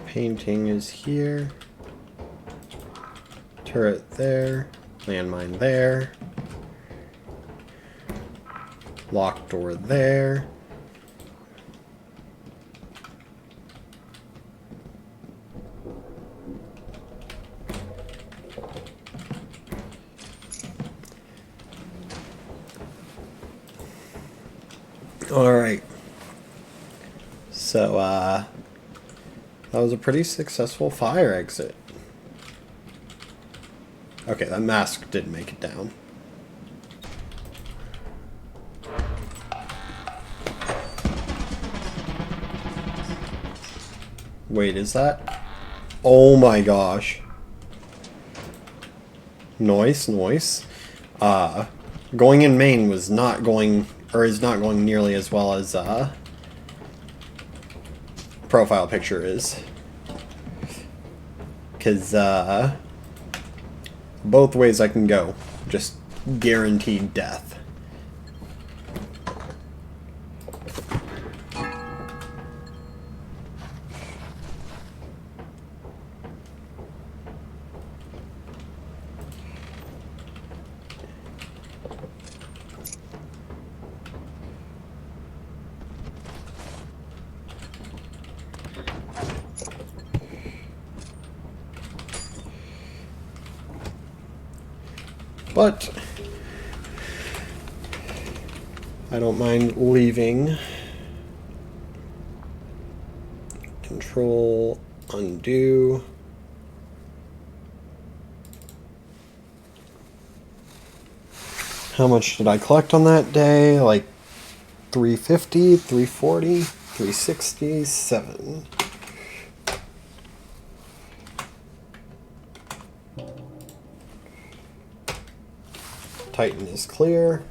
B: Painting is here. Turret there. Landmine there. Locked door there. Alright. So, that was a pretty successful fire exit. Okay, that mask didn't make it down. Wait, is that? Oh my gosh. Noise. Going in main was not going, or is not going nearly as well as, profile picture is. Because, both ways I can go. Just guaranteed death. But I don't mind leaving. Control, undo. How much did I collect on that day? Like 350, 340, 360, 7. Titan is clear.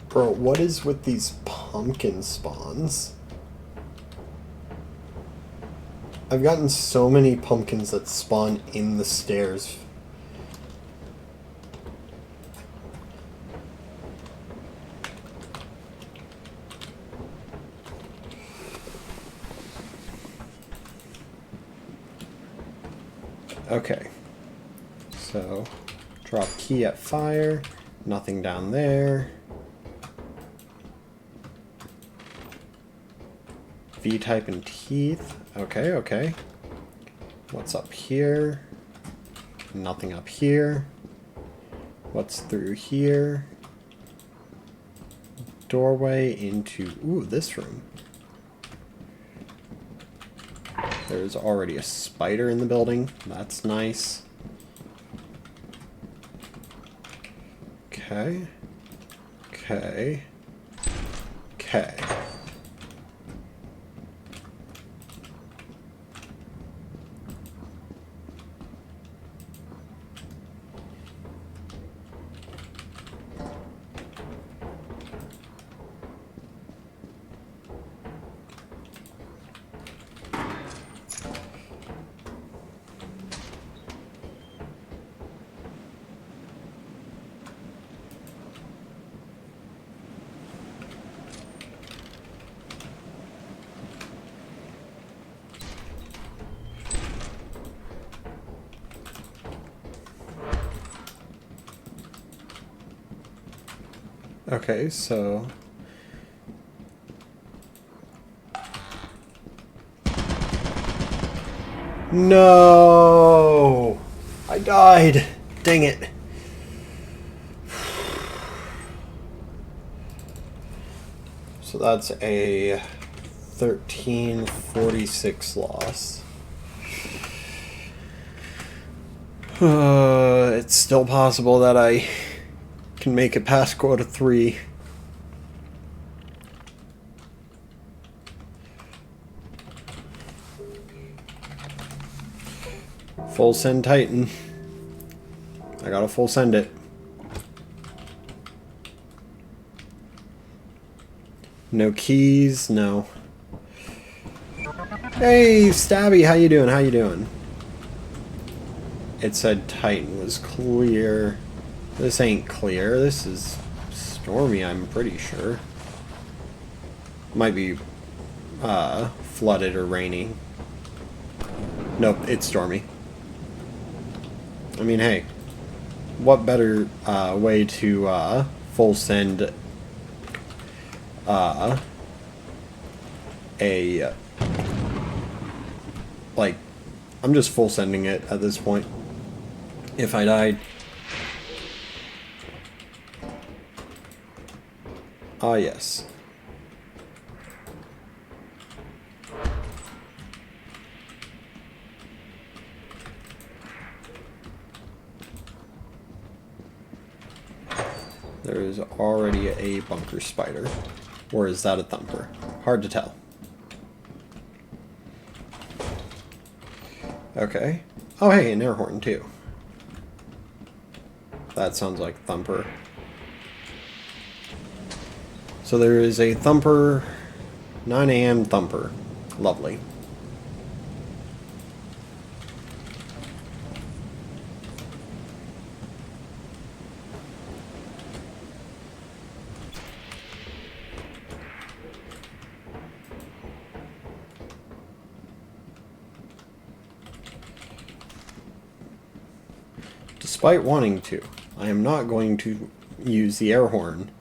B: Bro, what is with these pumpkin spawns? I've gotten so many pumpkins that spawn in the stairs. Okay. So, drop key at fire. Nothing down there. V-type and teeth. Okay, okay. What's up here? Nothing up here. What's through here? Doorway into... Ooh, this room. There's already a spider in the building. That's nice. Okay. Okay. Okay. Okay, so... No! I died! Dang it. So that's a 1346 loss. It's still possible that I can make it past quota 3. Full send Titan. I gotta full send it. No keys, no. Hey, Stabby, how you doing? How you doing? It said Titan was clear. This ain't clear. This is stormy, I'm pretty sure. Might be flooded or raining. Nope, it's stormy. I mean, hey, what better way to full send like, I'm just full sending it at this point. If I died. Ah, yes. There is already a bunker spider. Or is that a thumper? Hard to tell. Okay. Oh, hey, an air horn, too. That sounds like thumper. So there is a thumper, 9 a.m. thumper. Lovely. Despite wanting to, I am not going to use the air horn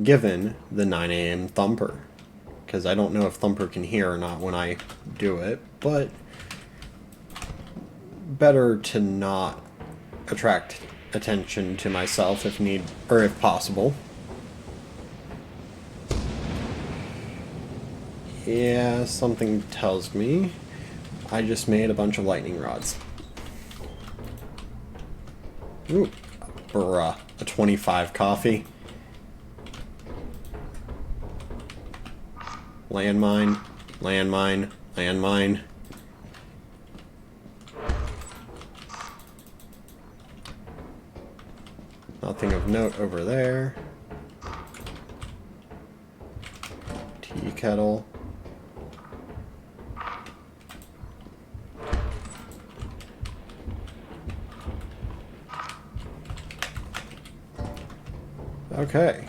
B: given the 9 a.m. thumper. Because I don't know if thumper can hear or not when I do it, but better to not attract attention to myself if need, or if possible. Yeah, something tells me I just made a bunch of lightning rods. Ooh, bruh, a 25 coffee. Landmine, landmine, landmine. Nothing of note over there. Tea kettle. Okay.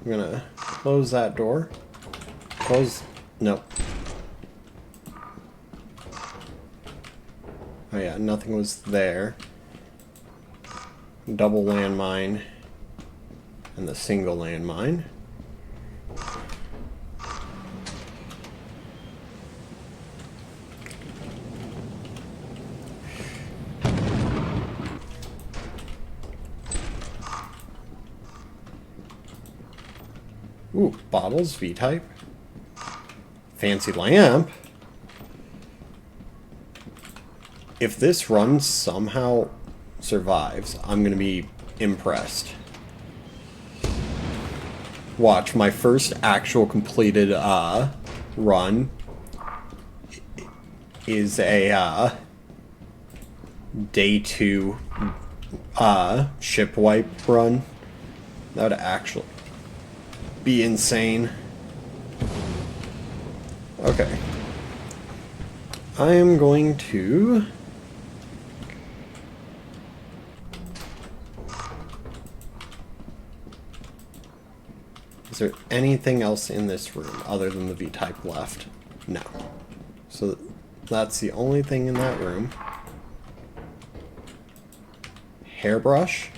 B: I'm gonna close that door. Close. Nope. Oh yeah, nothing was there. Double landmine. And the single landmine. Ooh, bottles, V-type. Fancy lamp. If this run somehow survives, I'm gonna be impressed. Watch, my first actual completed run is a day 2 ship wipe run. That would actually be insane. Okay. I am going to Is there anything else in this room other than the V-type left? No. So that's the only thing in that room. Hairbrush.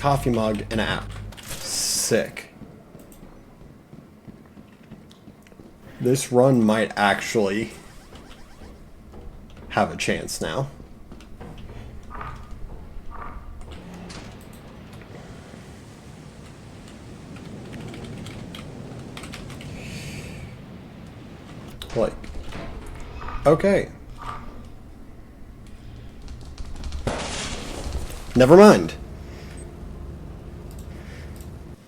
B: coffee mug, and an app. Sick. This run might actually have a chance now. Like, okay. Never mind.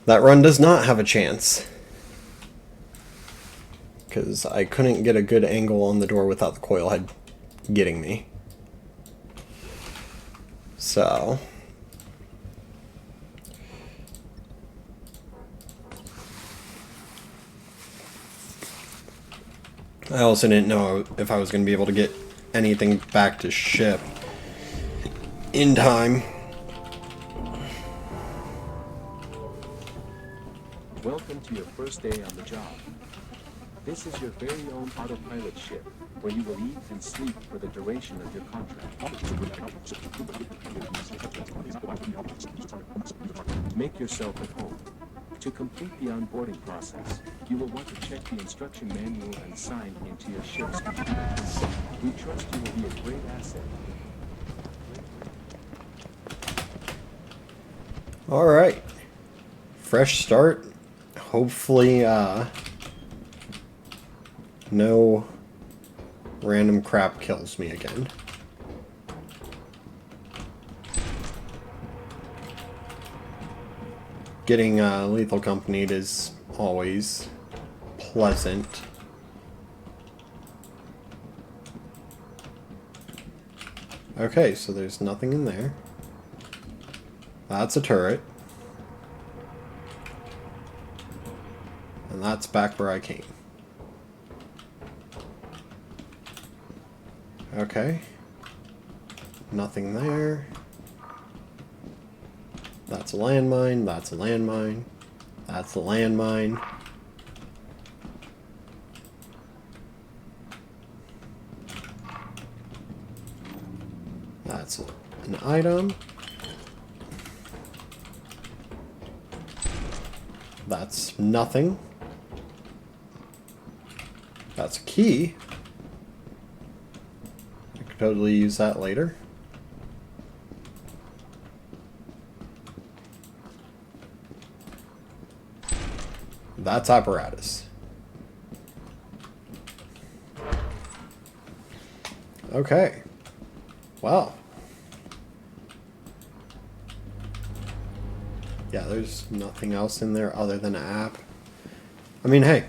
B: That run does not have a chance. Because I couldn't get a good angle on the door without the coil head getting me. So... I also didn't know if I was going to be able to get anything back to ship in time.
A: Welcome to your first day on the job. This is your very own autopilot ship, where you will eat and sleep for the duration of your contract. Make yourself at home. To complete the onboarding process, you will want to check the instruction manual and sign into your ship's computer terminal. We trust you will be a great asset.
B: Alright. Fresh start. Hopefully, no random crap kills me again. Getting lethal accompanied is always pleasant. Okay, so there's nothing in there. That's a turret. And that's back where I came. Okay. Nothing there. That's a landmine, that's a landmine, that's a landmine. That's an item. That's nothing. That's a key. I could totally use that later. That's apparatus. Okay. Wow. Yeah, there's nothing else in there other than an app. I mean, hey,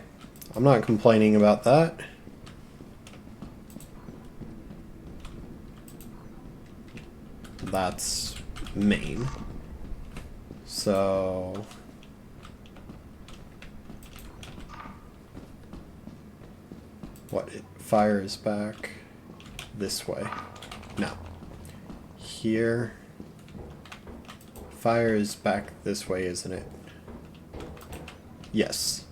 B: I'm not complaining about that. That's main. So... what, it fires back this way. No. Here. Fire is back this way, isn't it? Yes.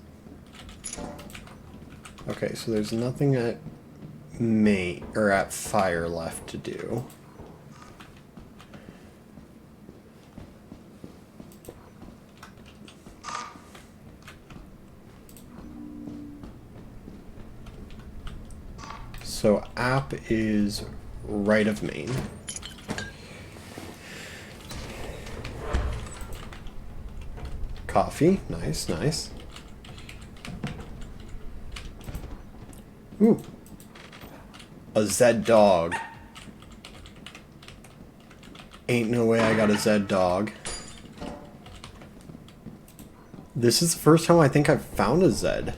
B: Okay, so there's nothing at main or at fire left to do. So app is right of main. Coffee, nice, nice. Ooh. A Zed dog. Ain't no way I got a Zed dog. This is the first time I think I've found a Zed.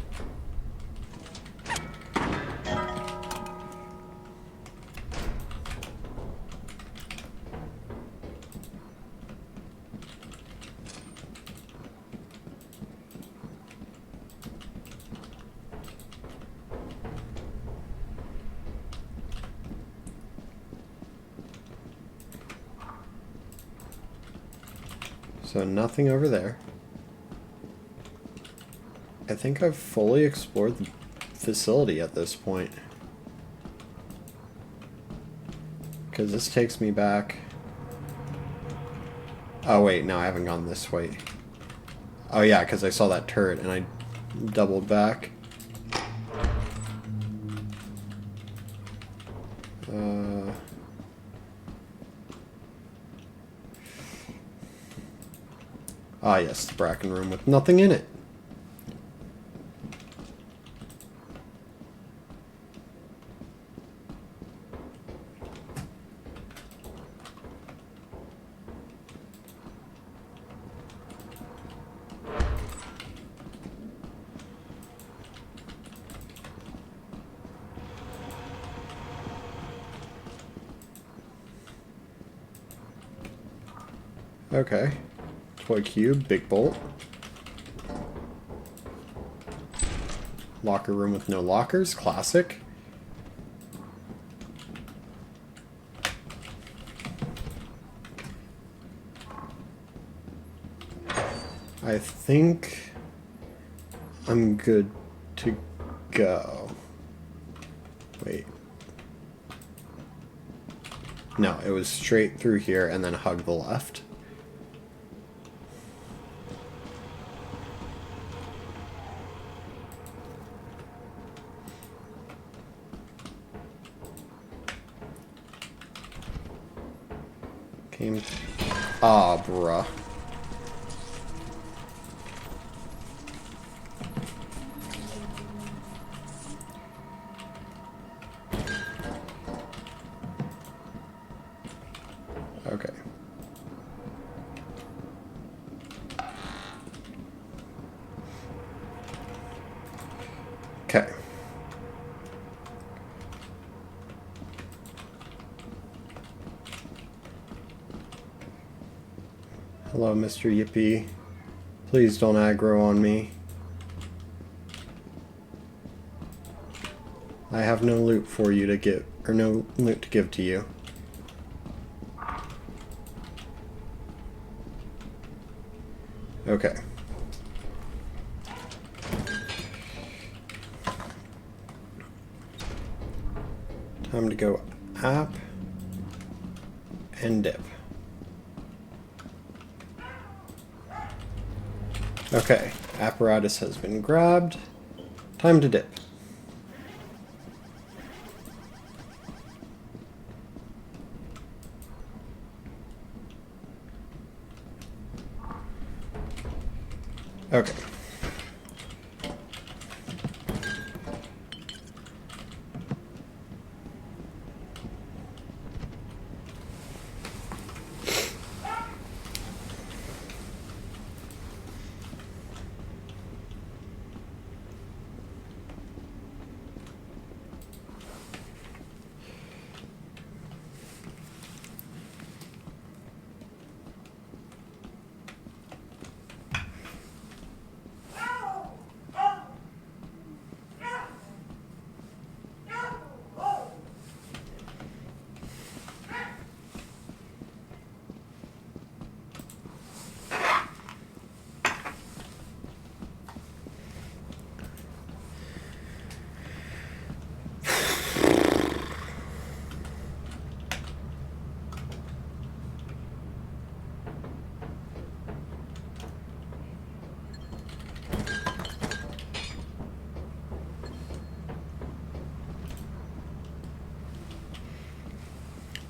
B: So nothing over there. I think I've fully explored the facility at this point. Because this takes me back. Oh wait, no, I haven't gone this way. Oh yeah, because I saw that turret and I doubled back. Ah yes, the Bracken room with nothing in it. Okay. Toy cube, big bolt. Locker room with no lockers, classic. I think I'm good to go. Wait. No, it was straight through here and then hug the left. Came. Ah, bruh. Okay. Okay. Hello, Mr. Yippee. Please don't aggro on me. I have no loot for you to give, or no loot to give to you. Okay. Time to go app and dip. Okay, apparatus has been grabbed. Time to dip. Okay.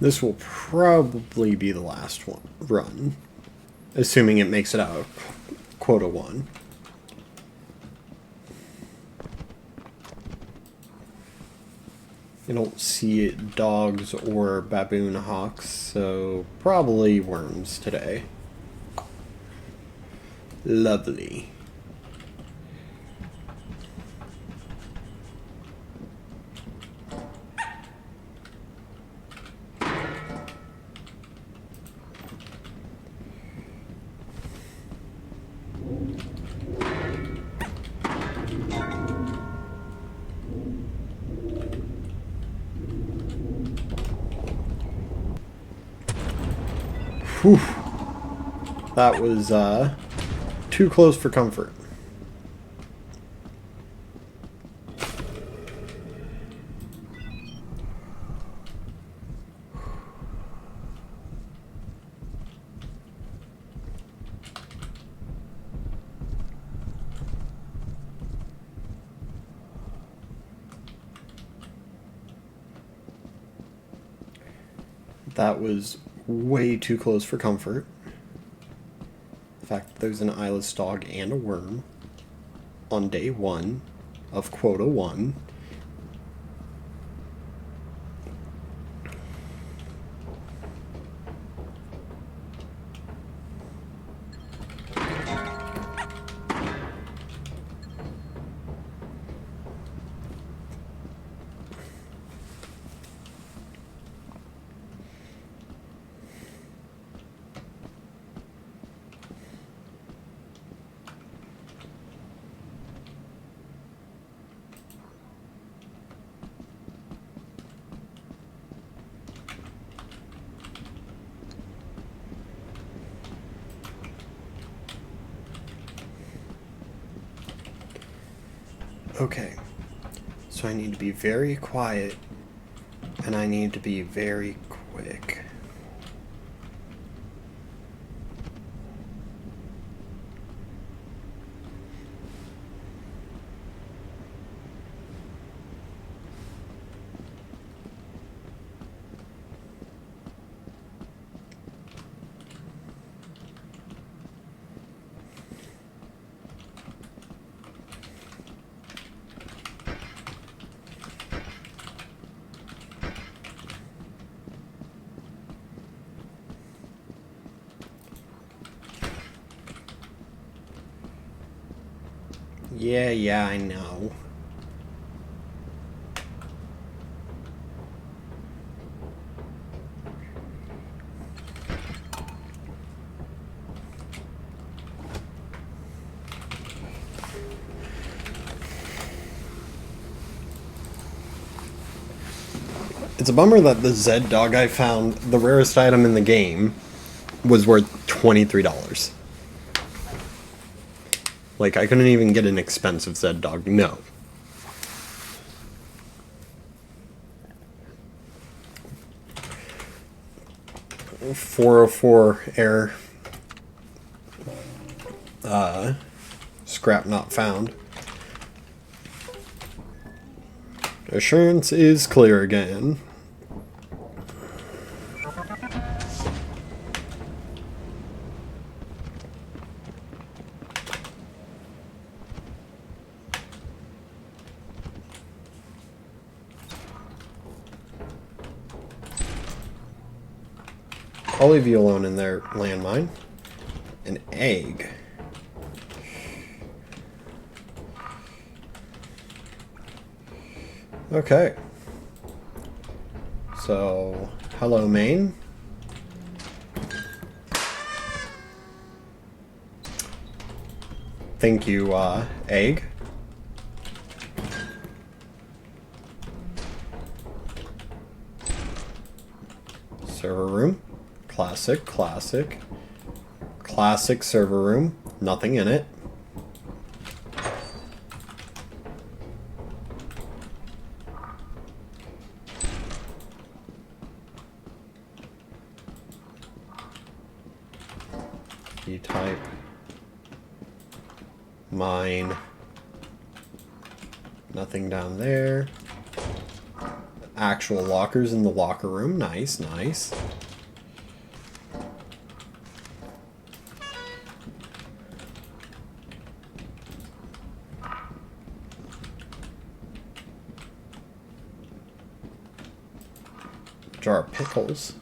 B: This will probably be the last one run, assuming it makes it out quota 1. I don't see dogs or baboon hawks, so probably worms today. Lovely. Whew. That was too close for comfort. That was way too close for comfort. The fact that there's an eyeless dog and a worm on day 1 of quota 1. Okay, so I need to be very quiet, and I need to be very quick. Yeah, I know. It's a bummer that the Zed dog I found, the rarest item in the game, was worth $23. Like, I couldn't even get an expensive Zed dog. No. .404 error. Scrap not found. Assurance is clear again. I'll leave you alone in there, landmine. An egg. Okay. So, hello, Maine. Thank you, egg. Server room. Classic, classic. Classic server room. Nothing in it. Type mine, nothing down there. Actual lockers in the locker room. Nice, nice. Jar of pickles.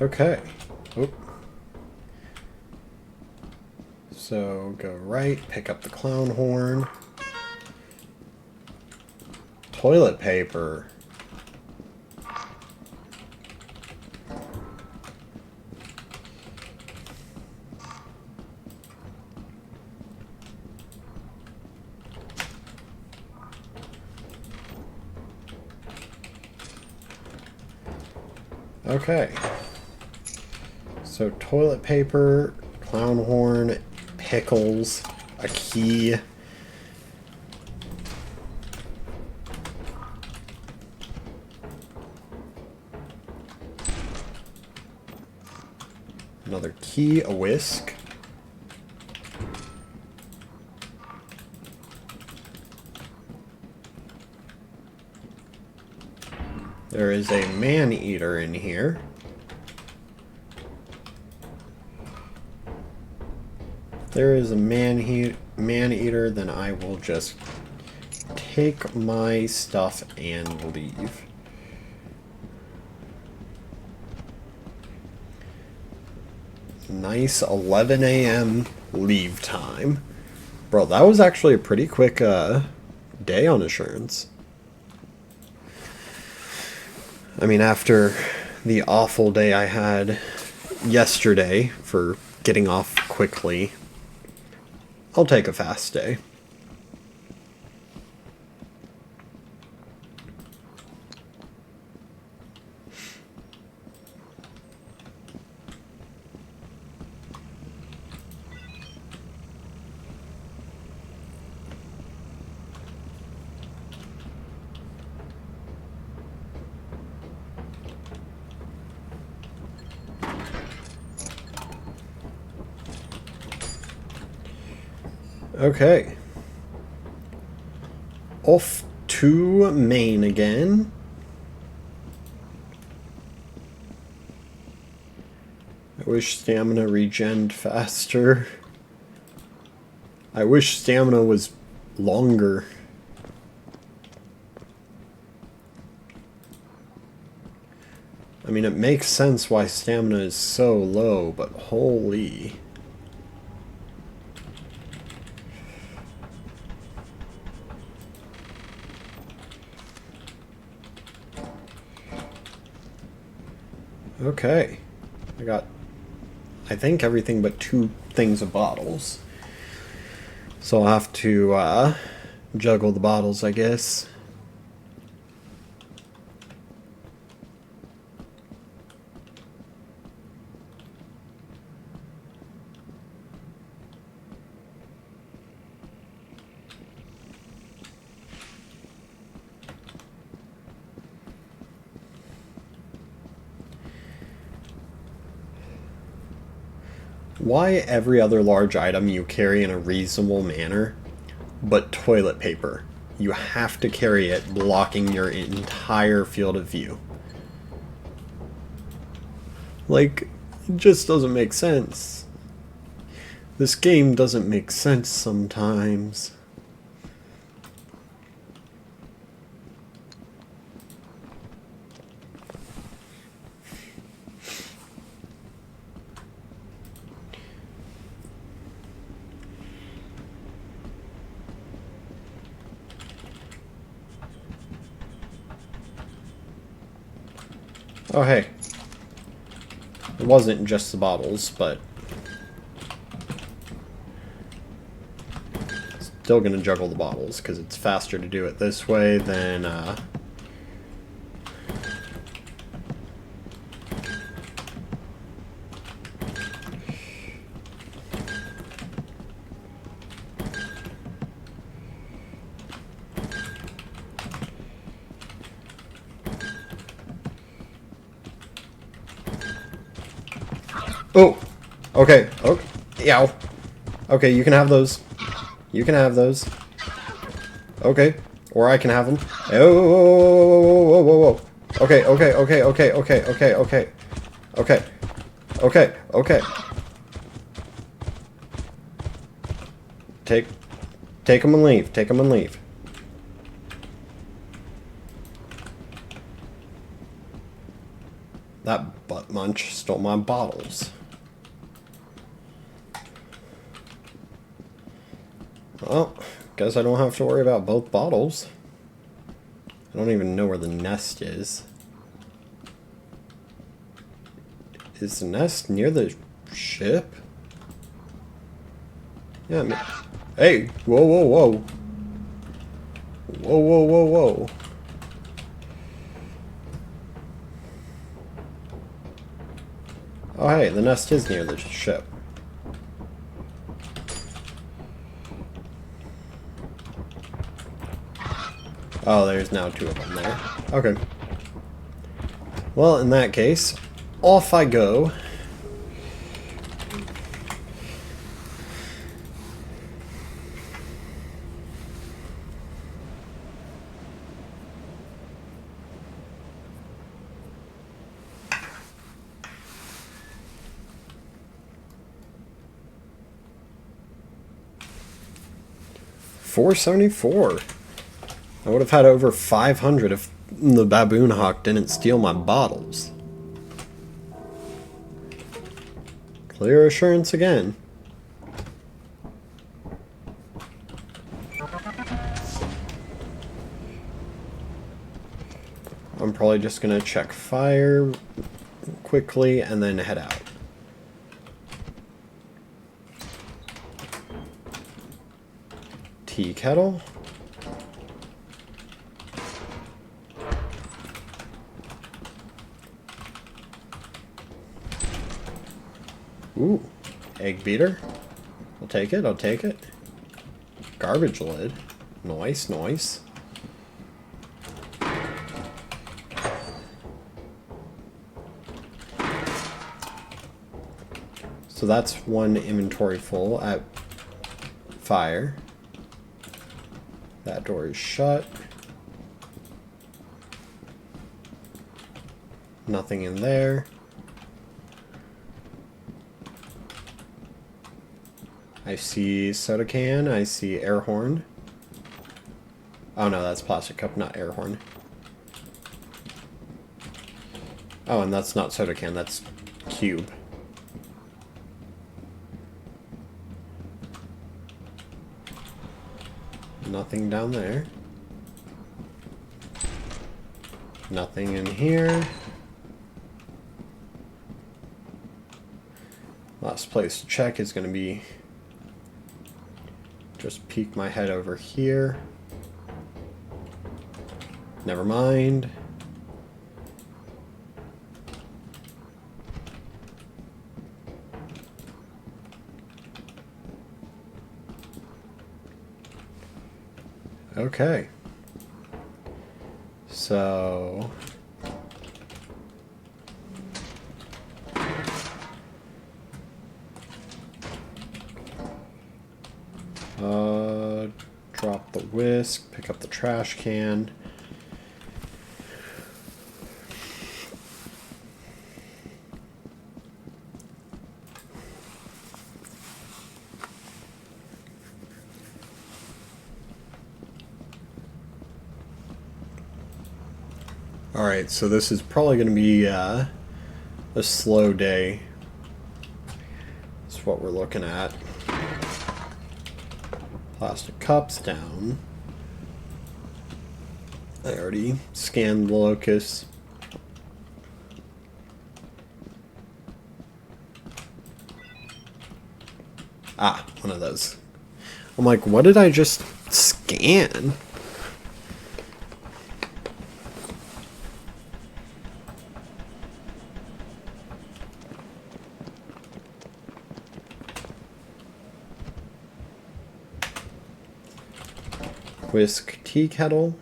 B: Okay. Oop. So go right, pick up the clown horn. Toilet paper. Okay. So toilet paper, clown horn, pickles, a key. Another key, a whisk. There is a man-eater in here. If there is a man-eater, then I will just take my stuff and leave. Nice 11 a.m. leave time. Bro, that was actually a pretty quick day on assurance. I mean, after the awful day I had yesterday for getting off quickly, I'll take a fast day. Okay. Off to Maine again. I wish stamina regened faster. I wish stamina was longer. I mean, it makes sense why stamina is so low, but holy... Okay, I got, I think, everything but 2 things of bottles. So I'll have to juggle the bottles, I guess. Why every other large item you carry in a reasonable manner, but toilet paper? You have to carry it blocking your entire field of view. Like, it just doesn't make sense. This game doesn't make sense sometimes. Oh, hey. It wasn't just the bottles, but... still gonna juggle the bottles, because it's faster to do it this way than, Oh! Okay. Okay. Yow. Okay, you can have those. You can have those. Okay. Or I can have them. Oh, whoa, whoa, whoa, whoa. Okay, okay, okay, okay, okay, okay, okay. Okay. Okay, okay. Take them and leave. Take them and leave. That butt munch stole my bottles. Well, guess I don't have to worry about both bottles. I don't even know where the nest is. Is the nest near the ship? Yeah, I mean, hey! Whoa, whoa, whoa! Whoa, whoa, whoa, whoa! Oh, hey, the nest is near the ship. Oh, there's now 2 of them there. Okay. Well, in that case, off I go. 474. I would have had over 500 if the baboon hawk didn't steal my bottles. Clear assurance again. I'm probably just gonna check fire quickly and then head out. Tea kettle. Ooh, egg beater. I'll take it, I'll take it. Garbage lid. Nice, nice. So that's one inventory full at fire. That door is shut. Nothing in there. I see soda can, I see air horn. Oh no, that's plastic cup, not air horn. Oh, and that's not soda can, that's cube. Nothing down there. Nothing in here. Last place to check is going to be just peek my head over here. Never mind. Okay. So drop the whisk, pick up the trash can. Alright, so this is probably going to be a slow day. That's what we're looking at. Plastic cups down. I already scanned the locus. Ah, one of those. I'm like, what did I just scan? Whisk tea kettle.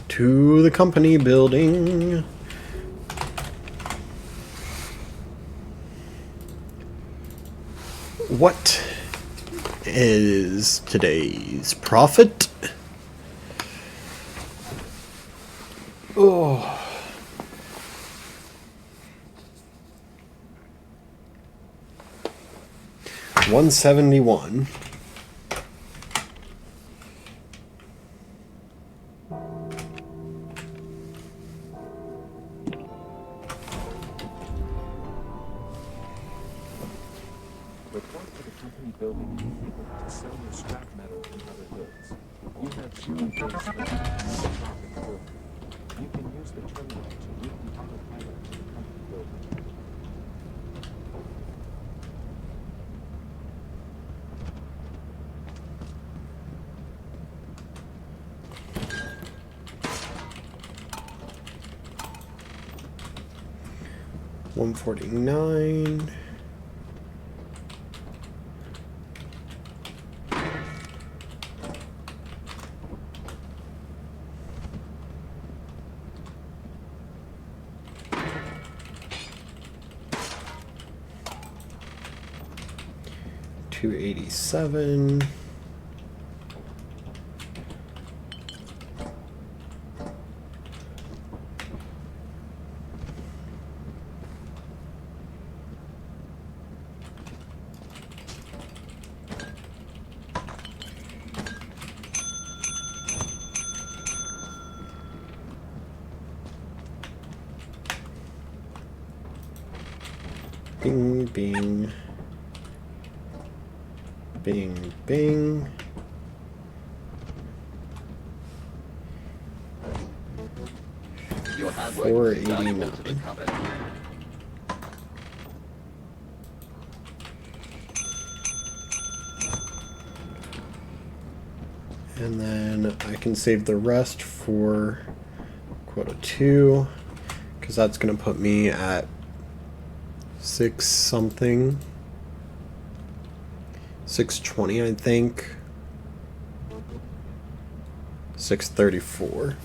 B: To the company building. What is today's profit? Oh. $171.
A: Report to the company building to sell your scrap metal and other goods. You have 2 days left to make profit forward. You can use the terminal to route the autopilot to the company building. $149.
B: 287. Bing, bing. Bing, bing.
C: Your hard work is
B: 489.
C: valuable to the company.
B: And then I can save the rest for quota 2, because that's going to put me at 6 something. 620, I think. 634.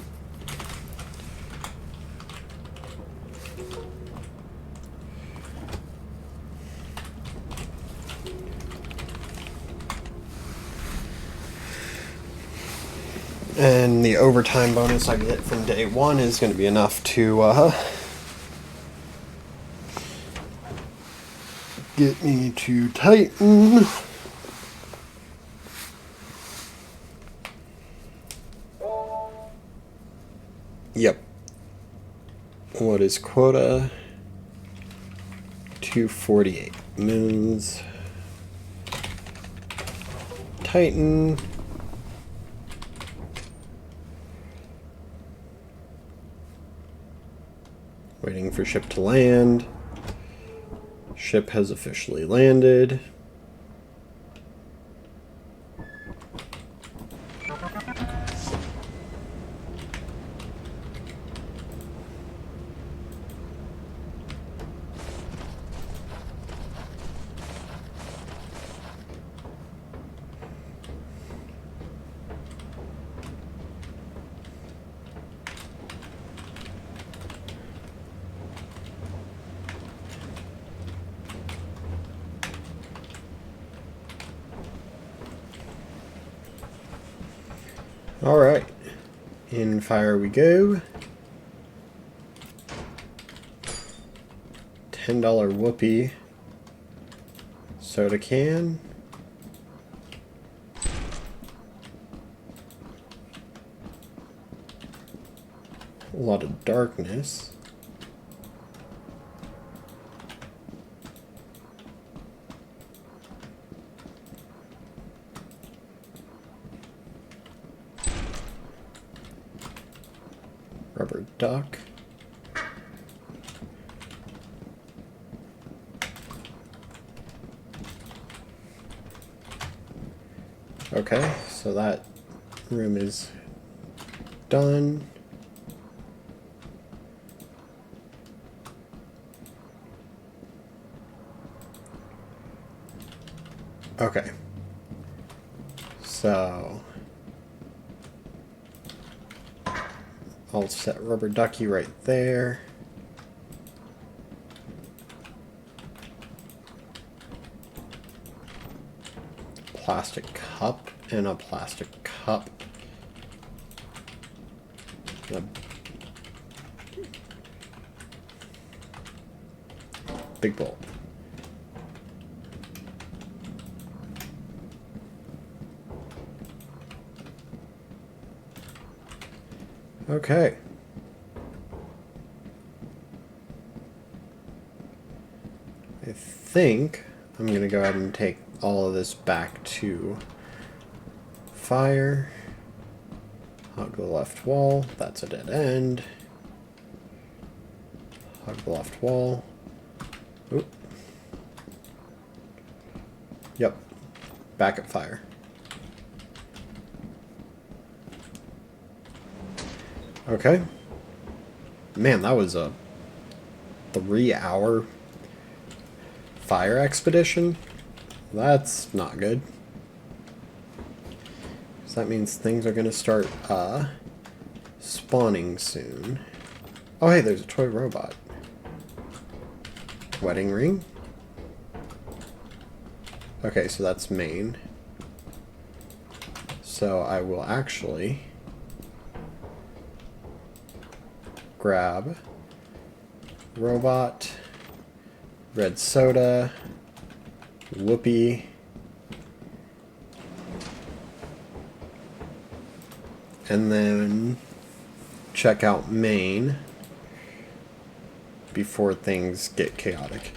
B: And the overtime bonus I get from day 1 is going to be enough to get me to Titan. Yep. What is quota? 248 moons. Titan. Waiting for ship to land. Ship has officially landed. Alright, in fire we go. $10 whoopee soda can. A lot of darkness. Rubber duck. Okay, so that room is done. Okay. So I'll set rubber ducky right there. Plastic cup and a plastic cup. A big bowl. Okay. I think I'm going to go ahead and take all of this back to fire. Hug the left wall. That's a dead end. Hug the left wall. Oop. Yep. Back at fire. Okay. Man, that was a 3-hour fire expedition. That's not good. So that means things are going to start spawning soon. Oh, hey, there's a toy robot. Wedding ring. Okay, so that's main. So I will actually grab robot, red soda, whoopee, and then check out main before things get chaotic.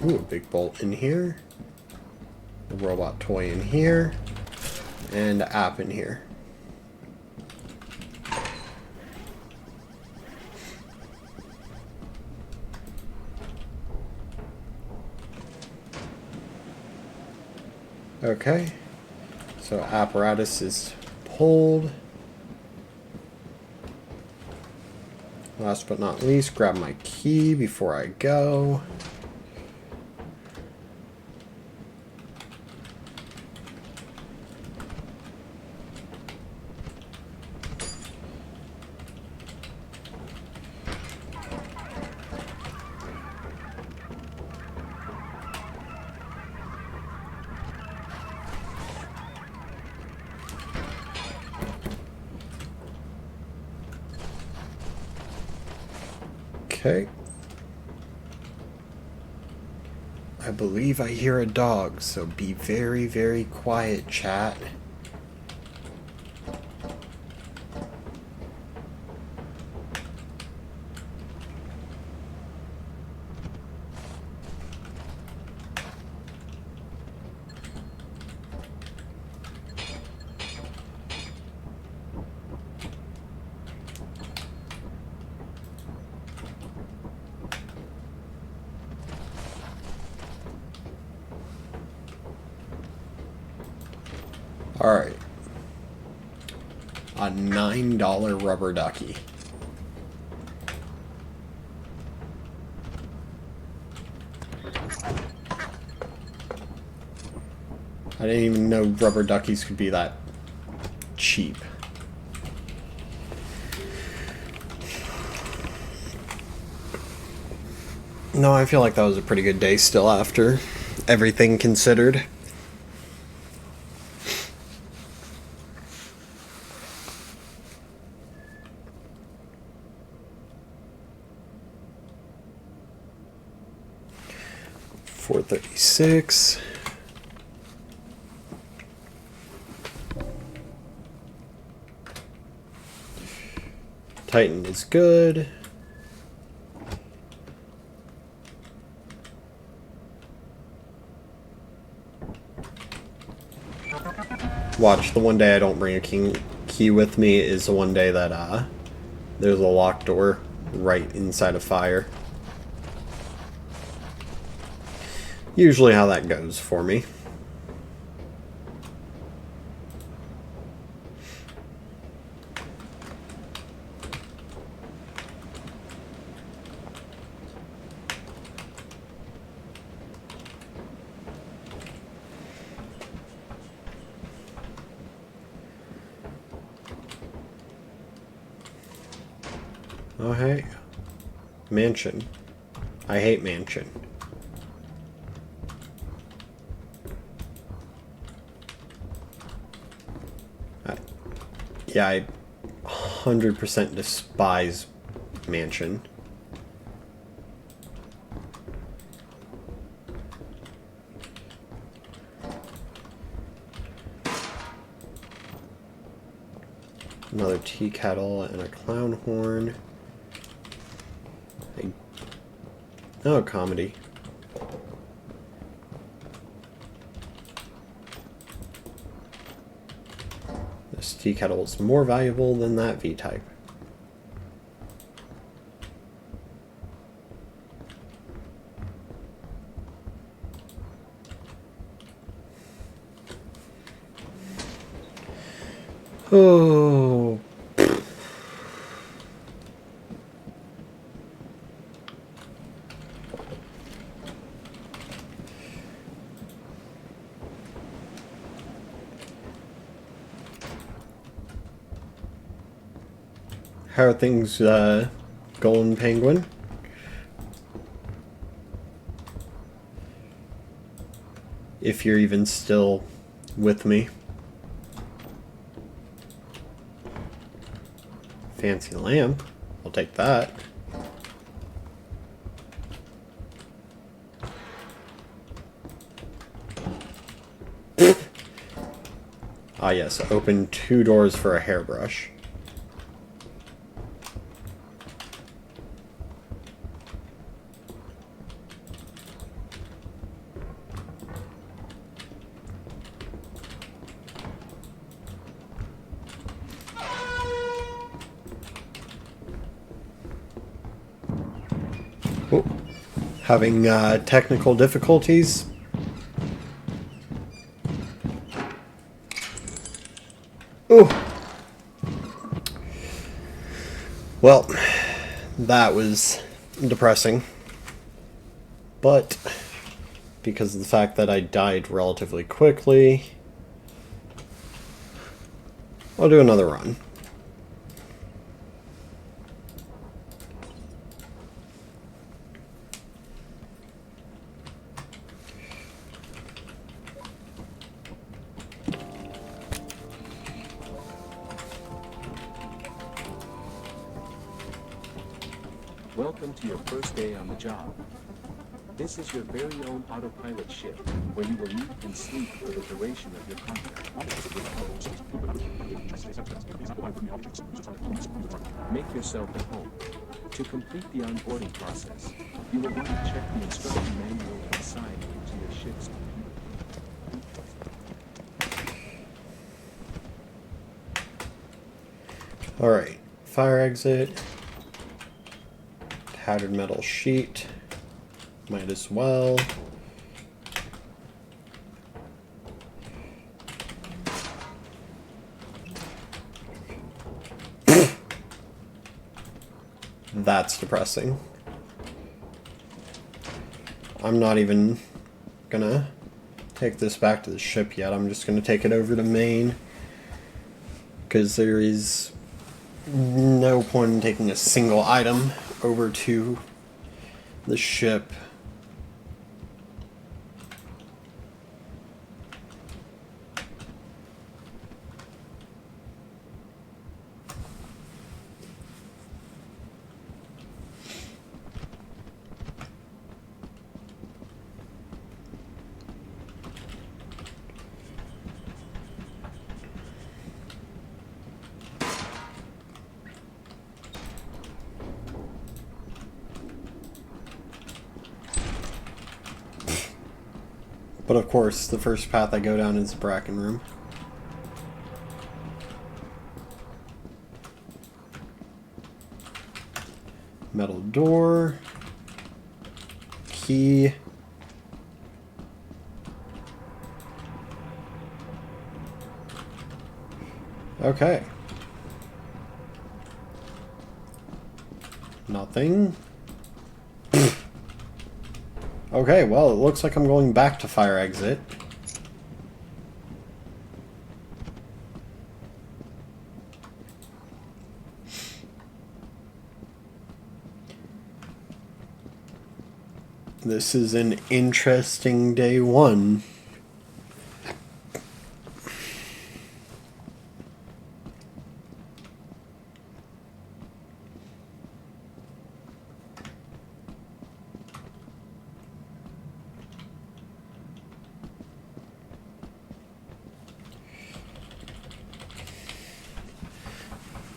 B: Ooh, a big bolt in here, a robot toy in here, and an app in here. Okay, so apparatus is pulled. Last but not least, grab my key before I go. Okay. I believe I hear a dog, so be very, very quiet, chat. Alright. A $9 rubber ducky. I didn't even know rubber duckies could be that cheap. No, I feel like that was a pretty good day still after everything considered. $436. Titan is good. Watch, the one day I don't bring a key with me is the one day that there's a locked door right inside a fire. Usually how that goes for me. Oh, hey. Mansion. I hate mansion. Yeah, I 100% despise mansion. Another tea kettle and a clown horn. Oh, comedy. This tea kettle is more valuable than that V-type. Oh. How are things, Golden Penguin? If you're even still with me. Fancy lamp. I'll take that. Ah yes, open 2 doors for a hairbrush. Oh, having technical difficulties. Ooh. Well, that was depressing. But because of the fact that I died relatively quickly, I'll do another run.
A: Welcome to your first day on the job. This is your very own autopilot ship, where you will eat and sleep for the duration of your contract. Make yourself at home. To complete the onboarding process, you will want to check the instruction manual and sign into your ship's computer.
B: Alright, fire exit. Tattered metal sheet. Might as well. That's depressing. I'm not even gonna take this back to the ship yet. I'm just gonna take it over to Maine. Because there is no point in taking a single item over to the ship. But of course, the first path I go down is the Bracken room. Metal door. Key. Okay. Nothing. Okay, well, it looks like I'm going back to fire exit. This is an interesting day 1.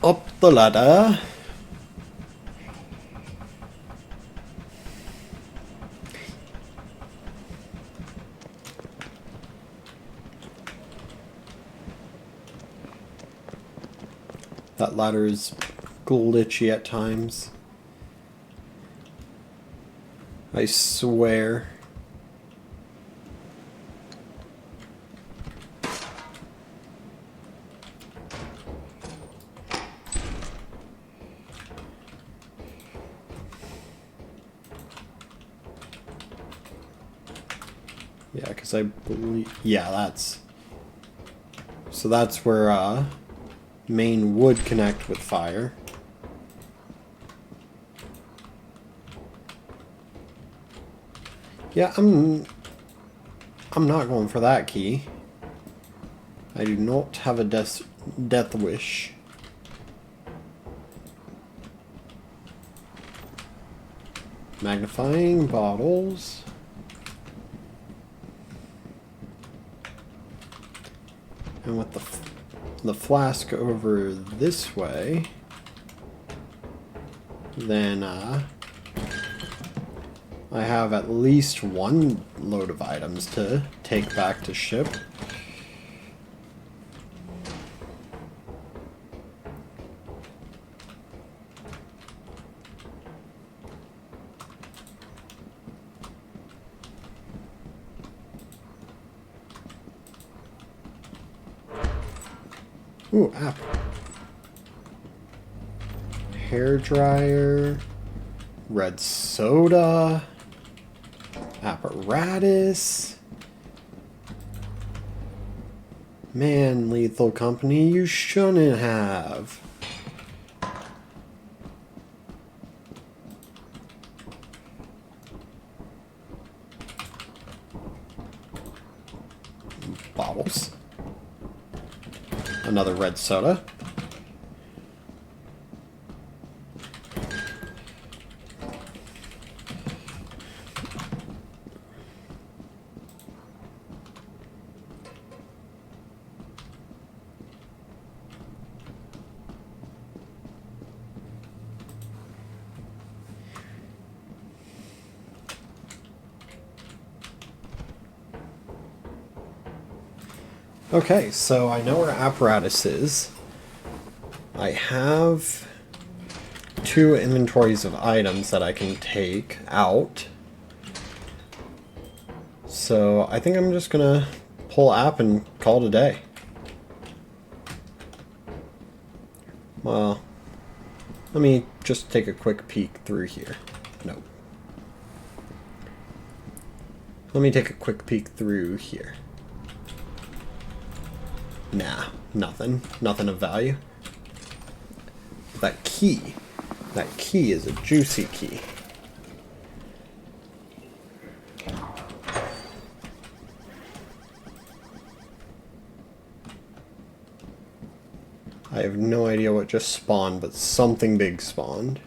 B: Up the ladder. That ladder is glitchy at times. I swear. Yeah, because I believe... Yeah, that's... So that's where, Main would connect with fire. Yeah, I'm not going for that key. I do not have a death wish. Magnifying bottles. And with the flask over this way, then I have at least one load of items to take back to ship. Ooh, apple. Hair dryer, red soda, apparatus. Man, Lethal Company, you shouldn't have. Bottles. Another red soda. Okay, so I know where apparatus is. I have 2 inventories of items that I can take out. So I think I'm just gonna pull app and call it a day. Well, let me just take a quick peek through here. No. Let me take a quick peek through here. Nah, nothing. Nothing of value. That key is a juicy key. I have no idea what just spawned, but something big spawned.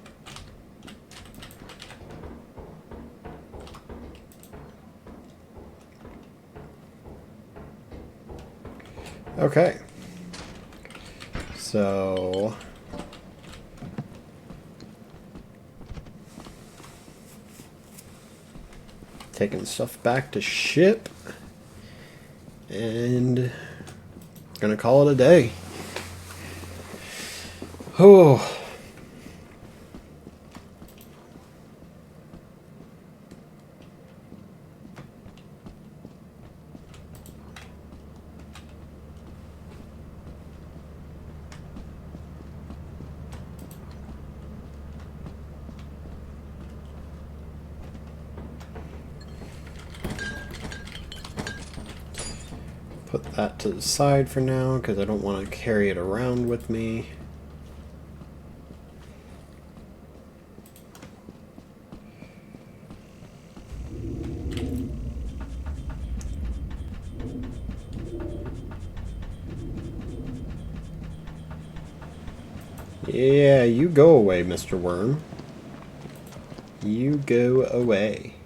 B: Okay. So taking stuff back to ship and gonna call it a day. Oh. Put that to the side for now because I don't want to carry it around with me. Yeah, you go away, Mr. Worm. You go away.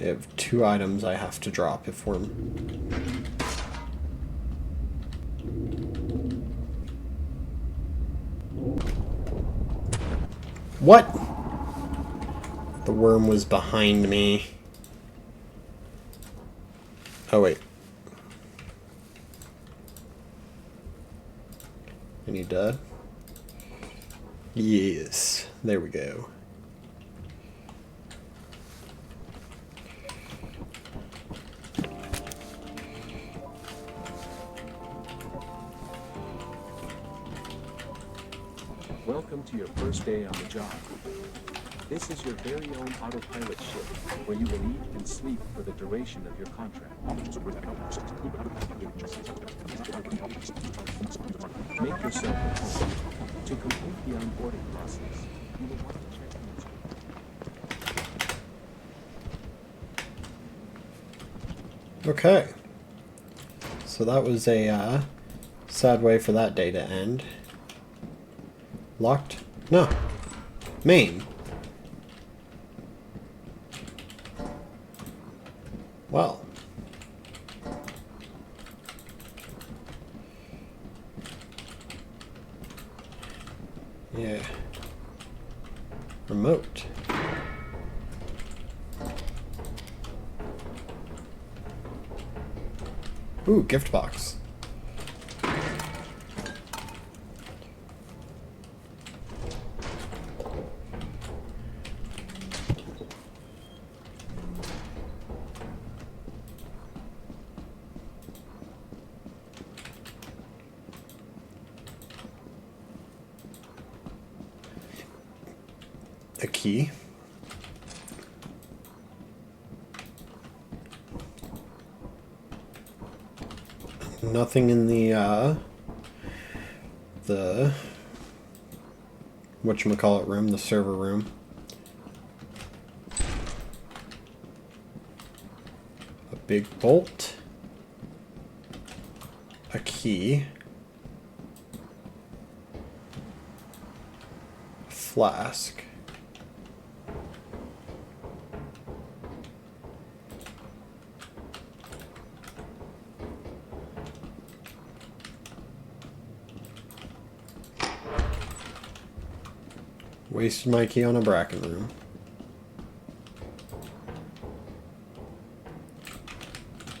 B: I have 2 items I have to drop if we're... What? The worm was behind me. Oh, wait. I need to... Yes. There we go.
A: Welcome to your first day on the job. This is your very own autopilot ship, where you will eat and sleep for the duration of your contract. Make yourself at home. To complete the onboarding process, you will want to check the
B: Okay. So that was a sad way for that day to end. Locked? No. Main. Well. Yeah. Remote. Ooh, gift box. A key. Nothing in the whatchamacallit room, the server room. A big bolt. A key. A flask. Wasted my key on a bracken room.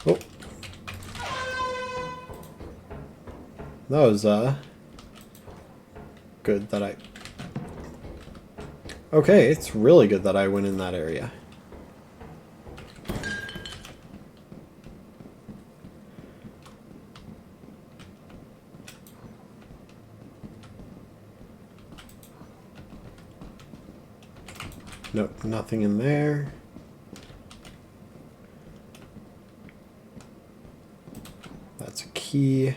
B: Oh. That was, good that I... Okay, it's really good that I went in that area. Nope, nothing in there. That's a key.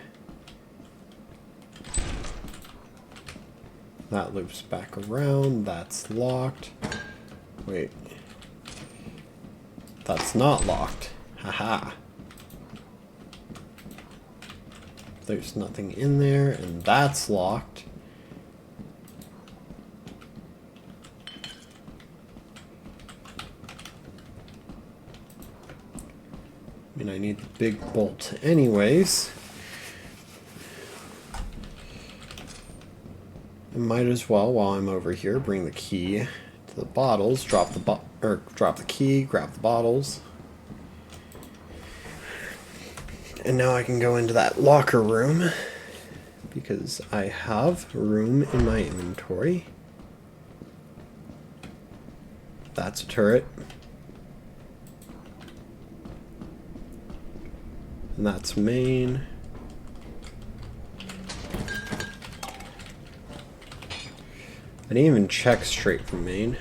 B: That loops back around. That's locked. Wait. That's not locked. Haha. There's nothing in there, and that's locked. I mean, I need the big bolt anyways. I might as well, while I'm over here, bring the key to the bottles, drop the key, grab the bottles. And now I can go into that locker room because I have room in my inventory. That's a turret. And that's main. I didn't even check straight from main.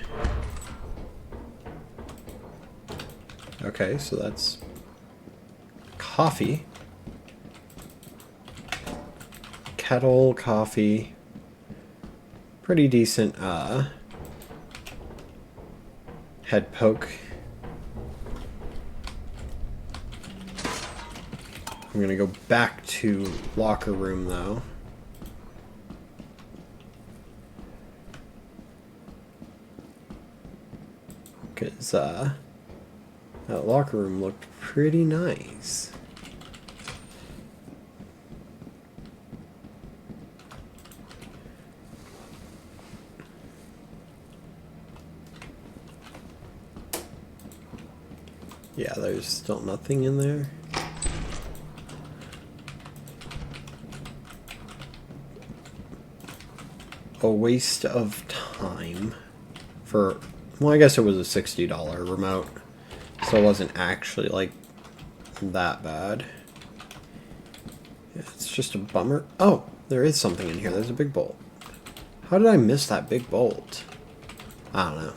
B: Okay, so that's coffee. Kettle, coffee. Pretty decent head poke. I'm gonna go back to locker room though. Because that locker room looked pretty nice. Yeah, there's still nothing in there. A waste of time for, well, I guess it was a $60 remote, so it wasn't actually like that bad. Yeah, it's just a bummer. Oh, there is something in here. There's a big bolt. How did I miss that big bolt? I don't know.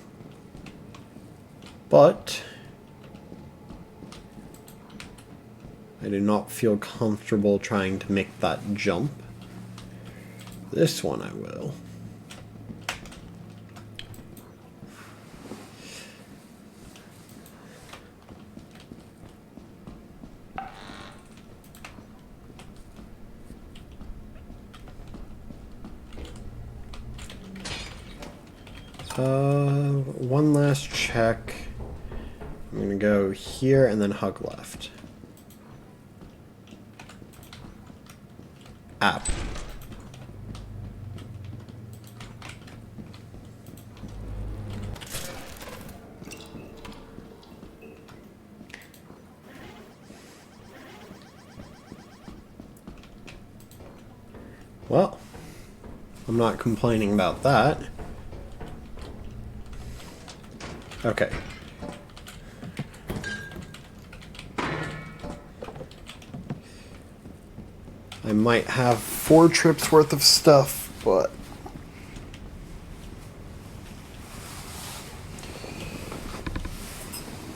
B: But I do not feel comfortable trying to make that jump. This one I will. One last check. I'm gonna go here and then hug left. App. Well, I'm not complaining about that. Okay. I might have 4 trips worth of stuff, but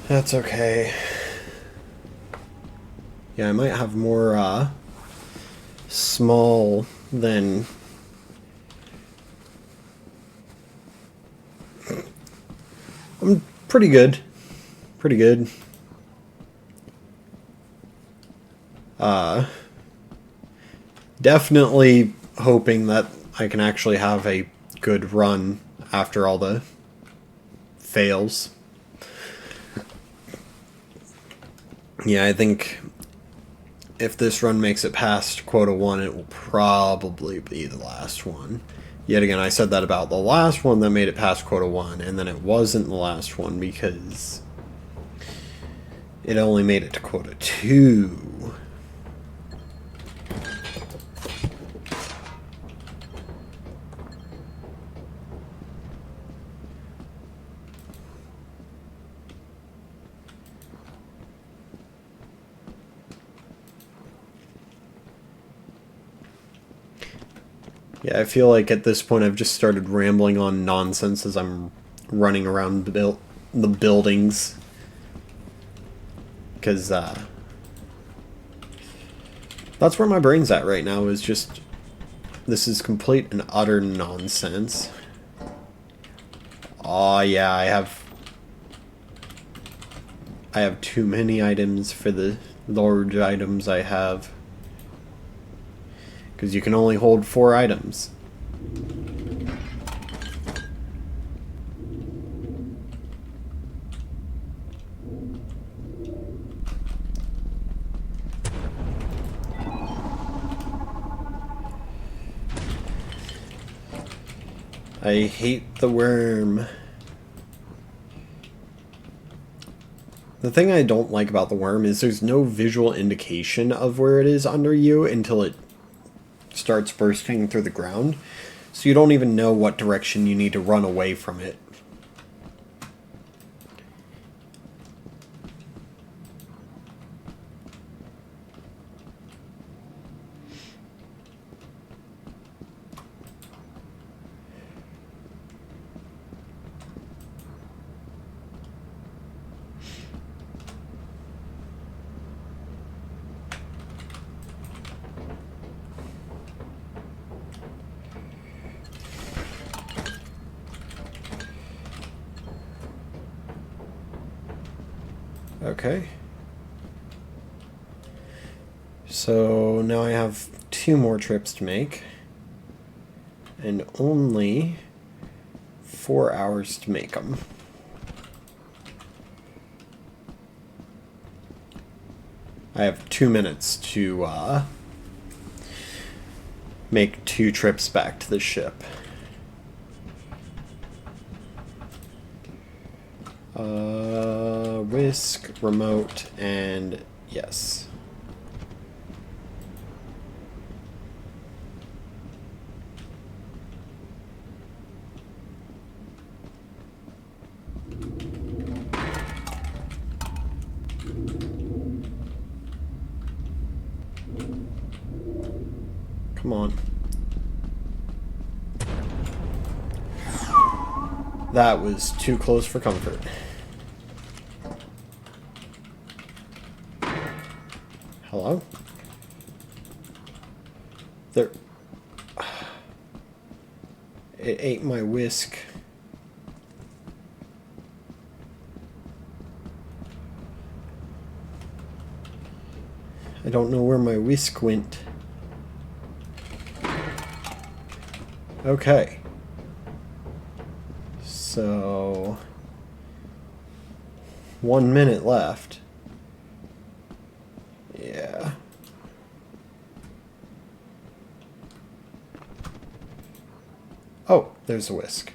B: that's okay. Yeah, I might have more small than I'm pretty good. Pretty good. Definitely hoping that I can actually have a good run after all the fails. Yeah, I think if this run makes it past quota 1, it will probably be the last one. Yet again, I said that about the last one that made it past quota 1, and then it wasn't the last one because it only made it to quota 2. Yeah, I feel like at this point I've just started rambling on nonsense as I'm running around the buildings. Because that's where my brain's at right now, is just, this is complete and utter nonsense. Oh yeah, I have too many items for the large items I have. Because you can only hold 4 items. I hate the worm. The thing I don't like about the worm is there's no visual indication of where it is under you until it starts bursting through the ground, so you don't even know what direction you need to run away from it. Okay. So now I have 2 more trips to make. And only 4 hours to make them. I have 2 minutes to make 2 trips back to the ship. Risk, remote, and yes. Come on. That was too close for comfort. Hello? There... It ate my whisk. I don't know where my whisk went. Okay. So... 1 minute left. Yeah. Oh, there's a whisk.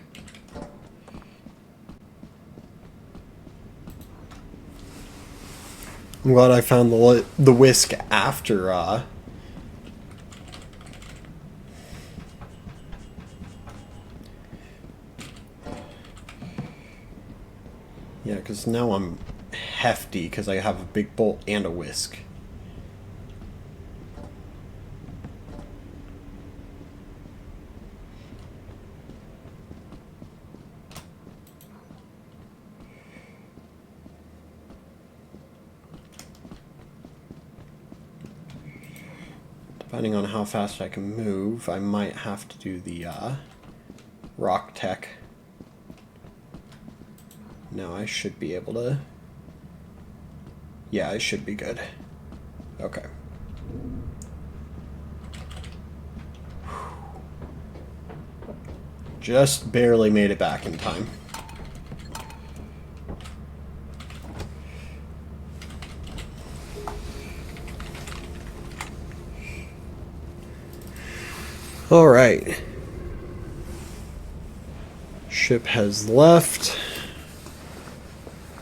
B: I'm glad I found the whisk after, Yeah, because now I'm hefty because I have a big bowl and a whisk. Depending on how fast I can move, I might have to do the rock tech. No, I should be able to... Yeah, I should be good. Okay. Just barely made it back in time. Alright. Ship has left.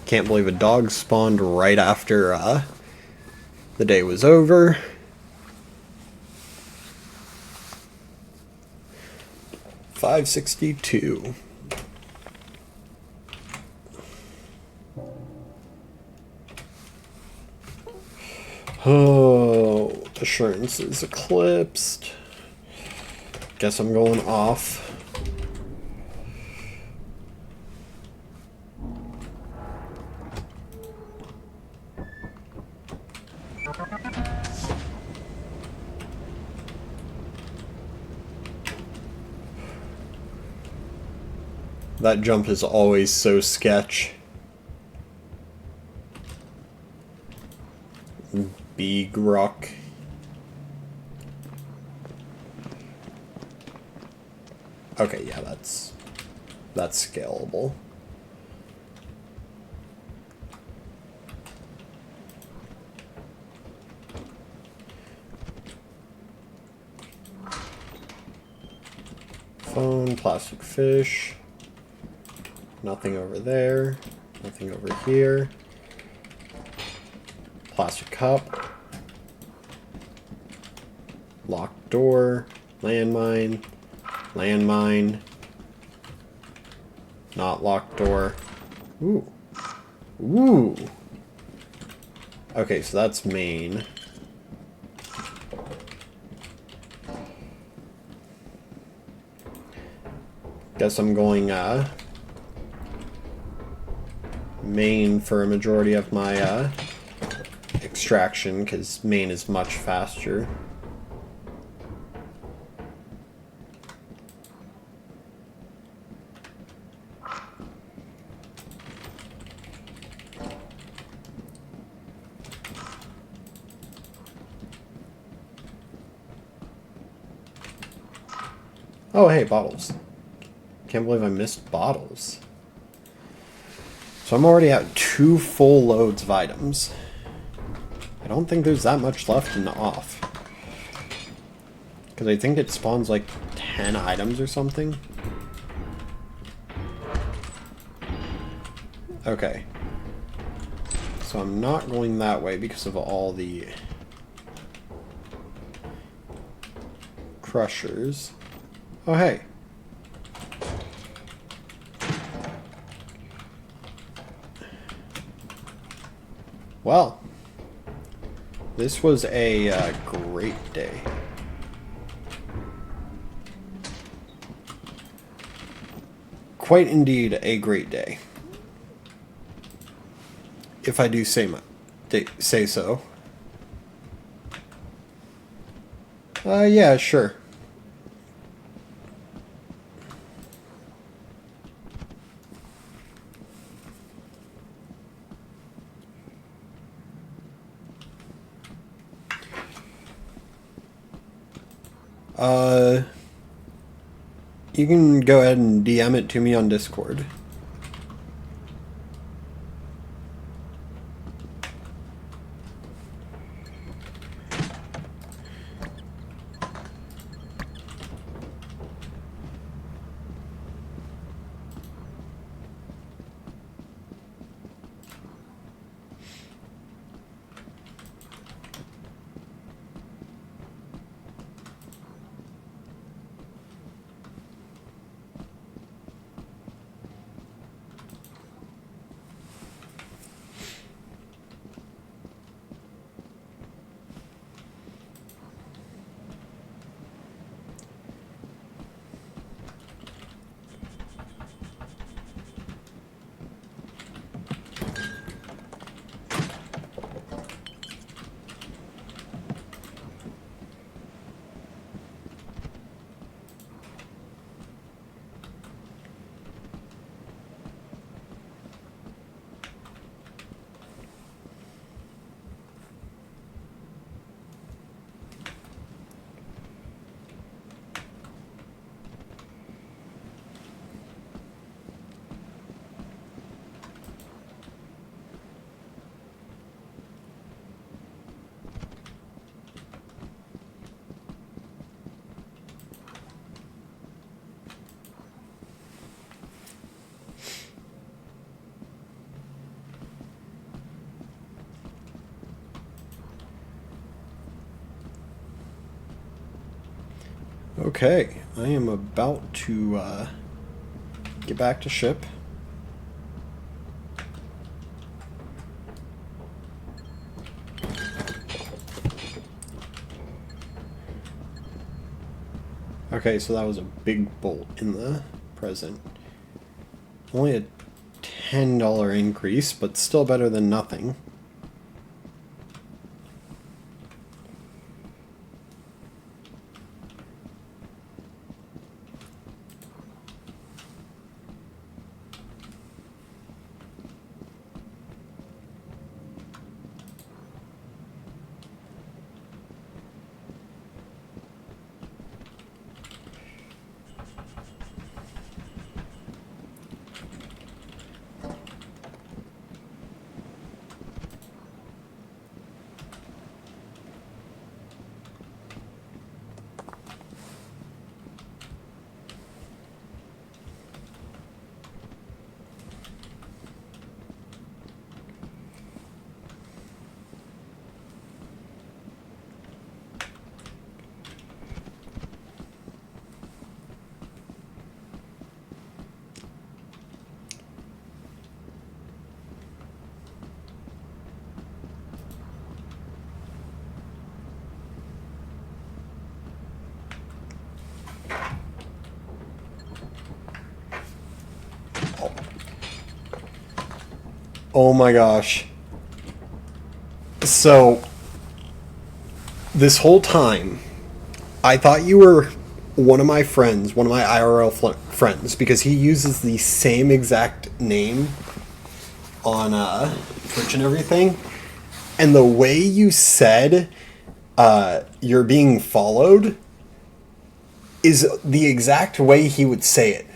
B: Can't believe a dog spawned right after the day was over. $562. Oh, assurance is eclipsed. Guess I'm going off. That jump is always so sketch. Big rock. Okay, yeah, that's scalable. Phone, plastic fish. Nothing over there. Nothing over here. Plastic cup. Locked door. Landmine. Landmine. Not locked door. Ooh. Ooh. Okay, so that's main. Guess I'm going main for a majority of my extraction, because main is much faster. Oh, hey, bottles. Can't believe I missed bottles. So I'm already at 2 full loads of items. I don't think there's that much left in the off. Because I think it spawns like 10 items or something. Okay. So I'm not going that way because of all the crushers. Oh, hey. Well, this was a great day. quite indeed a great day. If I do say so. Yeah, sure. You can go ahead and DM it to me on Discord. Okay, I am about to get back to ship. Okay, so that was a big bolt in the present. Only a $10 increase, but still better than nothing. Oh my gosh. So, this whole time, I thought you were one of my friends, one of my IRL friends, because he uses the same exact name on Twitch and everything. And the way you said you're being followed is the exact way he would say it.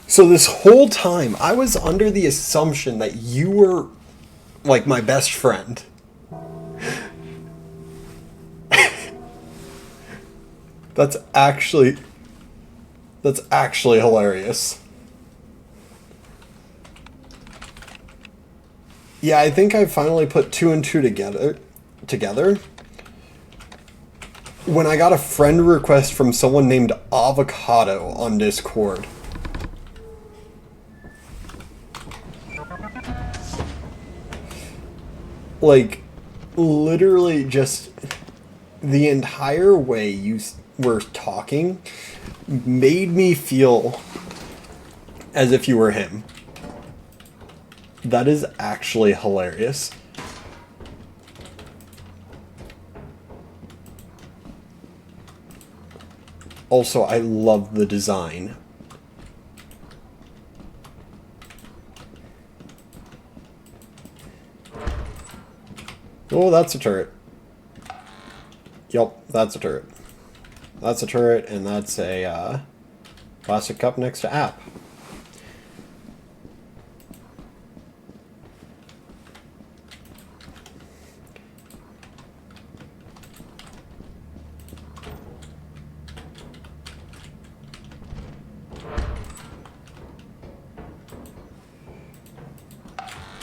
B: So this whole time, I was under the assumption that you were, like, my best friend. That's actually hilarious. Yeah, I think I finally put two and two together. When I got a friend request from someone named Avocado on Discord. Like, literally just the entire way you were talking made me feel as if you were him. That is actually hilarious. Also, I love the design. Oh, that's a turret. Yup, that's a turret. That's a turret, and that's a plastic cup next to app.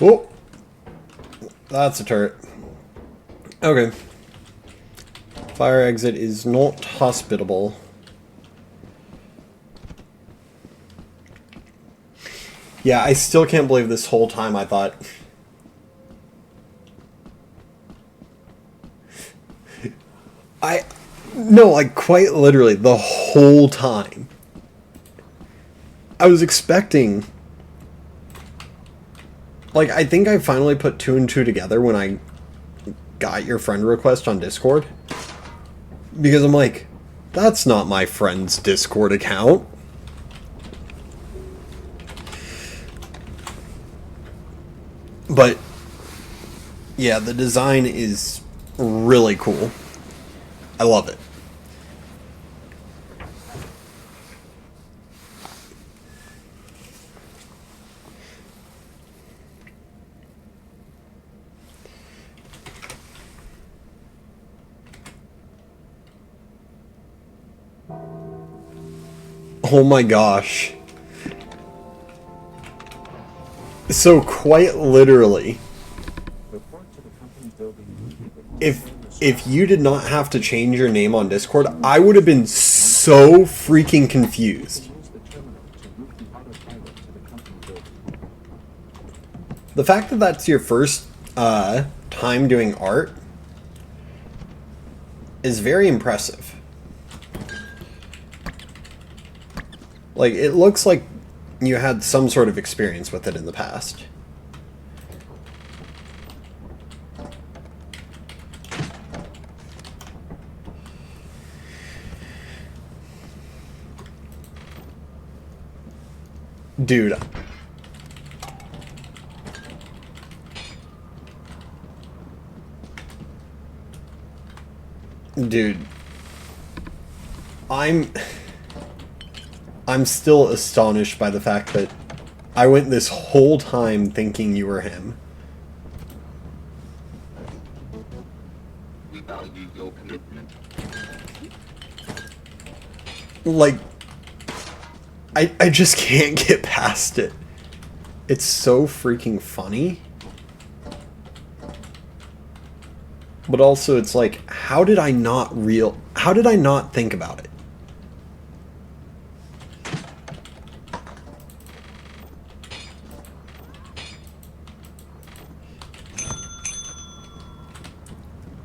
B: Oh, that's a turret. Okay. Fire exit is not hospitable. Yeah, I still can't believe this whole time I thought... No, like, quite literally, the whole time. I was expecting... Like, I think I finally put 2 and 2 together when I got your friend request on Discord. Because I'm like, that's not my friend's Discord account. But, yeah, the design is really cool. I love it. Oh my gosh. So quite literally,
A: Report to the company building.
B: if you did not have to change your name on Discord, I would have been so freaking confused.
A: Use the terminal to route the autopilot to the company building.
B: The fact that that's your first time doing art is very impressive. Like, it looks like you had some sort of experience with it in the past. Dude. Dude. I'm still astonished by the fact that I went this whole time thinking you were him.
C: We value your commitment.
B: Like, I just can't get past it. It's so freaking funny. But also it's like, how did I not think about it?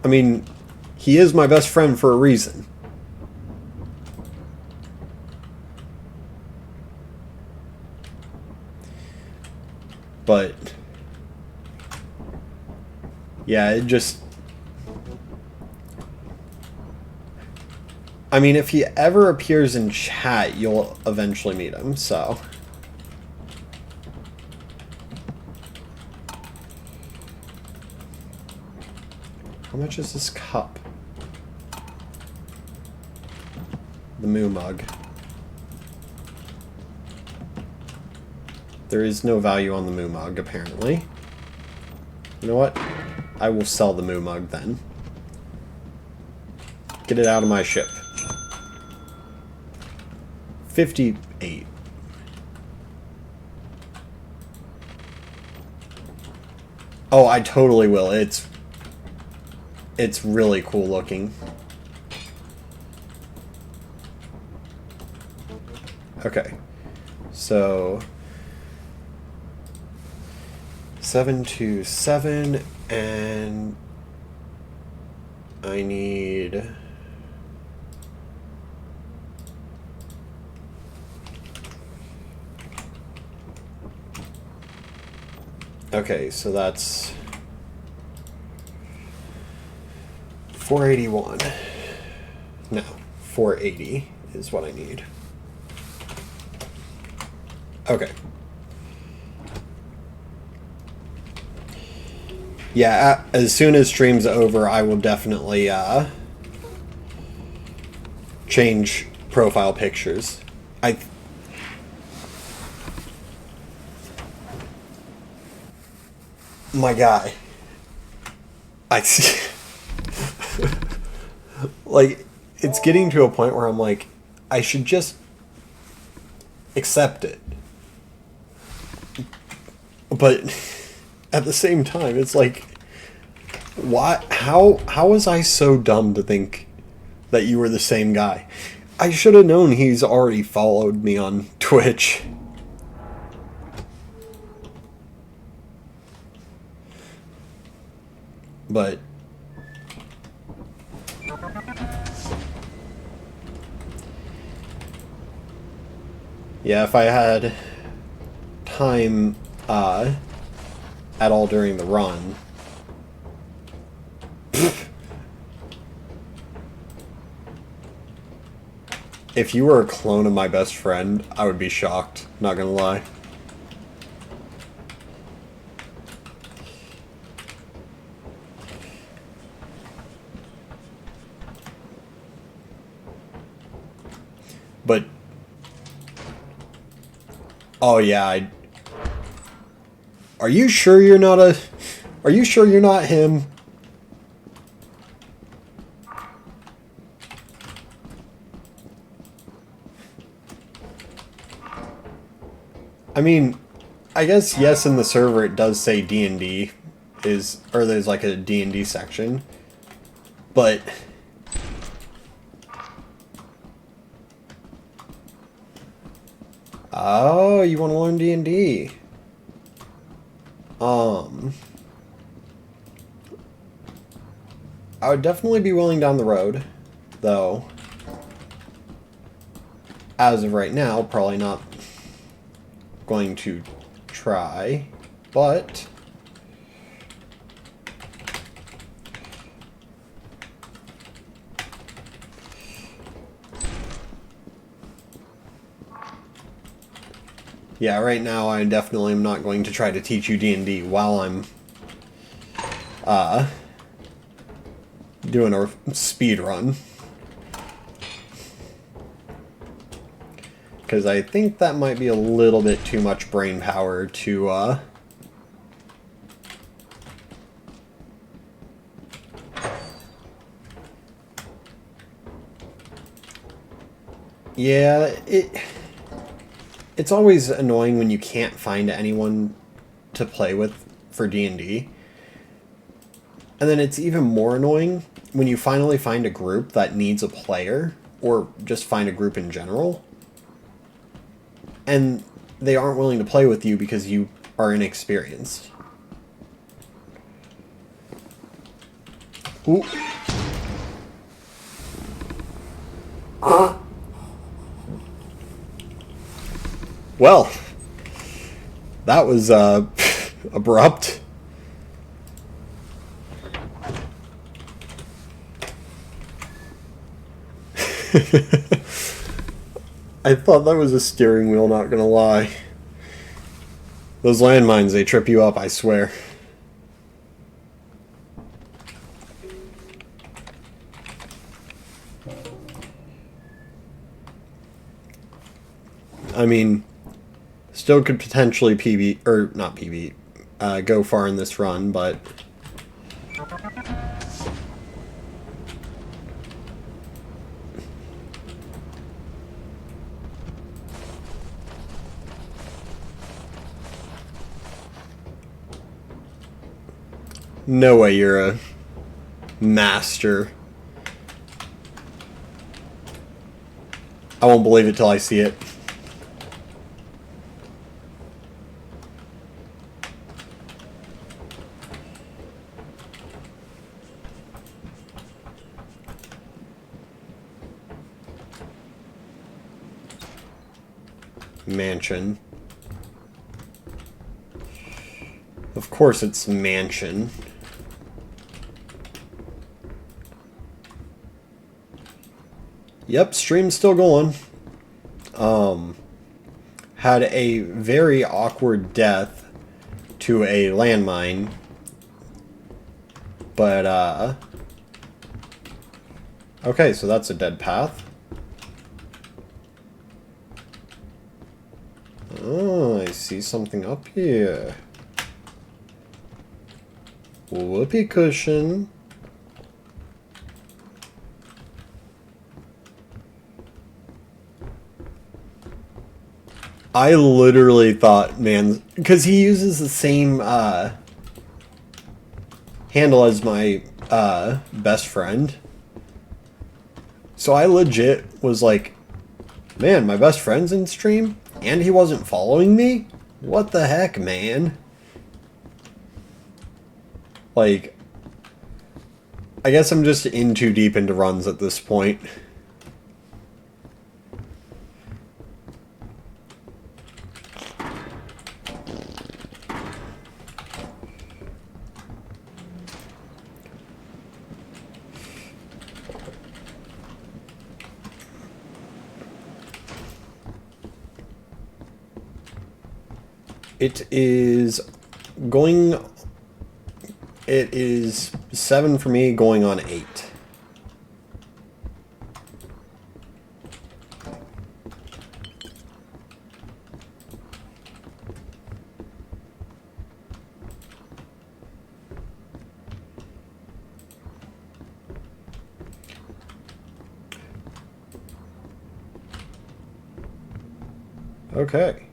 B: I mean, he is my best friend for a reason. But yeah, it just... I mean, if he ever appears in chat, you'll eventually meet him, so... How much is this cup? The Moo Mug. There is no value on the Moo Mug, apparently. You know what? I will sell the Moo Mug, then. Get it out of my ship. 58. Oh, I totally will. It's really cool looking. Okay. So 727, and I need... Okay, so that's 481. No, 480 is what I need. Okay. Yeah, as soon as stream's over, I will definitely change profile pictures. My guy. Like, it's getting to a point where I'm like, I should just accept it. But at the same time, it's like, why? How was I so dumb to think that you were the same guy? I should have known he's already followed me on Twitch. But yeah, if I had time at all during the run, if you were a clone of my best friend, I would be shocked, not gonna lie. But oh yeah, are you sure you're not a... Are you sure you're not him? I mean, I guess yes, in the server it does say D&D is... Or there's like a D&D section. But... Oh, you want to learn D&D? I would definitely be willing down the road, though. As of right now, probably not going to try, but... Yeah, right now I definitely am not going to try to teach you D&D while I'm doing a speed run. Because I think that might be a little bit too much brain power to yeah, it's always annoying when you can't find anyone to play with for D&D. And then it's even more annoying when you finally find a group that needs a player, or just find a group in general, and they aren't willing to play with you because you are inexperienced. Ooh. Well, that was abrupt. I thought that was a steering wheel, not gonna lie. Those landmines, they trip you up, I swear. I mean, still could potentially PB, or not PB, go far in this run, but... No way you're a master. I won't believe it till I see it. Mansion. Of course it's mansion. Yep, stream's still going. Had a very awkward death to a landmine. But, okay, so that's a dead path. Oh, I see something up here. Whoopee cushion. I literally thought, man, because he uses the same handle as my best friend. So I legit was like, man, my best friend's in stream and he wasn't following me? What the heck, man? Like, I guess I'm just in too deep into runs at this point. It is 7 for me, going on 8. Okay.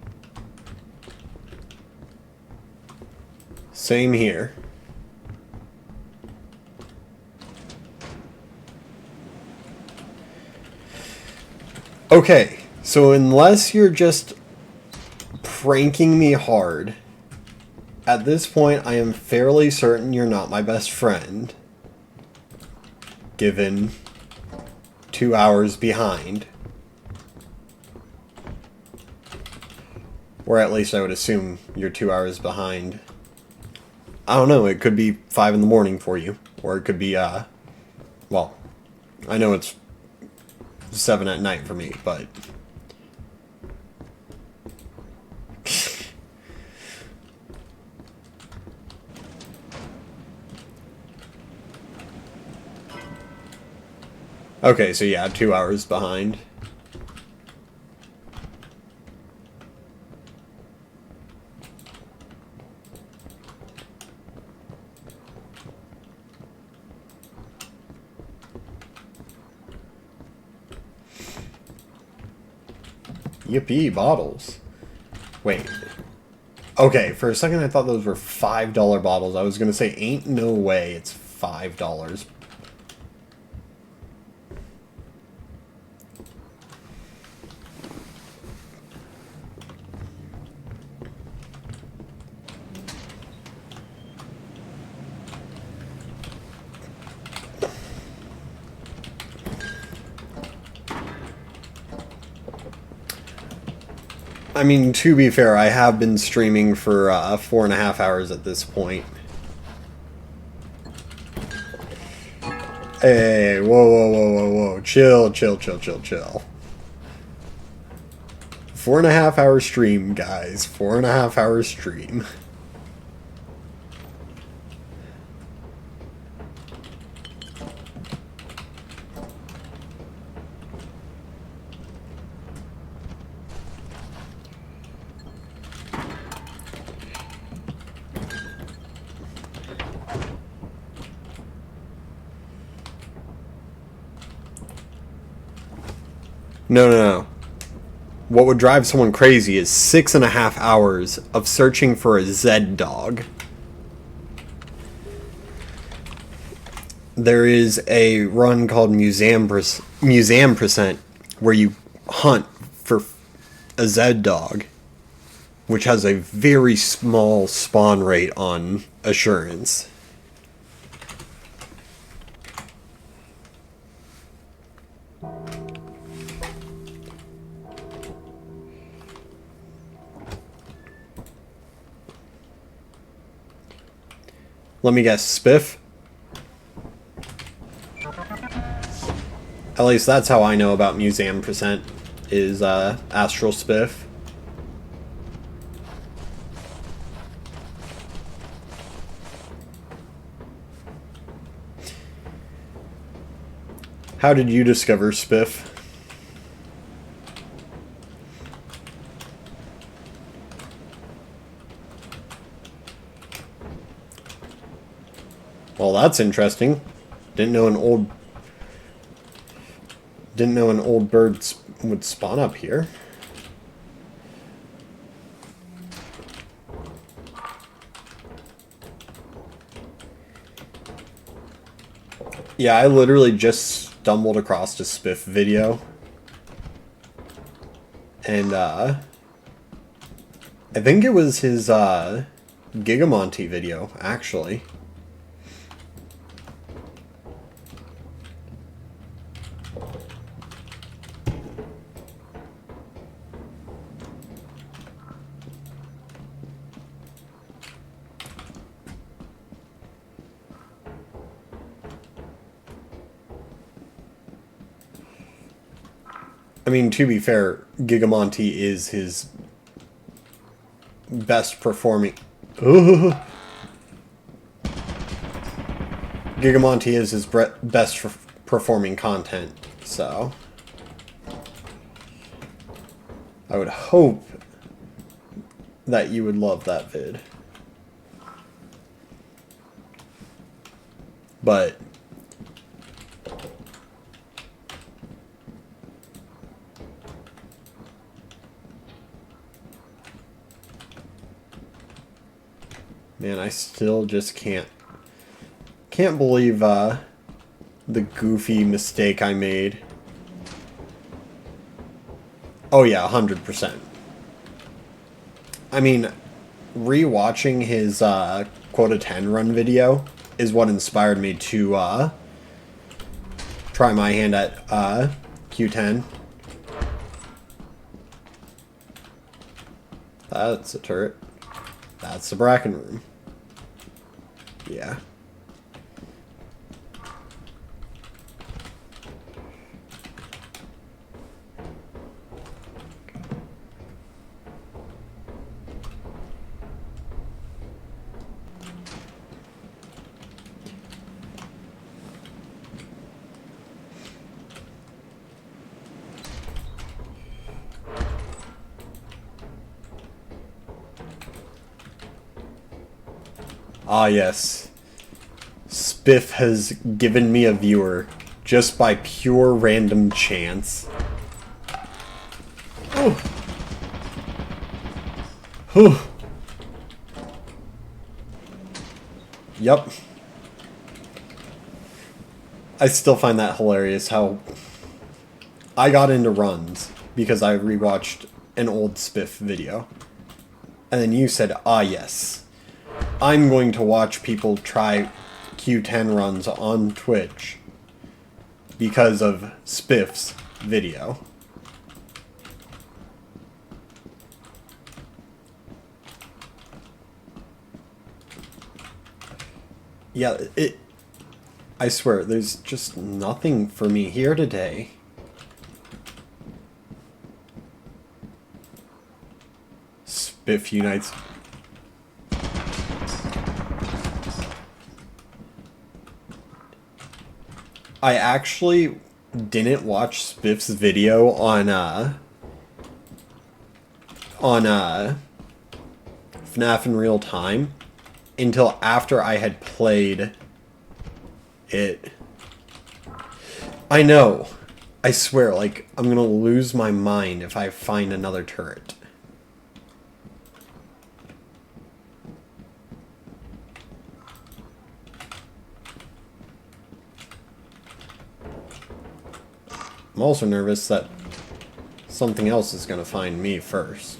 B: Same here. Okay, so unless you're just pranking me hard, at this point I am fairly certain you're not my best friend, given 2 hours behind. Or at least I would assume you're 2 hours behind. I don't know, it could be 5 in the morning for you. Or it could be, well, I know it's 7 at night for me, but... Okay, so yeah, 2 hours behind. Yippee, bottles. Wait. Okay, for a second I thought those were $5 bottles. I was gonna say, ain't no way it's $5. I mean, to be fair, I have been streaming for 4.5 hours at this point. Hey, whoa, whoa, whoa, whoa, whoa. Chill, chill, chill, chill, chill. 4.5 hour stream, guys. 4.5 hour stream. No, no, no. What would drive someone crazy is 6.5 hours of searching for a Z dog. There is a run called Museum Percent where you hunt for a Z dog, which has a very small spawn rate on Assurance. Let me guess, Spiff? At least that's how I know about Museum Percent, is Astral Spiff. How did you discover Spiff? Well, that's interesting. Didn't know an old bird would spawn up here. Yeah, I literally just stumbled across a Spiff video. And, I think it was his, Gigamonty video, actually. I mean, to be fair, Gigamonty is his best performing... Gigamonty is his best performing content, so... I would hope that you would love that vid. But... man, I still just can't believe the goofy mistake I made. Oh yeah, 100%. I mean, rewatching his Quota 10 run video is what inspired me to try my hand at Q10. That's a turret. That's the Bracken room. Yeah. Ah, yes. Spiff has given me a viewer just by pure random chance. Oh. Whew. Yep. I still find that hilarious how I got into runs because I rewatched an old Spiff video. And then you said, ah, yes. I'm going to watch people try Q10 runs on Twitch because of Spiff's video. Yeah, I swear, there's just nothing for me here today. Spiff unites. I actually didn't watch Spiff's video on FNAF in real time until after I had played it. I know. I swear, like, I'm gonna lose my mind if I find another turret. I'm also nervous that something else is gonna find me first.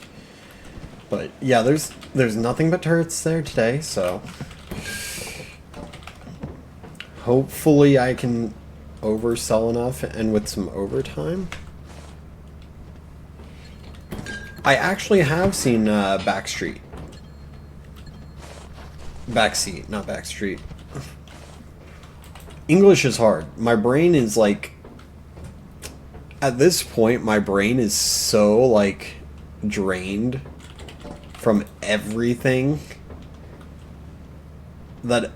B: But yeah, there's nothing but turrets there today, so hopefully I can oversell enough and with some overtime. I actually have seen Backstreet Backseat, not backstreet. English is hard. My brain is like... At this point, my brain is so, like, drained from everything that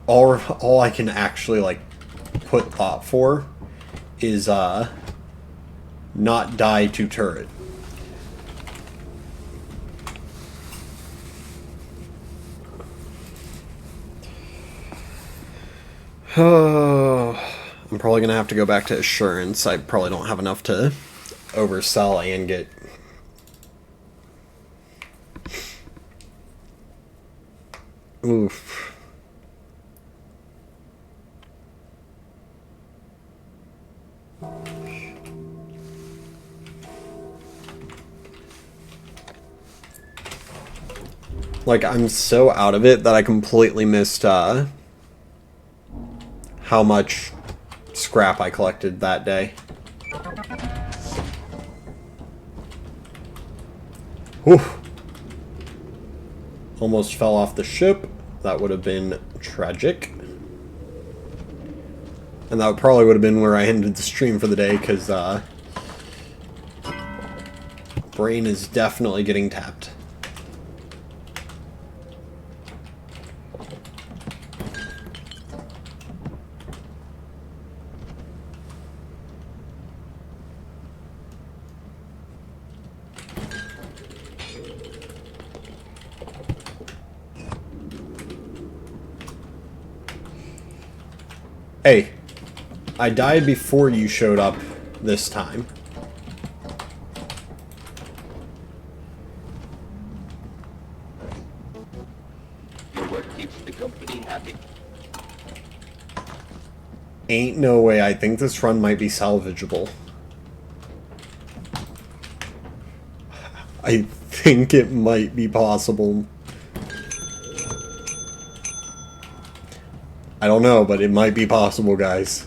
B: all I can actually, like, put thought for is, not die to turret. I'm probably gonna have to go back to assurance. I probably don't have enough to oversell and get... Oof. Like, I'm so out of it that I completely missed, how much scrap I collected that day. Whew. Almost fell off the ship. That would have been tragic. And that probably would have been where I ended the stream for the day, because, brain is definitely getting tapped. Hey, I died before you showed up this time.
C: Your work keeps the company happy.
B: Ain't no way. I think this run might be salvageable. I think it might be possible. I don't know, but it might be possible, guys.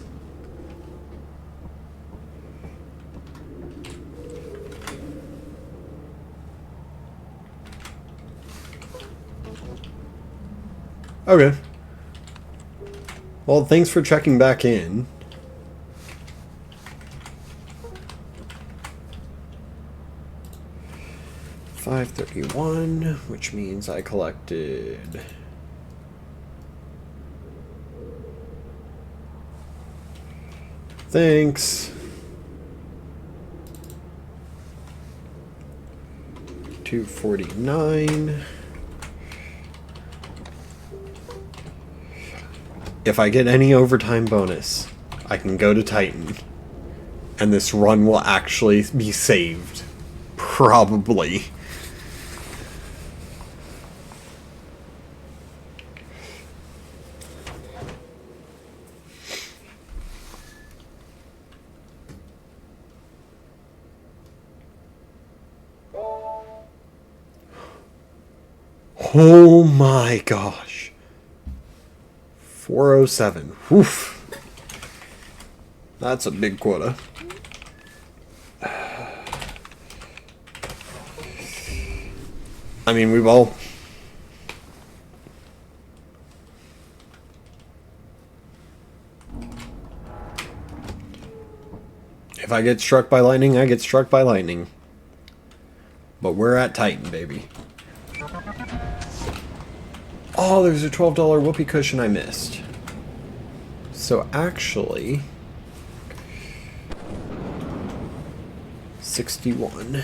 B: Okay. Well, thanks for checking back in. $531, which means I collected... Thanks. $249. If I get any overtime bonus, I can go to Titan. And this run will actually be saved. Probably. Oh my gosh. 407. Oof. That's a big quota. I mean, we've all... If I get struck by lightning, I get struck by lightning. But we're at Titan, baby. Oh, there's a $12 whoopee cushion I missed. So actually... 61.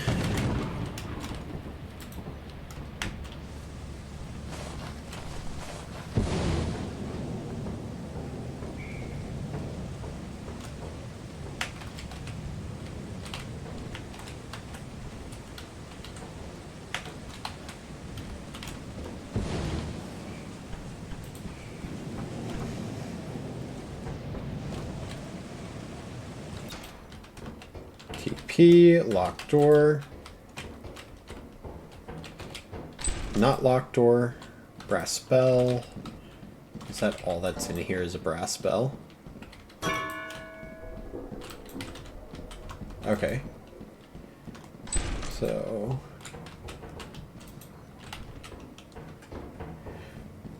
B: TP, locked door. Not locked door. Brass bell. Is that all that's in here is a brass bell? Okay. So...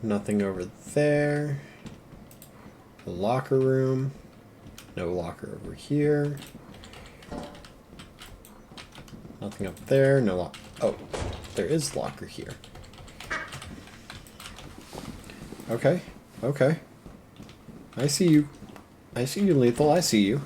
B: Nothing over there. The locker room. No locker over here. Nothing up there. No lock. Oh, there is locker here. Okay. Okay. I see you. I see you, Lethal. I see you.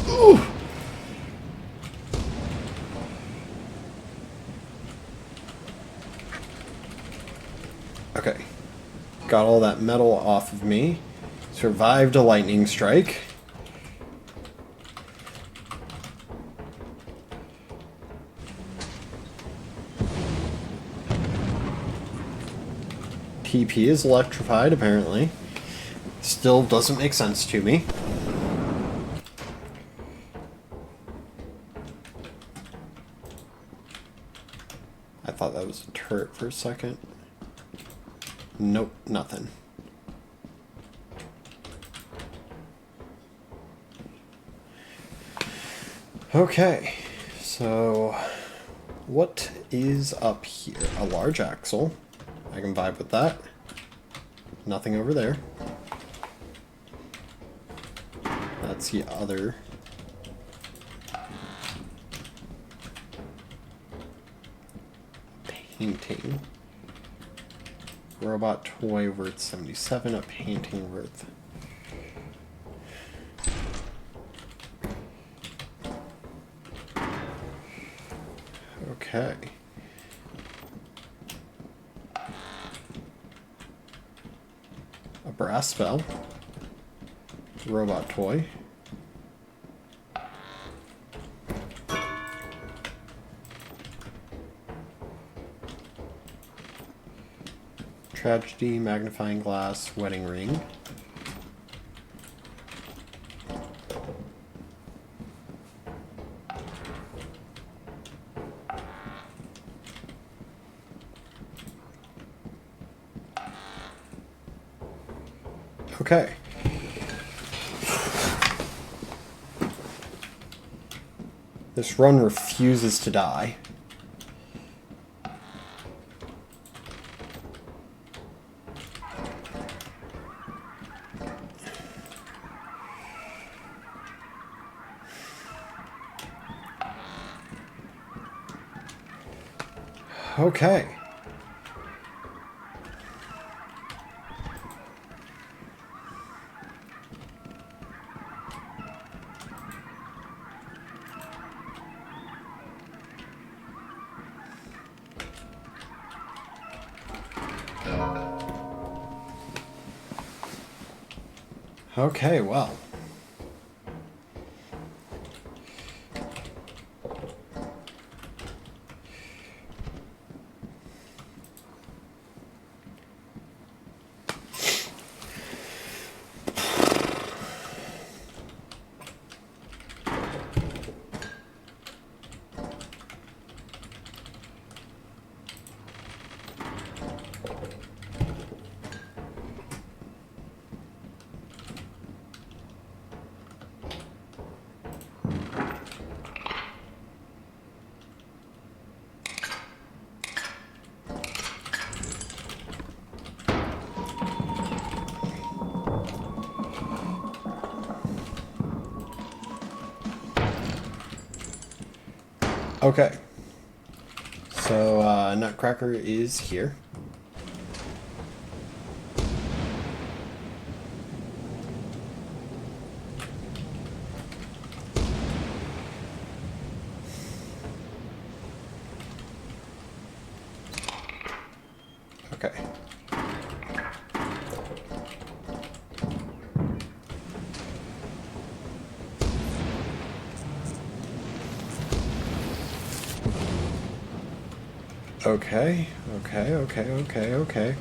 B: Ooh. Okay. Got all that metal off of me. Survived a lightning strike. TP is electrified, apparently. Still doesn't make sense to me. I thought that was a turret for a second. Nope, nothing. Okay, so what is up here? A large axle. I can vibe with that. Nothing over there. That's the other. Painting. Robot toy worth 77, a painting worth. Okay. A brass bell. Robot toy. Tragedy, magnifying glass, wedding ring. Okay. This run refuses to die. Okay. Okay, well. Okay. So, Nutcracker is here. Okay. Okay, okay.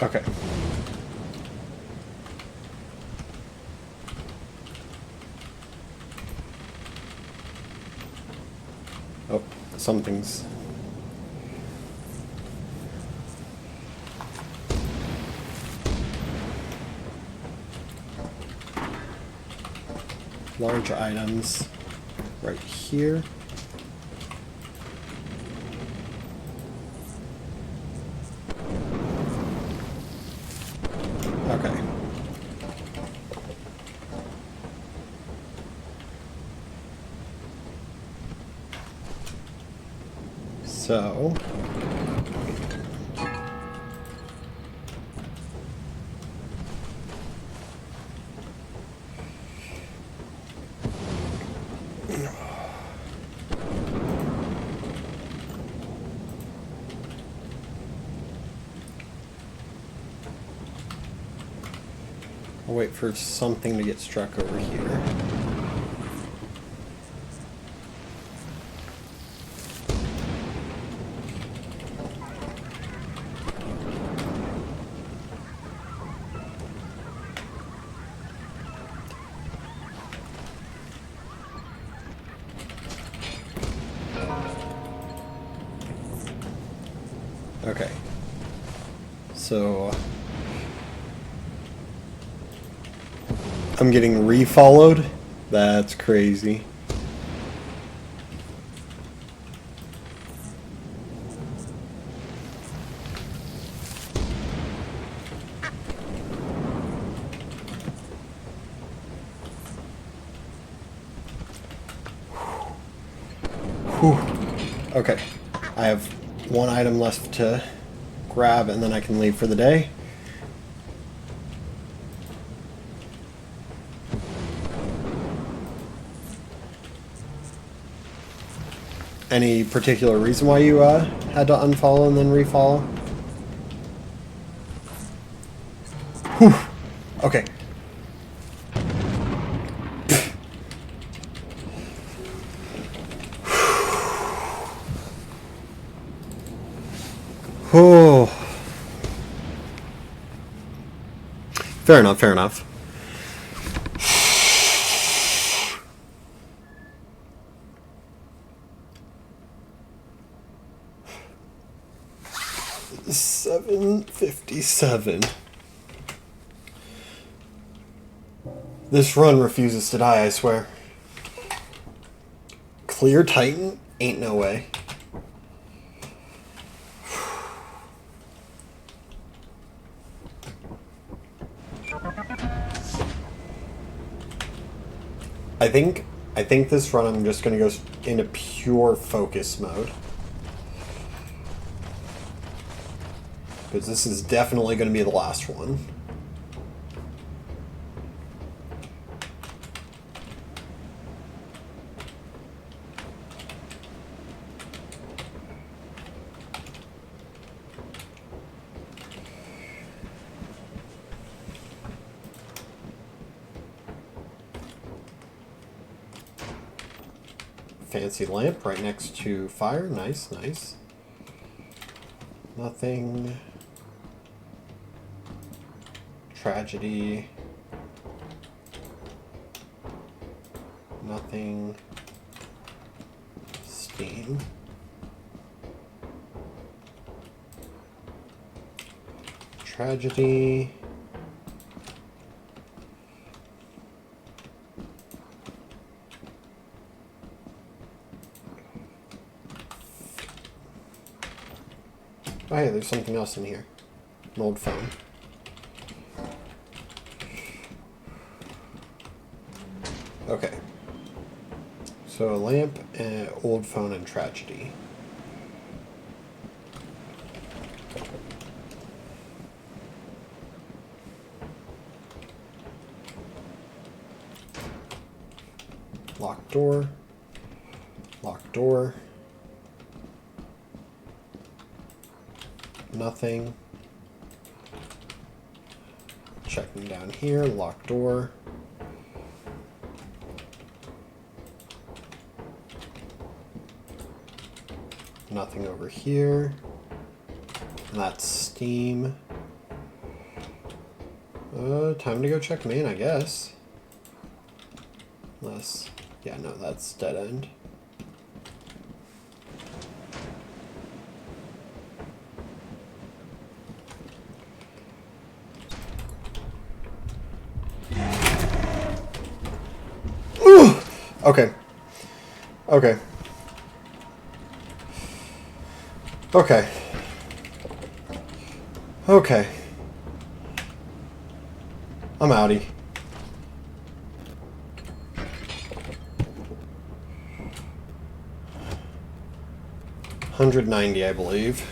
B: Okay. Oh, something's... Large items right here. Okay. So... I'll wait for something to get struck over here. Okay. So... I'm getting re-followed? That's crazy. Whew. Okay. I have one item left to grab and then I can leave for the day. Any particular reason why you had to unfollow and then refollow? Whew. Okay. Oh. Fair enough, fair enough. $7.57. This run refuses to die, I swear. Clear Titan? Ain't no way. I think this run I'm just gonna go into pure focus mode. Because this is definitely gonna be the last one. Fancy lamp right next to fire. Nice, nice. Nothing. Tragedy. Nothing. Steam. Tragedy. Oh, hey, there's something else in here. An old phone. Okay. So a lamp, an old phone, and tragedy. Locked door. Locked door. Nothing. Checking down here, locked door. Nothing over here. And that's Steam. Time to go check main, I guess. Unless... Yeah, no, that's dead end. Ooh! Okay. Okay. Okay. Okay. I'm outie. 190, I believe.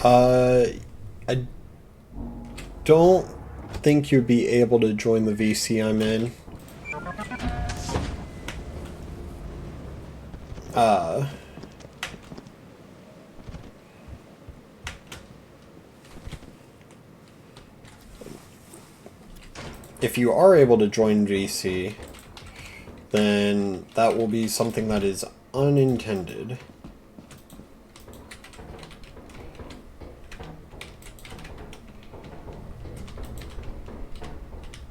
B: I don't think you'd be able to join the VC I'm in. If you are able to join VC, then that will be something that is unintended.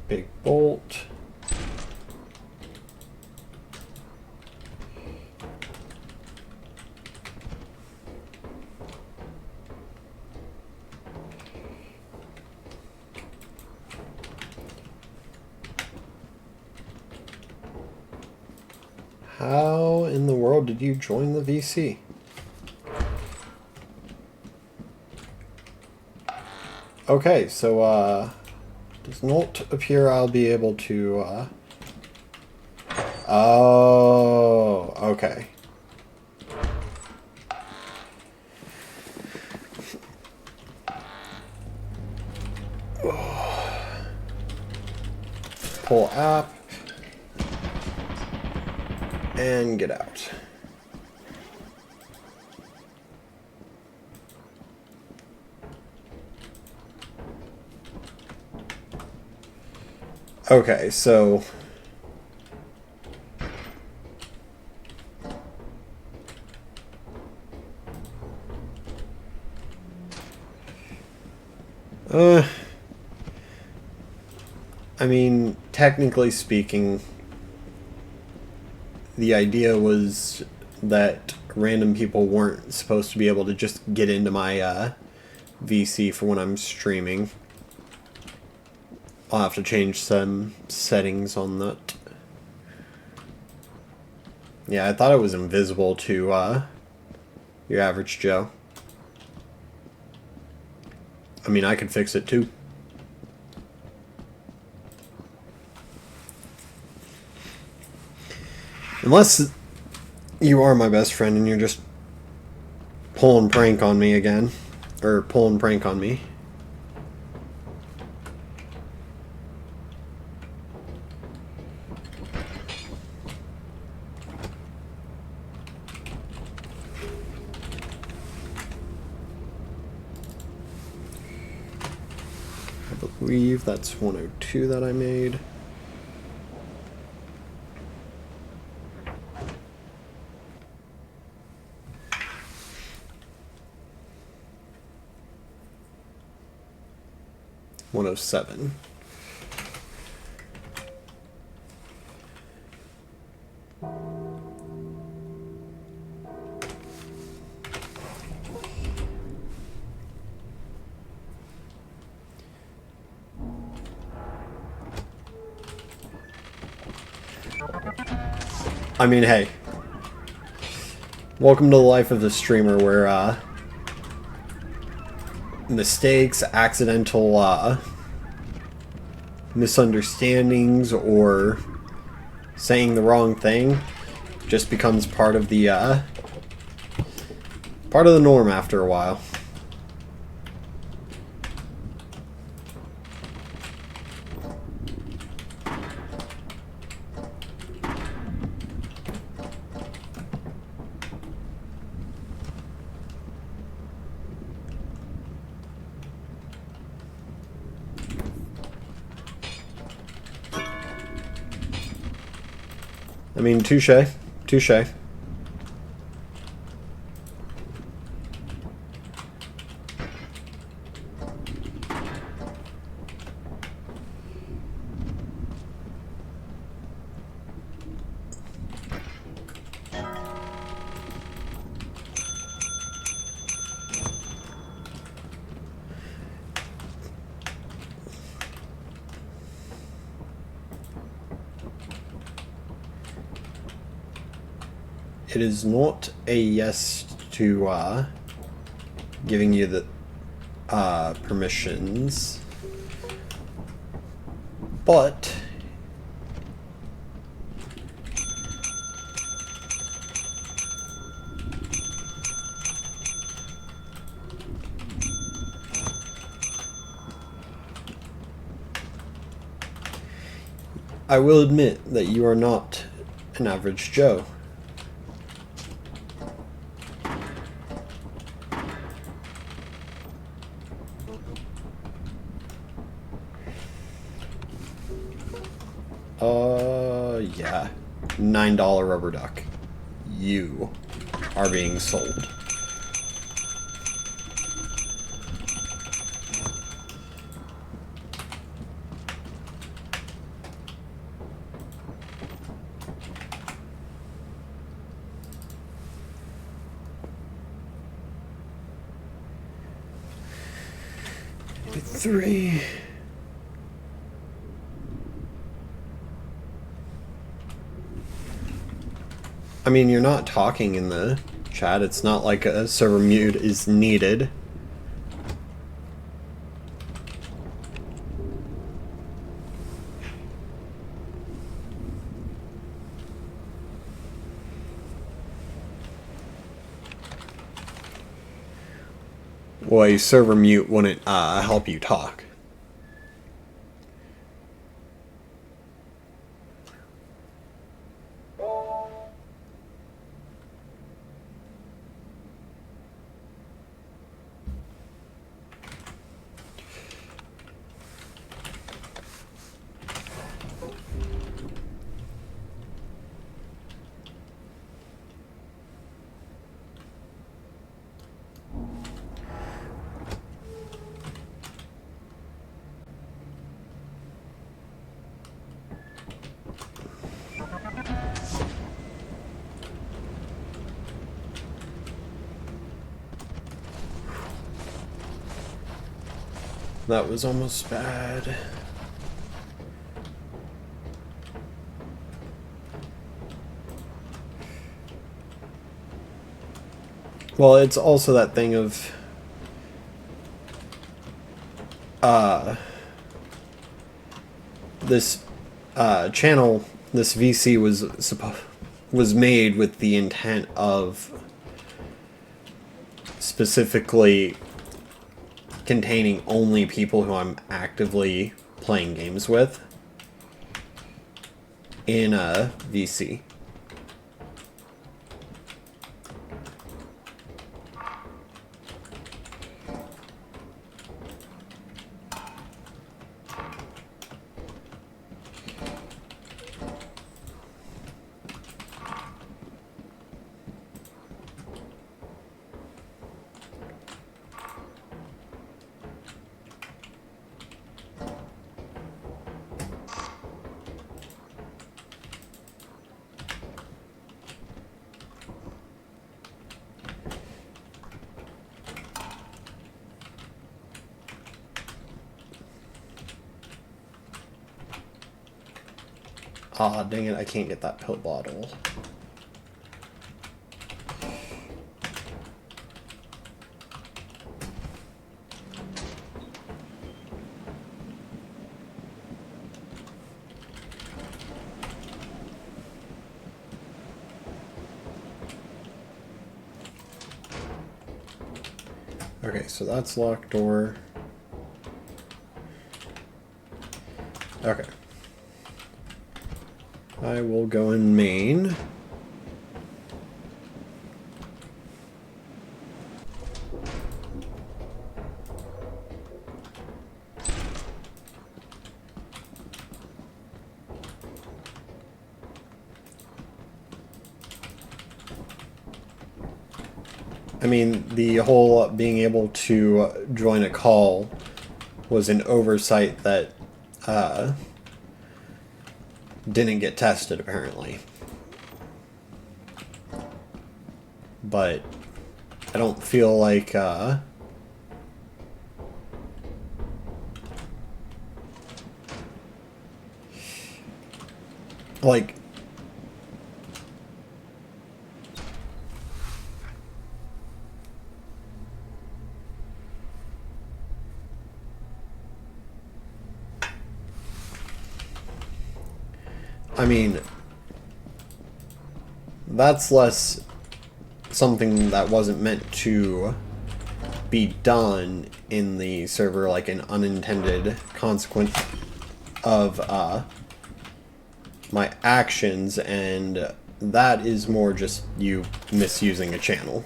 B: Big bolt. How in the world did you join the VC? Okay, so does not appear I'll be able to oh, okay. Pull app and get out. Okay, so I mean, technically speaking, the idea was that random people weren't supposed to be able to just get into my VC for when I'm streaming. I'll have to change some settings on that. Yeah, I thought it was invisible to your average Joe. I mean, I could fix it too. Unless you are my best friend and you're just pulling prank on me again. Or pulling prank on me. I believe that's 102 that I made. $107. I mean, hey. Welcome to the life of the streamer where, mistakes, accidental, misunderstandings, or saying the wrong thing just becomes part of the Part of the norm after a while. I mean, touche. Touche. It is not a yes to giving you the permissions, but I will admit that you are not an average Joe. Yeah. $9 rubber duck. You are being sold. Three. I mean, you're not talking in the chat. It's not like a server mute is needed. Well, a server mute wouldn't help you talk. That was almost bad. Well, it's also that thing of this channel, this VC was made with the intent of specifically containing only people who I'm actively playing games with in a VC. Aw, dang it, I can't get that pill bottle. Okay, so that's locked door. Okay. I will go in main. I mean, the whole being able to join a call was an oversight that didn't get tested, apparently. But I don't feel like like I mean, that's less something that wasn't meant to be done in the server, like an unintended consequence of my actions, and that is more just you misusing a channel.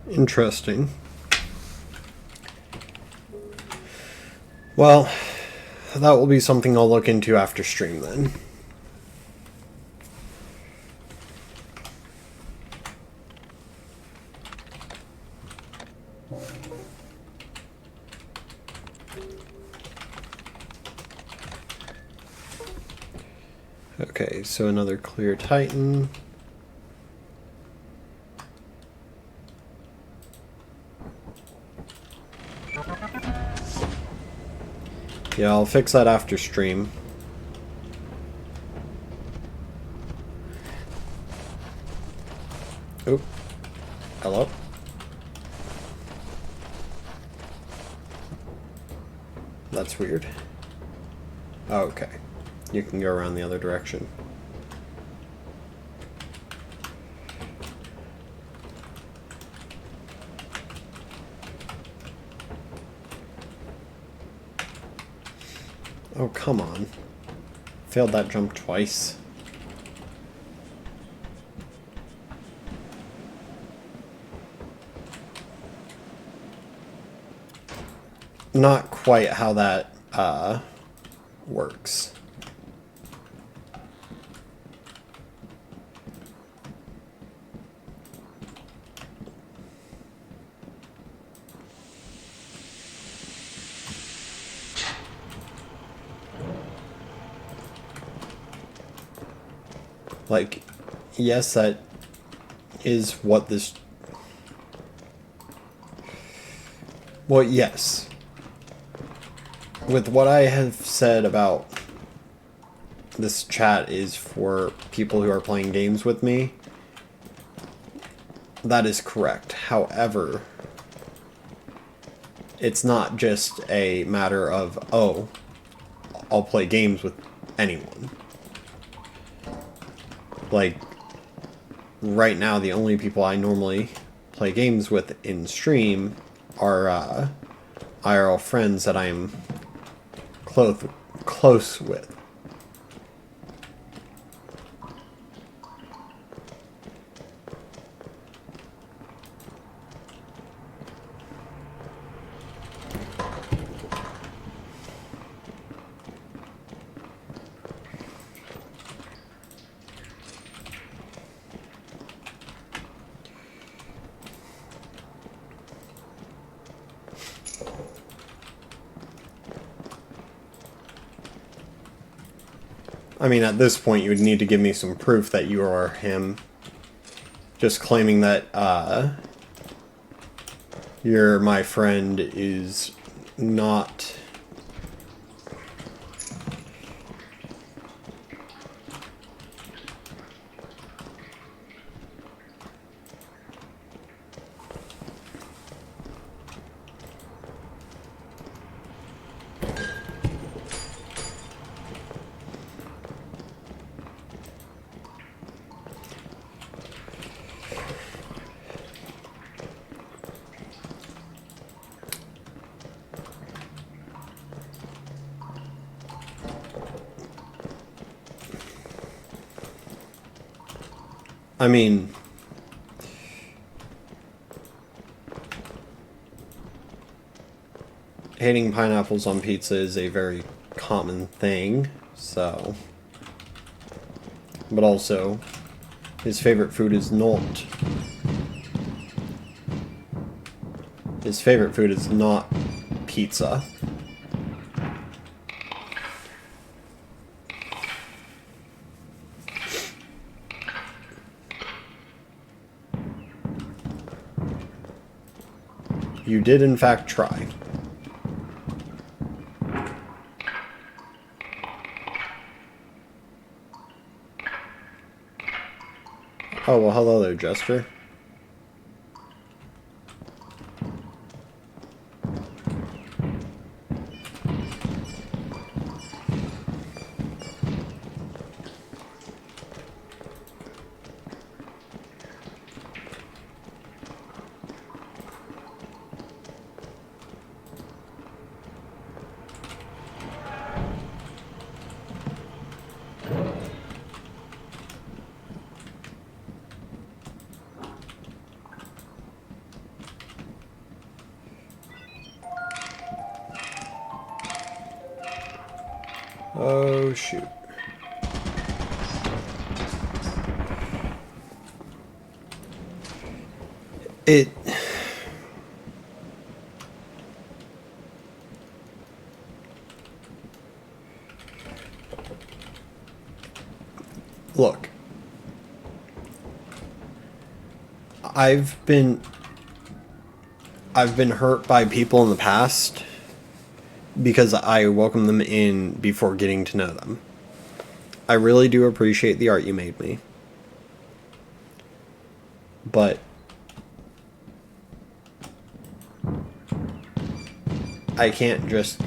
B: Interesting. Well, that will be something I'll look into after stream then. Okay, so another clear Titan. Yeah, I'll fix that after stream. Oop. Hello? That's weird. Okay. You can go around the other direction. Oh, come on. Failed that jump twice. Not quite how that works. Like, yes, that is what this... Well, yes. With what I have said about this chat is for people who are playing games with me, that is correct. However, it's not just a matter of, oh, I'll play games with anyone. Like, right now, the only people I normally play games with in stream are IRL friends that I am close with. I mean, at this point, you would need to give me some proof that you are him. Just claiming that, you're my friend is not... I mean, hating pineapples on pizza is a very common thing, so... But also, his favorite food is not... His favorite food is not pizza. You did, in fact, try. Oh, well, hello there, Jester. Oh, shoot. Look. I've been hurt by people in the past because I welcomed them in before getting to know them. I really do appreciate the art you made me. But I can't just...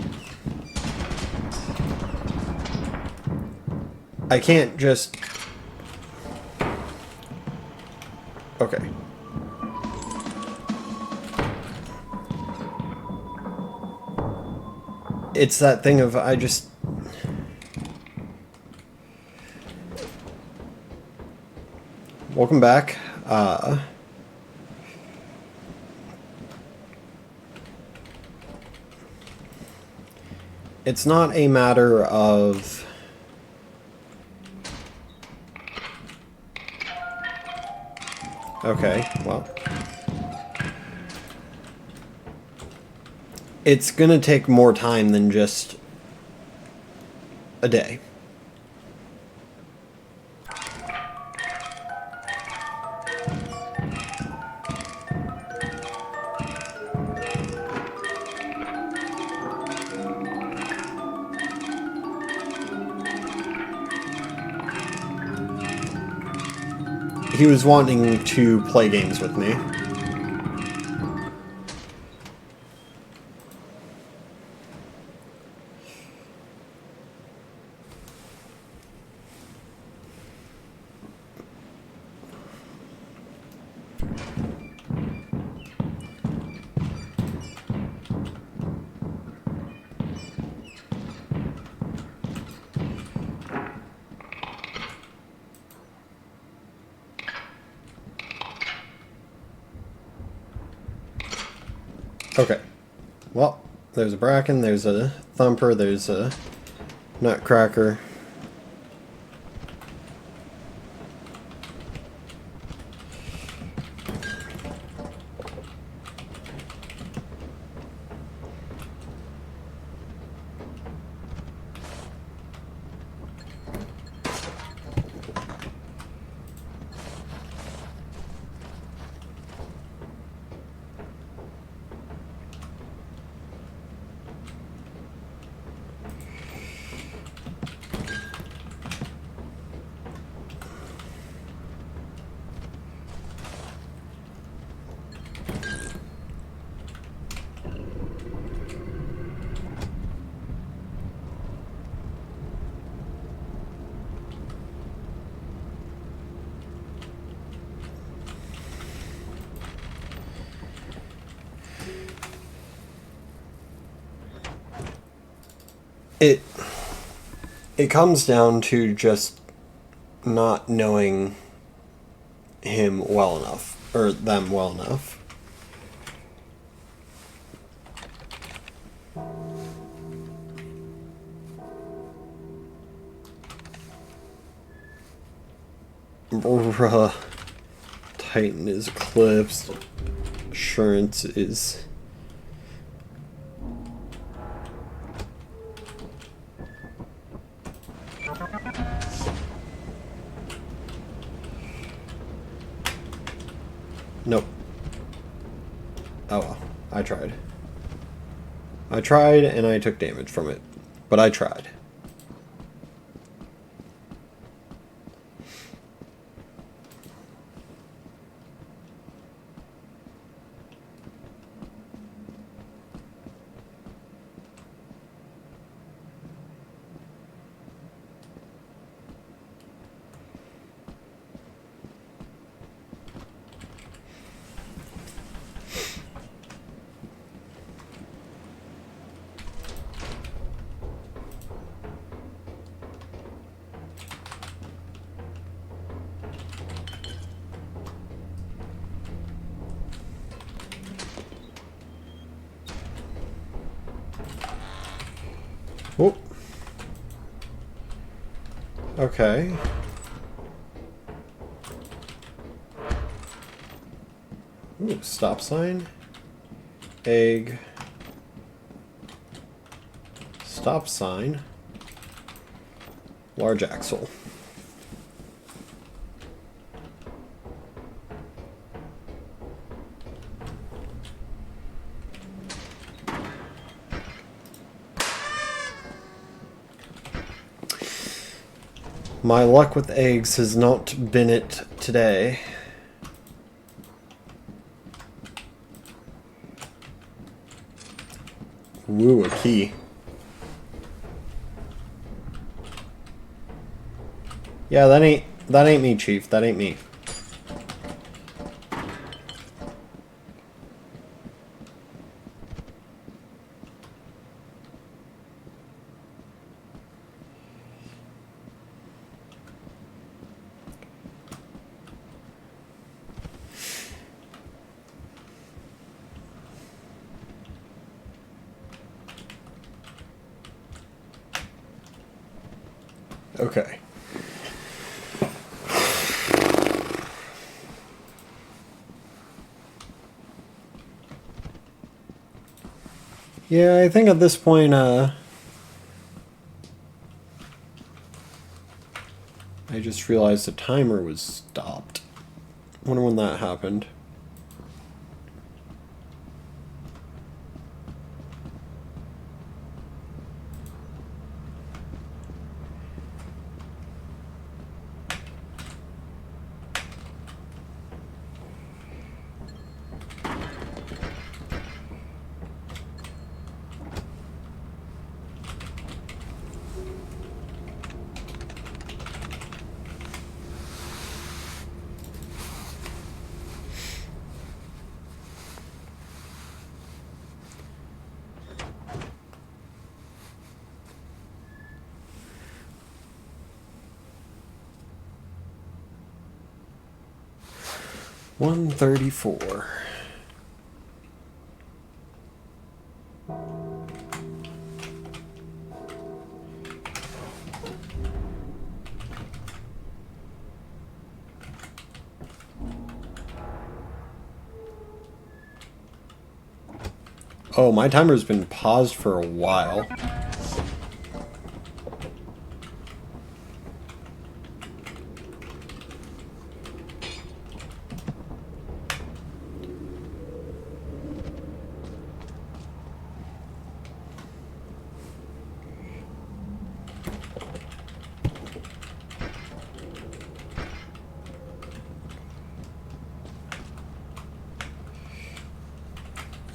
B: Okay. It's that thing of Welcome back. It's not a matter of... Okay, well... It's gonna take more time than just a day. He was wanting to play games with me. Okay. Well, there's a bracken, there's a thumper, there's a nutcracker. It comes down to just not knowing him well enough, or them well enough. Bruh. Titan is eclipsed. Assurance is... Nope. Oh well, I tried. I tried and I took damage from it, but I tried. Oh. Okay. Ooh, stop sign. Egg. Stop sign. Large axle. My luck with eggs has not been it today. Woo, a key. Yeah, that ain't me, Chief. That ain't me. Okay. Yeah, I think at this point, I just realized the timer was stopped. Wonder when that happened. $134. Oh, my timer's been paused for a while.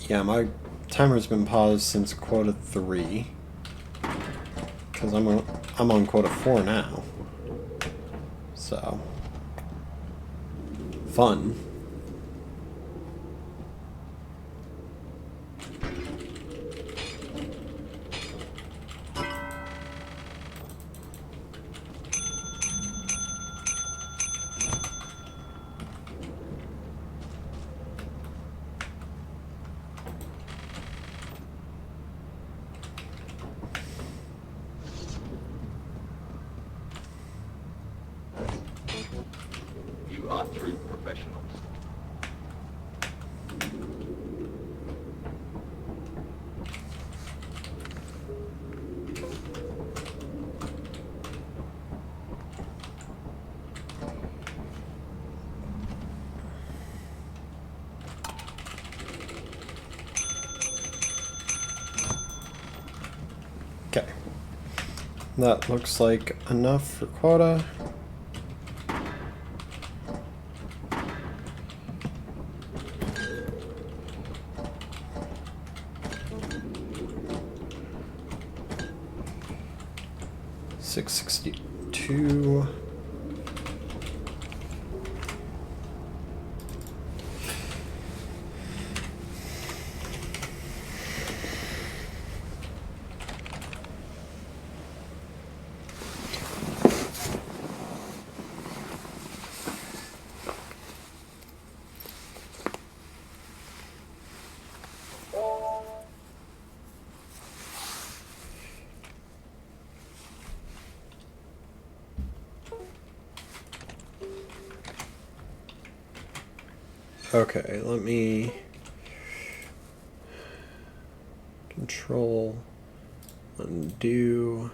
B: Yeah, my timer's been paused since quota 3. Because I'm on quota 4 now. So. Fun.
C: You are true professionals.
B: Okay. That looks like enough for quota. $662. Okay, let me control, undo.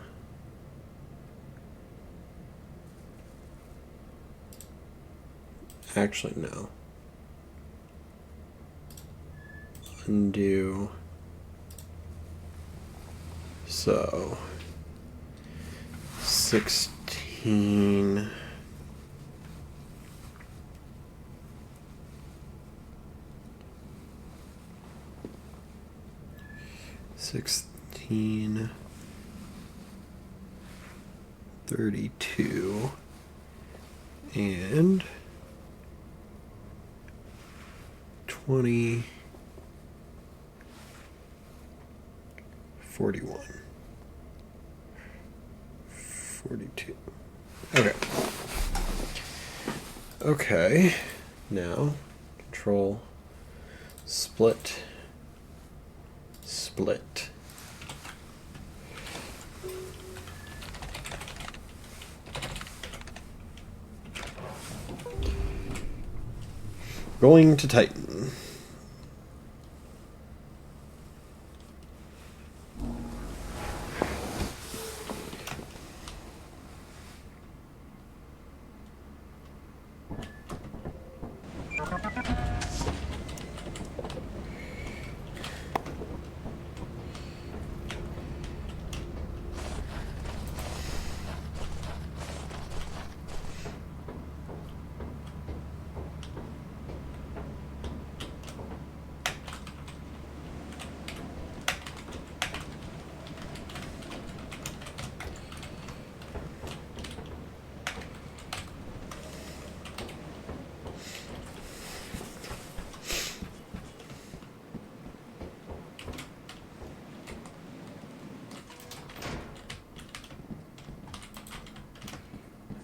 B: Actually, no. Undo. So, 16. $16, $32, and $20, $41, $42. Okay. Okay. Now, control, split. Going to Titan.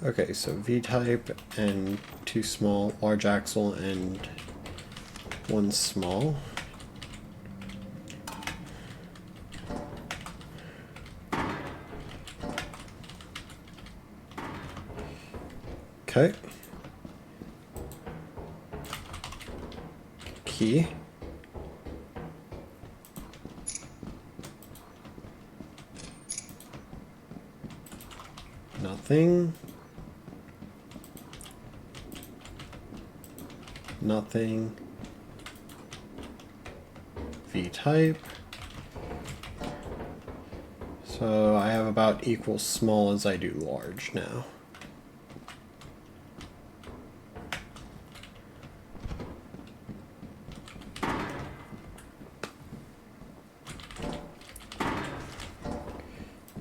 B: Okay, so V-type and 2 small, large axle and 1 small. Okay. Key. Nothing. Nothing. V-type. So I have about equal small as I do large now.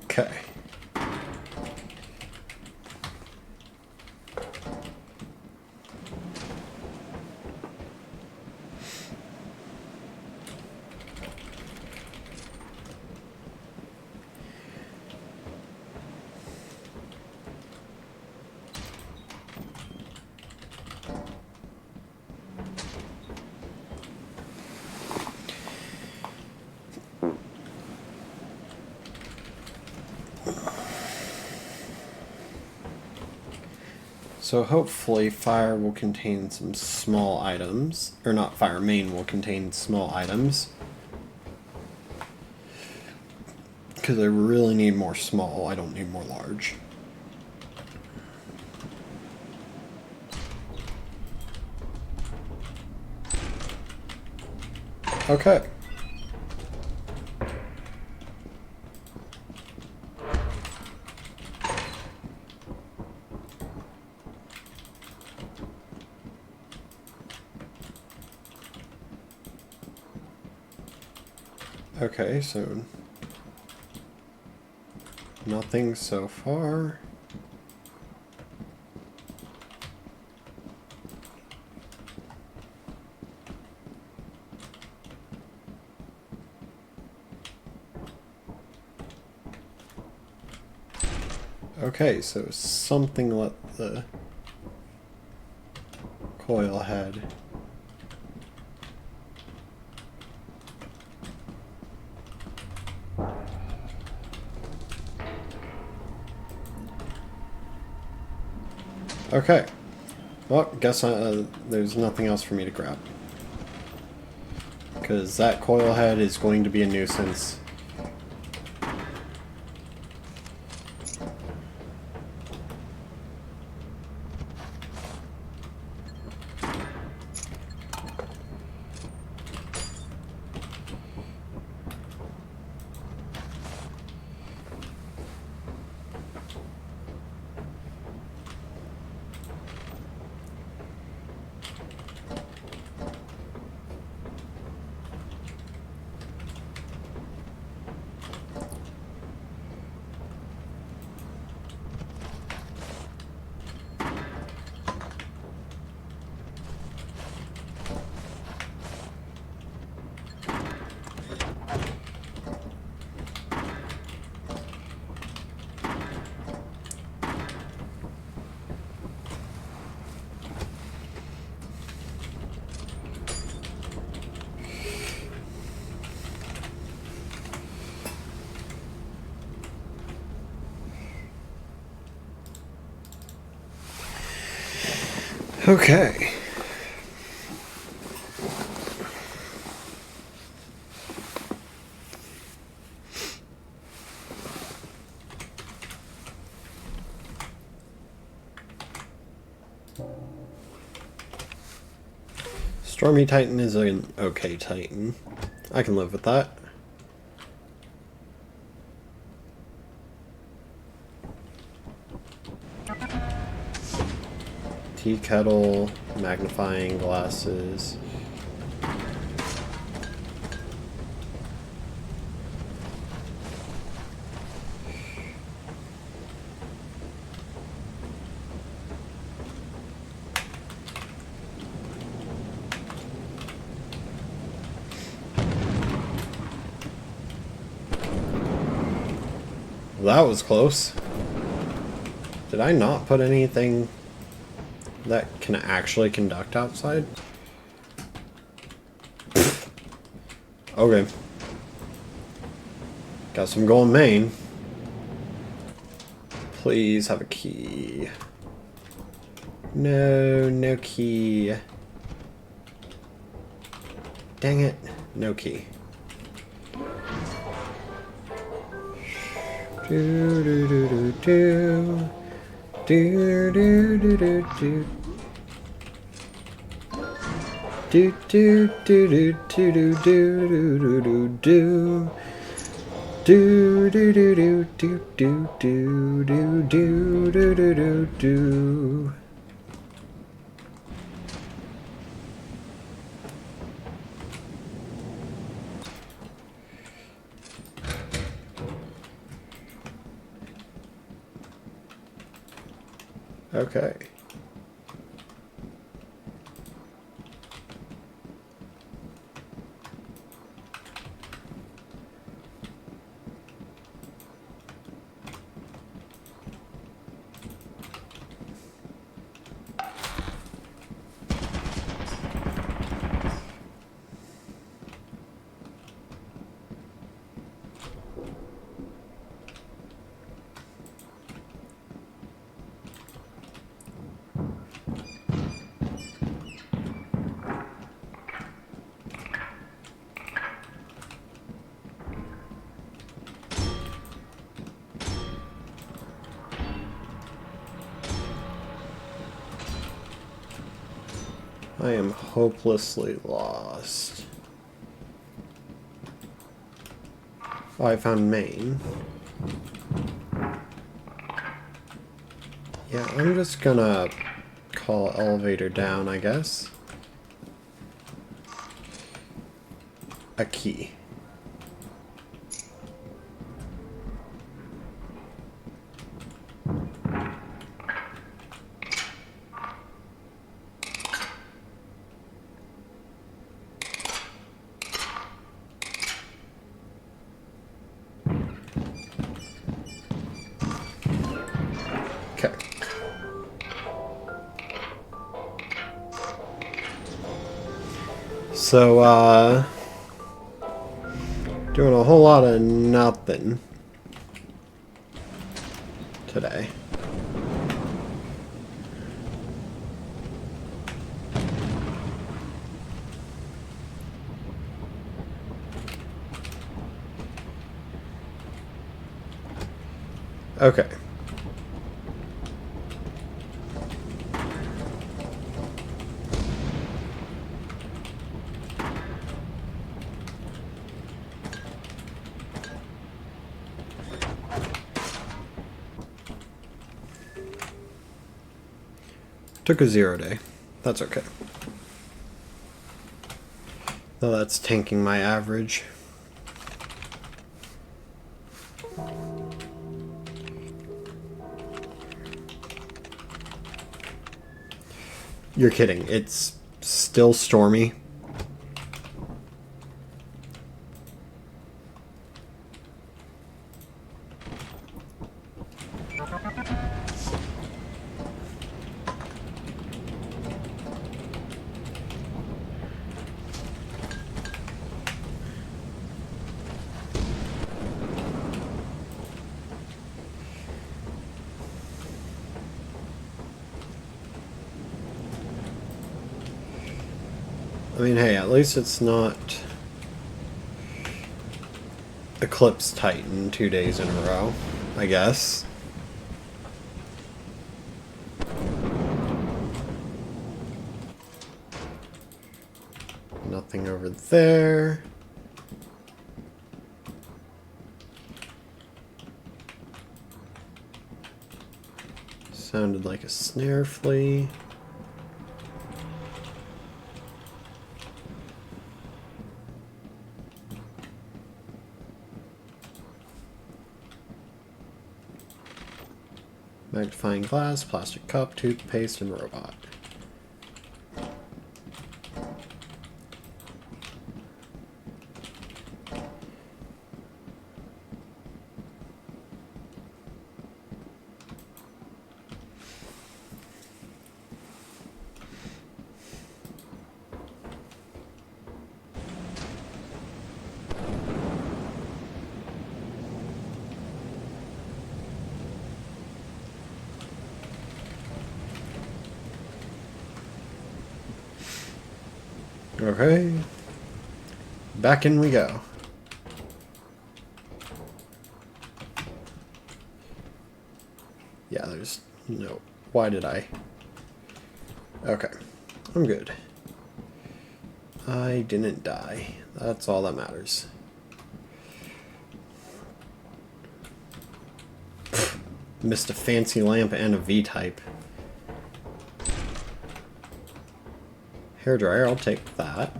B: Okay. So hopefully fire will contain some small items, or not fire main will contain small items. Because I really need more small, I don't need more large. Okay. Okay, so nothing so far. Okay, so something let the coil head. Okay. Well, guess there's nothing else for me to grab. Because that coil head is going to be a nuisance. Okay. Stormy Titan is an okay Titan. I can live with that. Tea kettle, magnifying glasses. That was close. Did I not put anything that can actually conduct outside? Okay. Guess I'm going main. Please have a key. No, no key. Dang it, no key. Do do do do do. Do do do do do. Do do do do do do do do do do. Do do do do do do do do do do do do do. Okay. I am hopelessly lost. Oh, I found Maine. Yeah, I'm just gonna call elevator down, I guess. A key. Okay. So, doing a whole lot of nothing today. Okay. Took a 0 day. That's okay. Though that's tanking my average. You're kidding. It's still stormy. I mean, hey, at least it's not Eclipse Titan 2 days in a row, I guess. Nothing over there. Sounded like a snare flea. Magnifying glass, plastic cup, toothpaste, and robot. Okay. Back in we go. Yeah, there's No. Why did I? Okay. I'm good. I didn't die. That's all that matters. Missed a fancy lamp and a V-type. Hairdryer, I'll take that.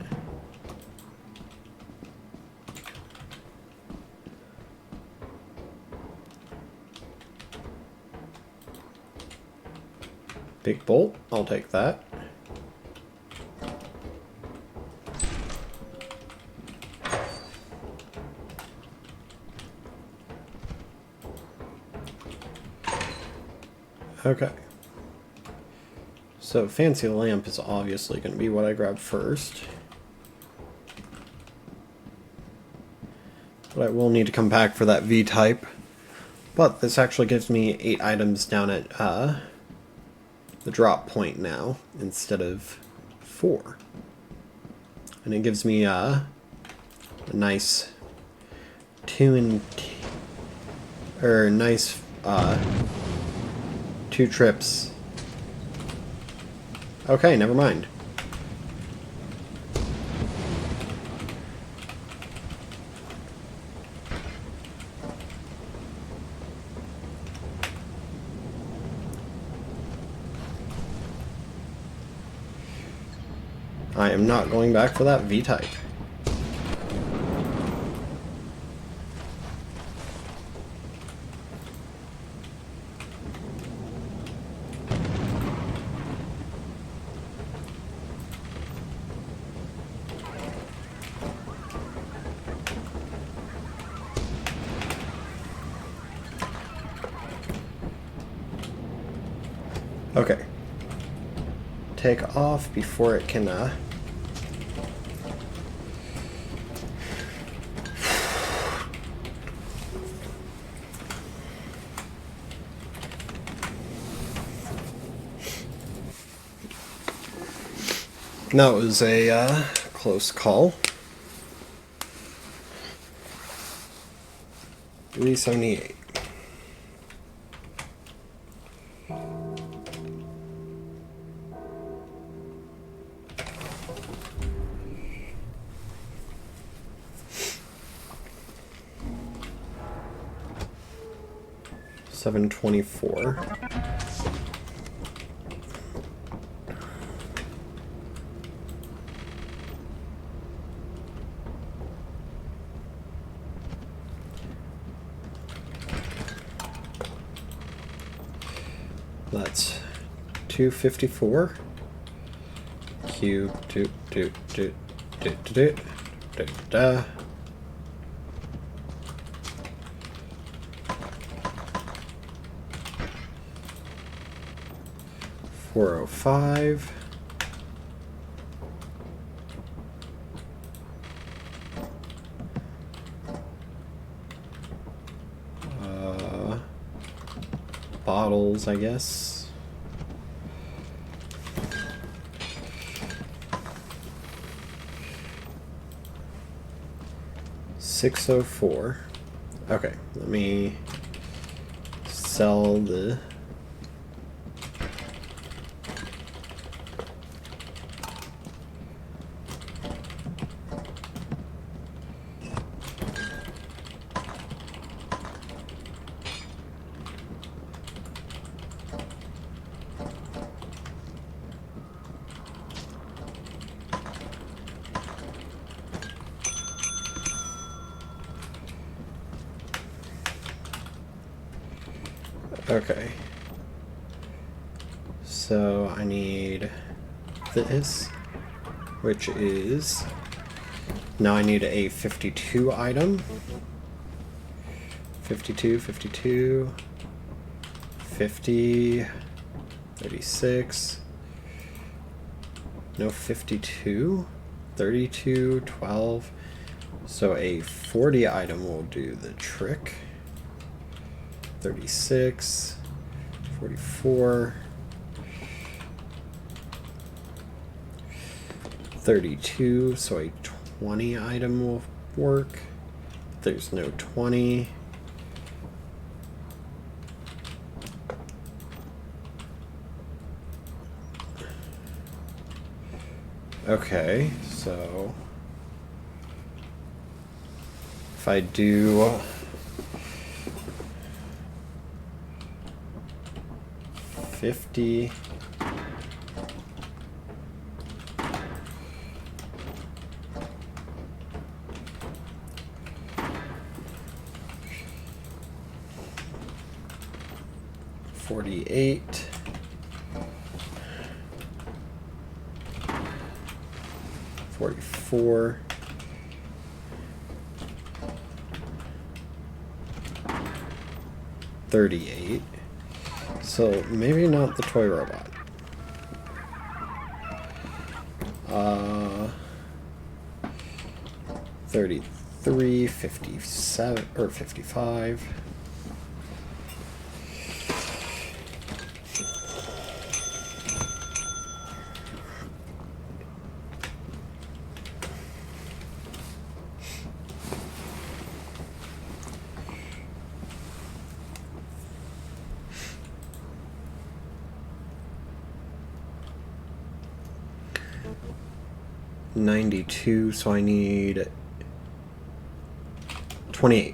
B: Big bolt, I'll take that. Okay. So fancy lamp is obviously going to be what I grab first. But I will need to come back for that V-type. But this actually gives me 8 items down at the drop point now instead of 4. And it gives me a nice 2 trips. Okay, never mind. I am not going back for that V-type. Okay. Take off before it can, That was a close call. 378. $724. That's 254. Q2 405. Bottles, I guess. $604. Okay, let me sell the Okay. So I need this, which is, now I need a 52 item. 52, 52, 50, 36, no 52, 32, 12. So a 40 item will do the trick. 36, 44, 32, so a 20 item will work. There's no 20. Okay, so if I do 50, $48, $44, $38. So maybe not the toy robot. 33, 57, or 55. $92, so I need 28.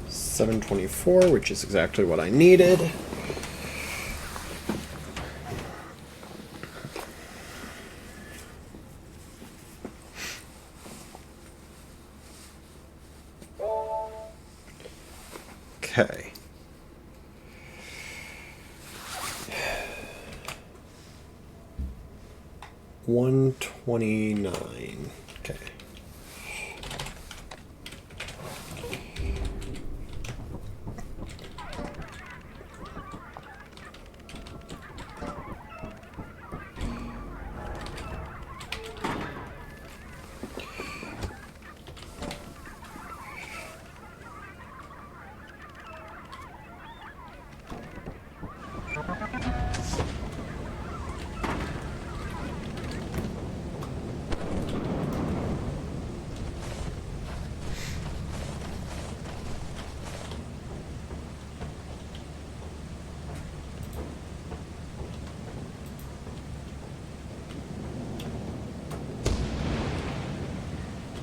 B: $724, which is exactly what I needed. Okay. $129. Okay.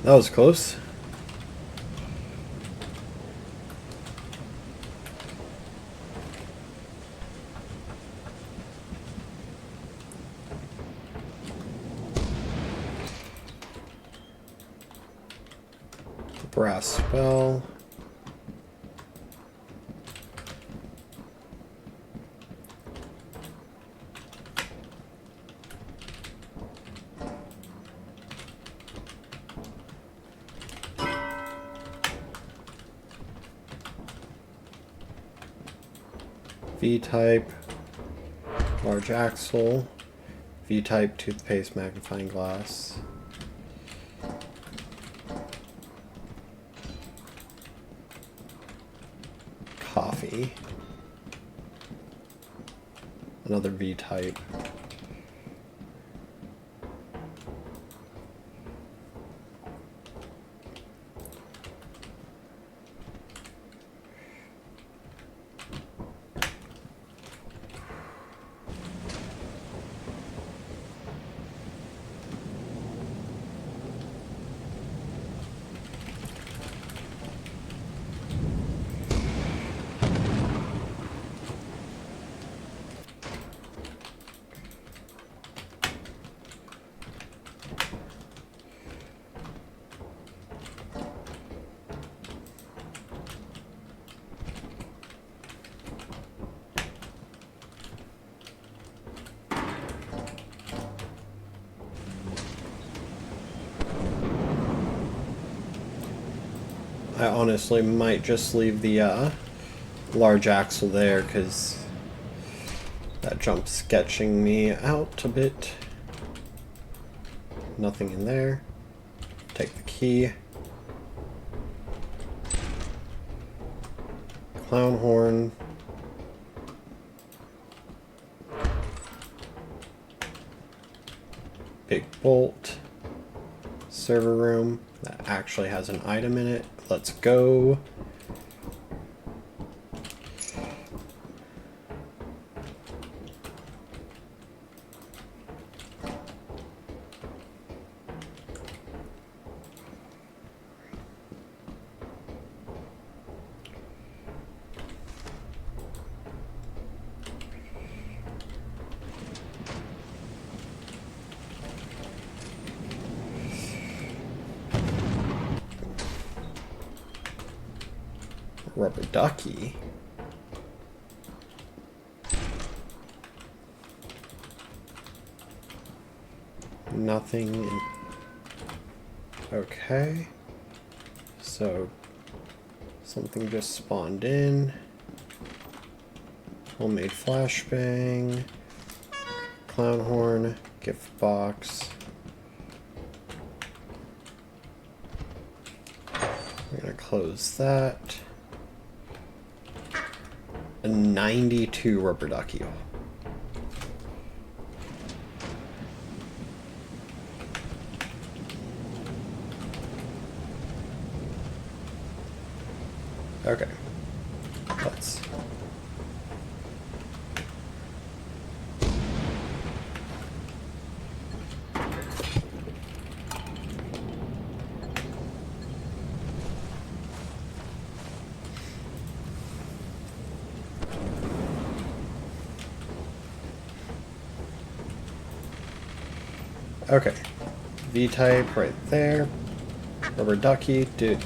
B: That was close. Brass spell. V-type, large axle, V-type toothpaste magnifying glass. Coffee. Another V-type. I honestly might just leave the large axle there because that jump's sketching me out a bit. Nothing in there. Take the key. Clown horn. Big bolt. Server room that actually has an item in it. Let's go. Rubber ducky. Nothing. Okay. So something just spawned in. Homemade flashbang. Clown horn. Gift box. We're gonna close that. A 92 rubber ducky. Okay. Let's. Okay. V-type right there. Rubber ducky. Do.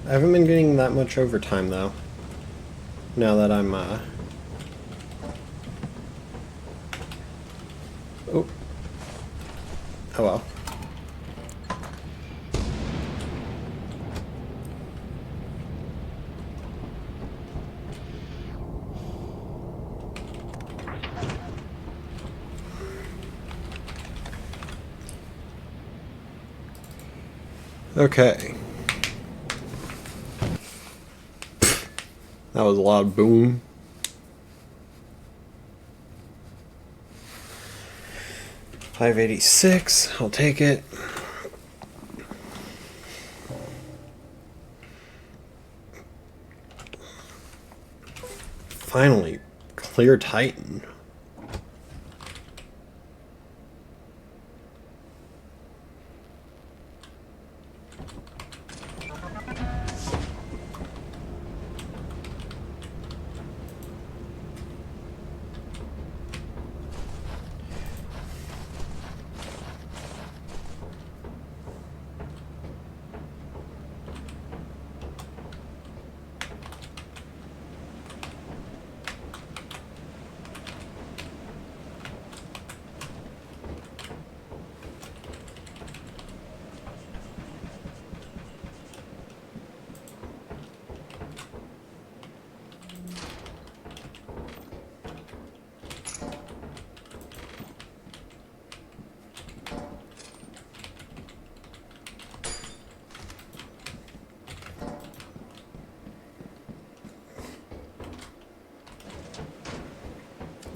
B: I haven't been getting that much overtime though. Now that I'm oh. Oh well. Okay. That was a loud boom. $586, I'll take it. Finally, clear Titan.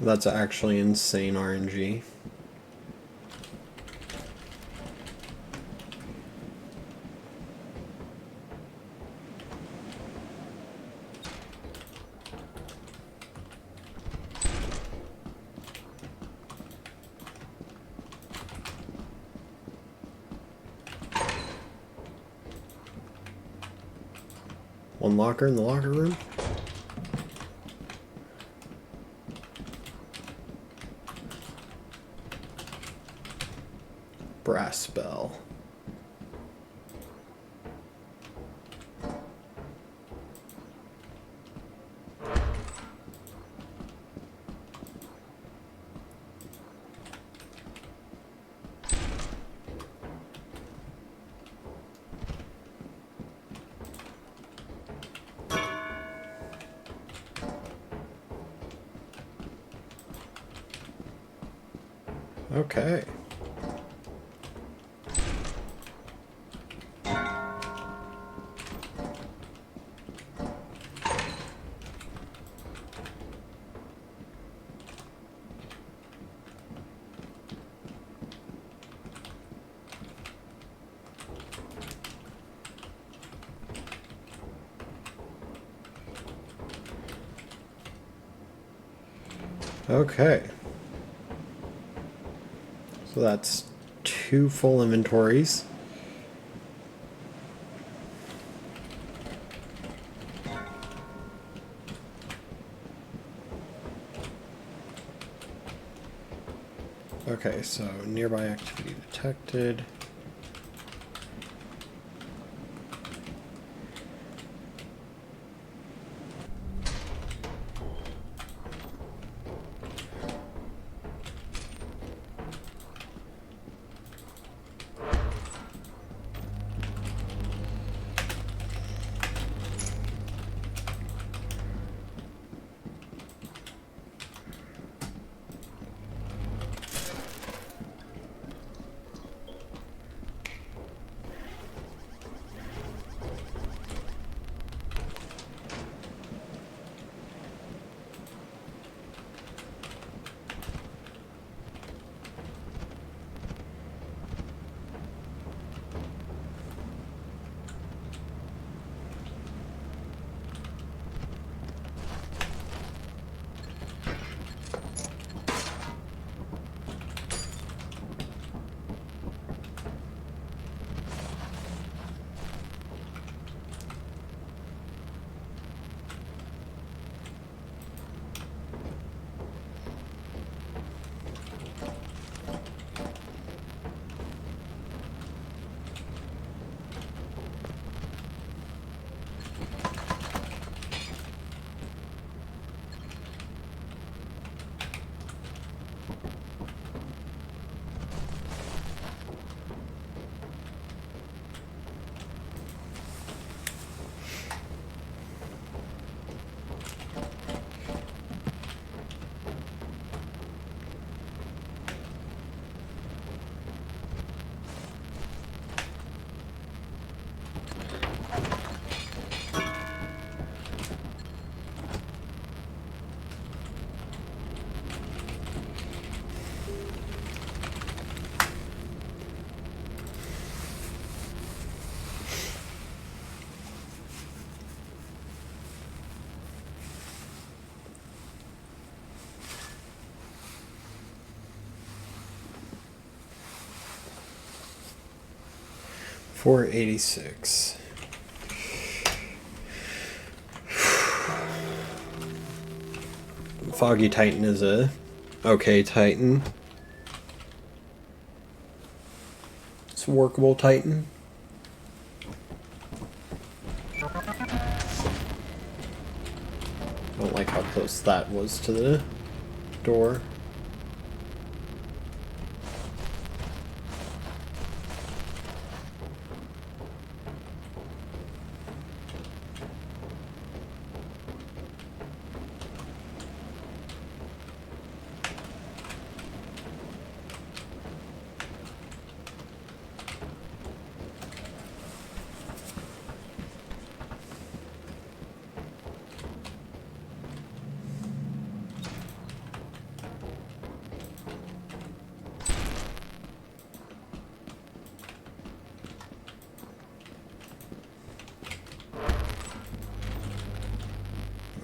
B: That's actually insane RNG. One locker in the locker room. Brass bell. Okay. Okay. So that's 2 full inventories. Okay, so nearby activity detected. $486. Foggy Titan is a okay Titan. It's a workable Titan. I don't like how close that was to the door.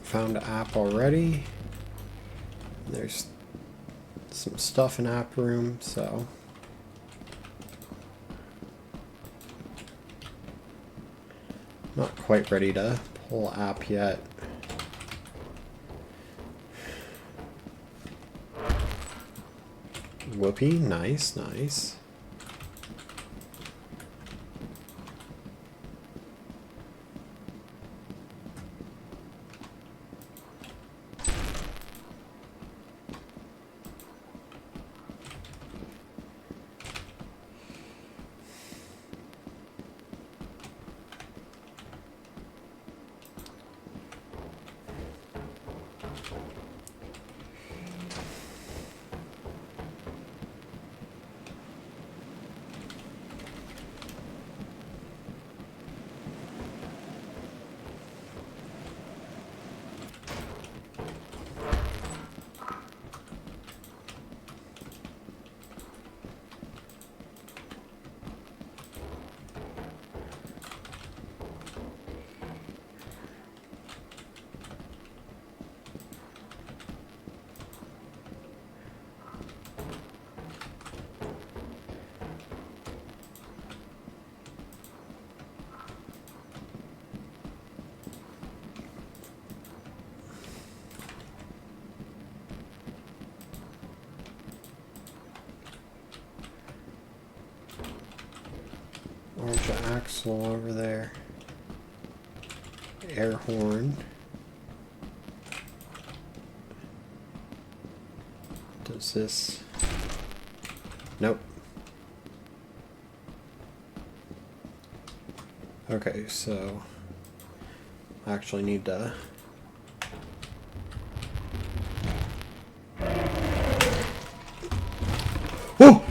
B: Found an app already. There's some stuff in app room, so not quite ready to whole app yet. Whoopee, nice, nice. Large axle over there. Air horn. Does this... Nope. Okay, so I actually need to... Whoa!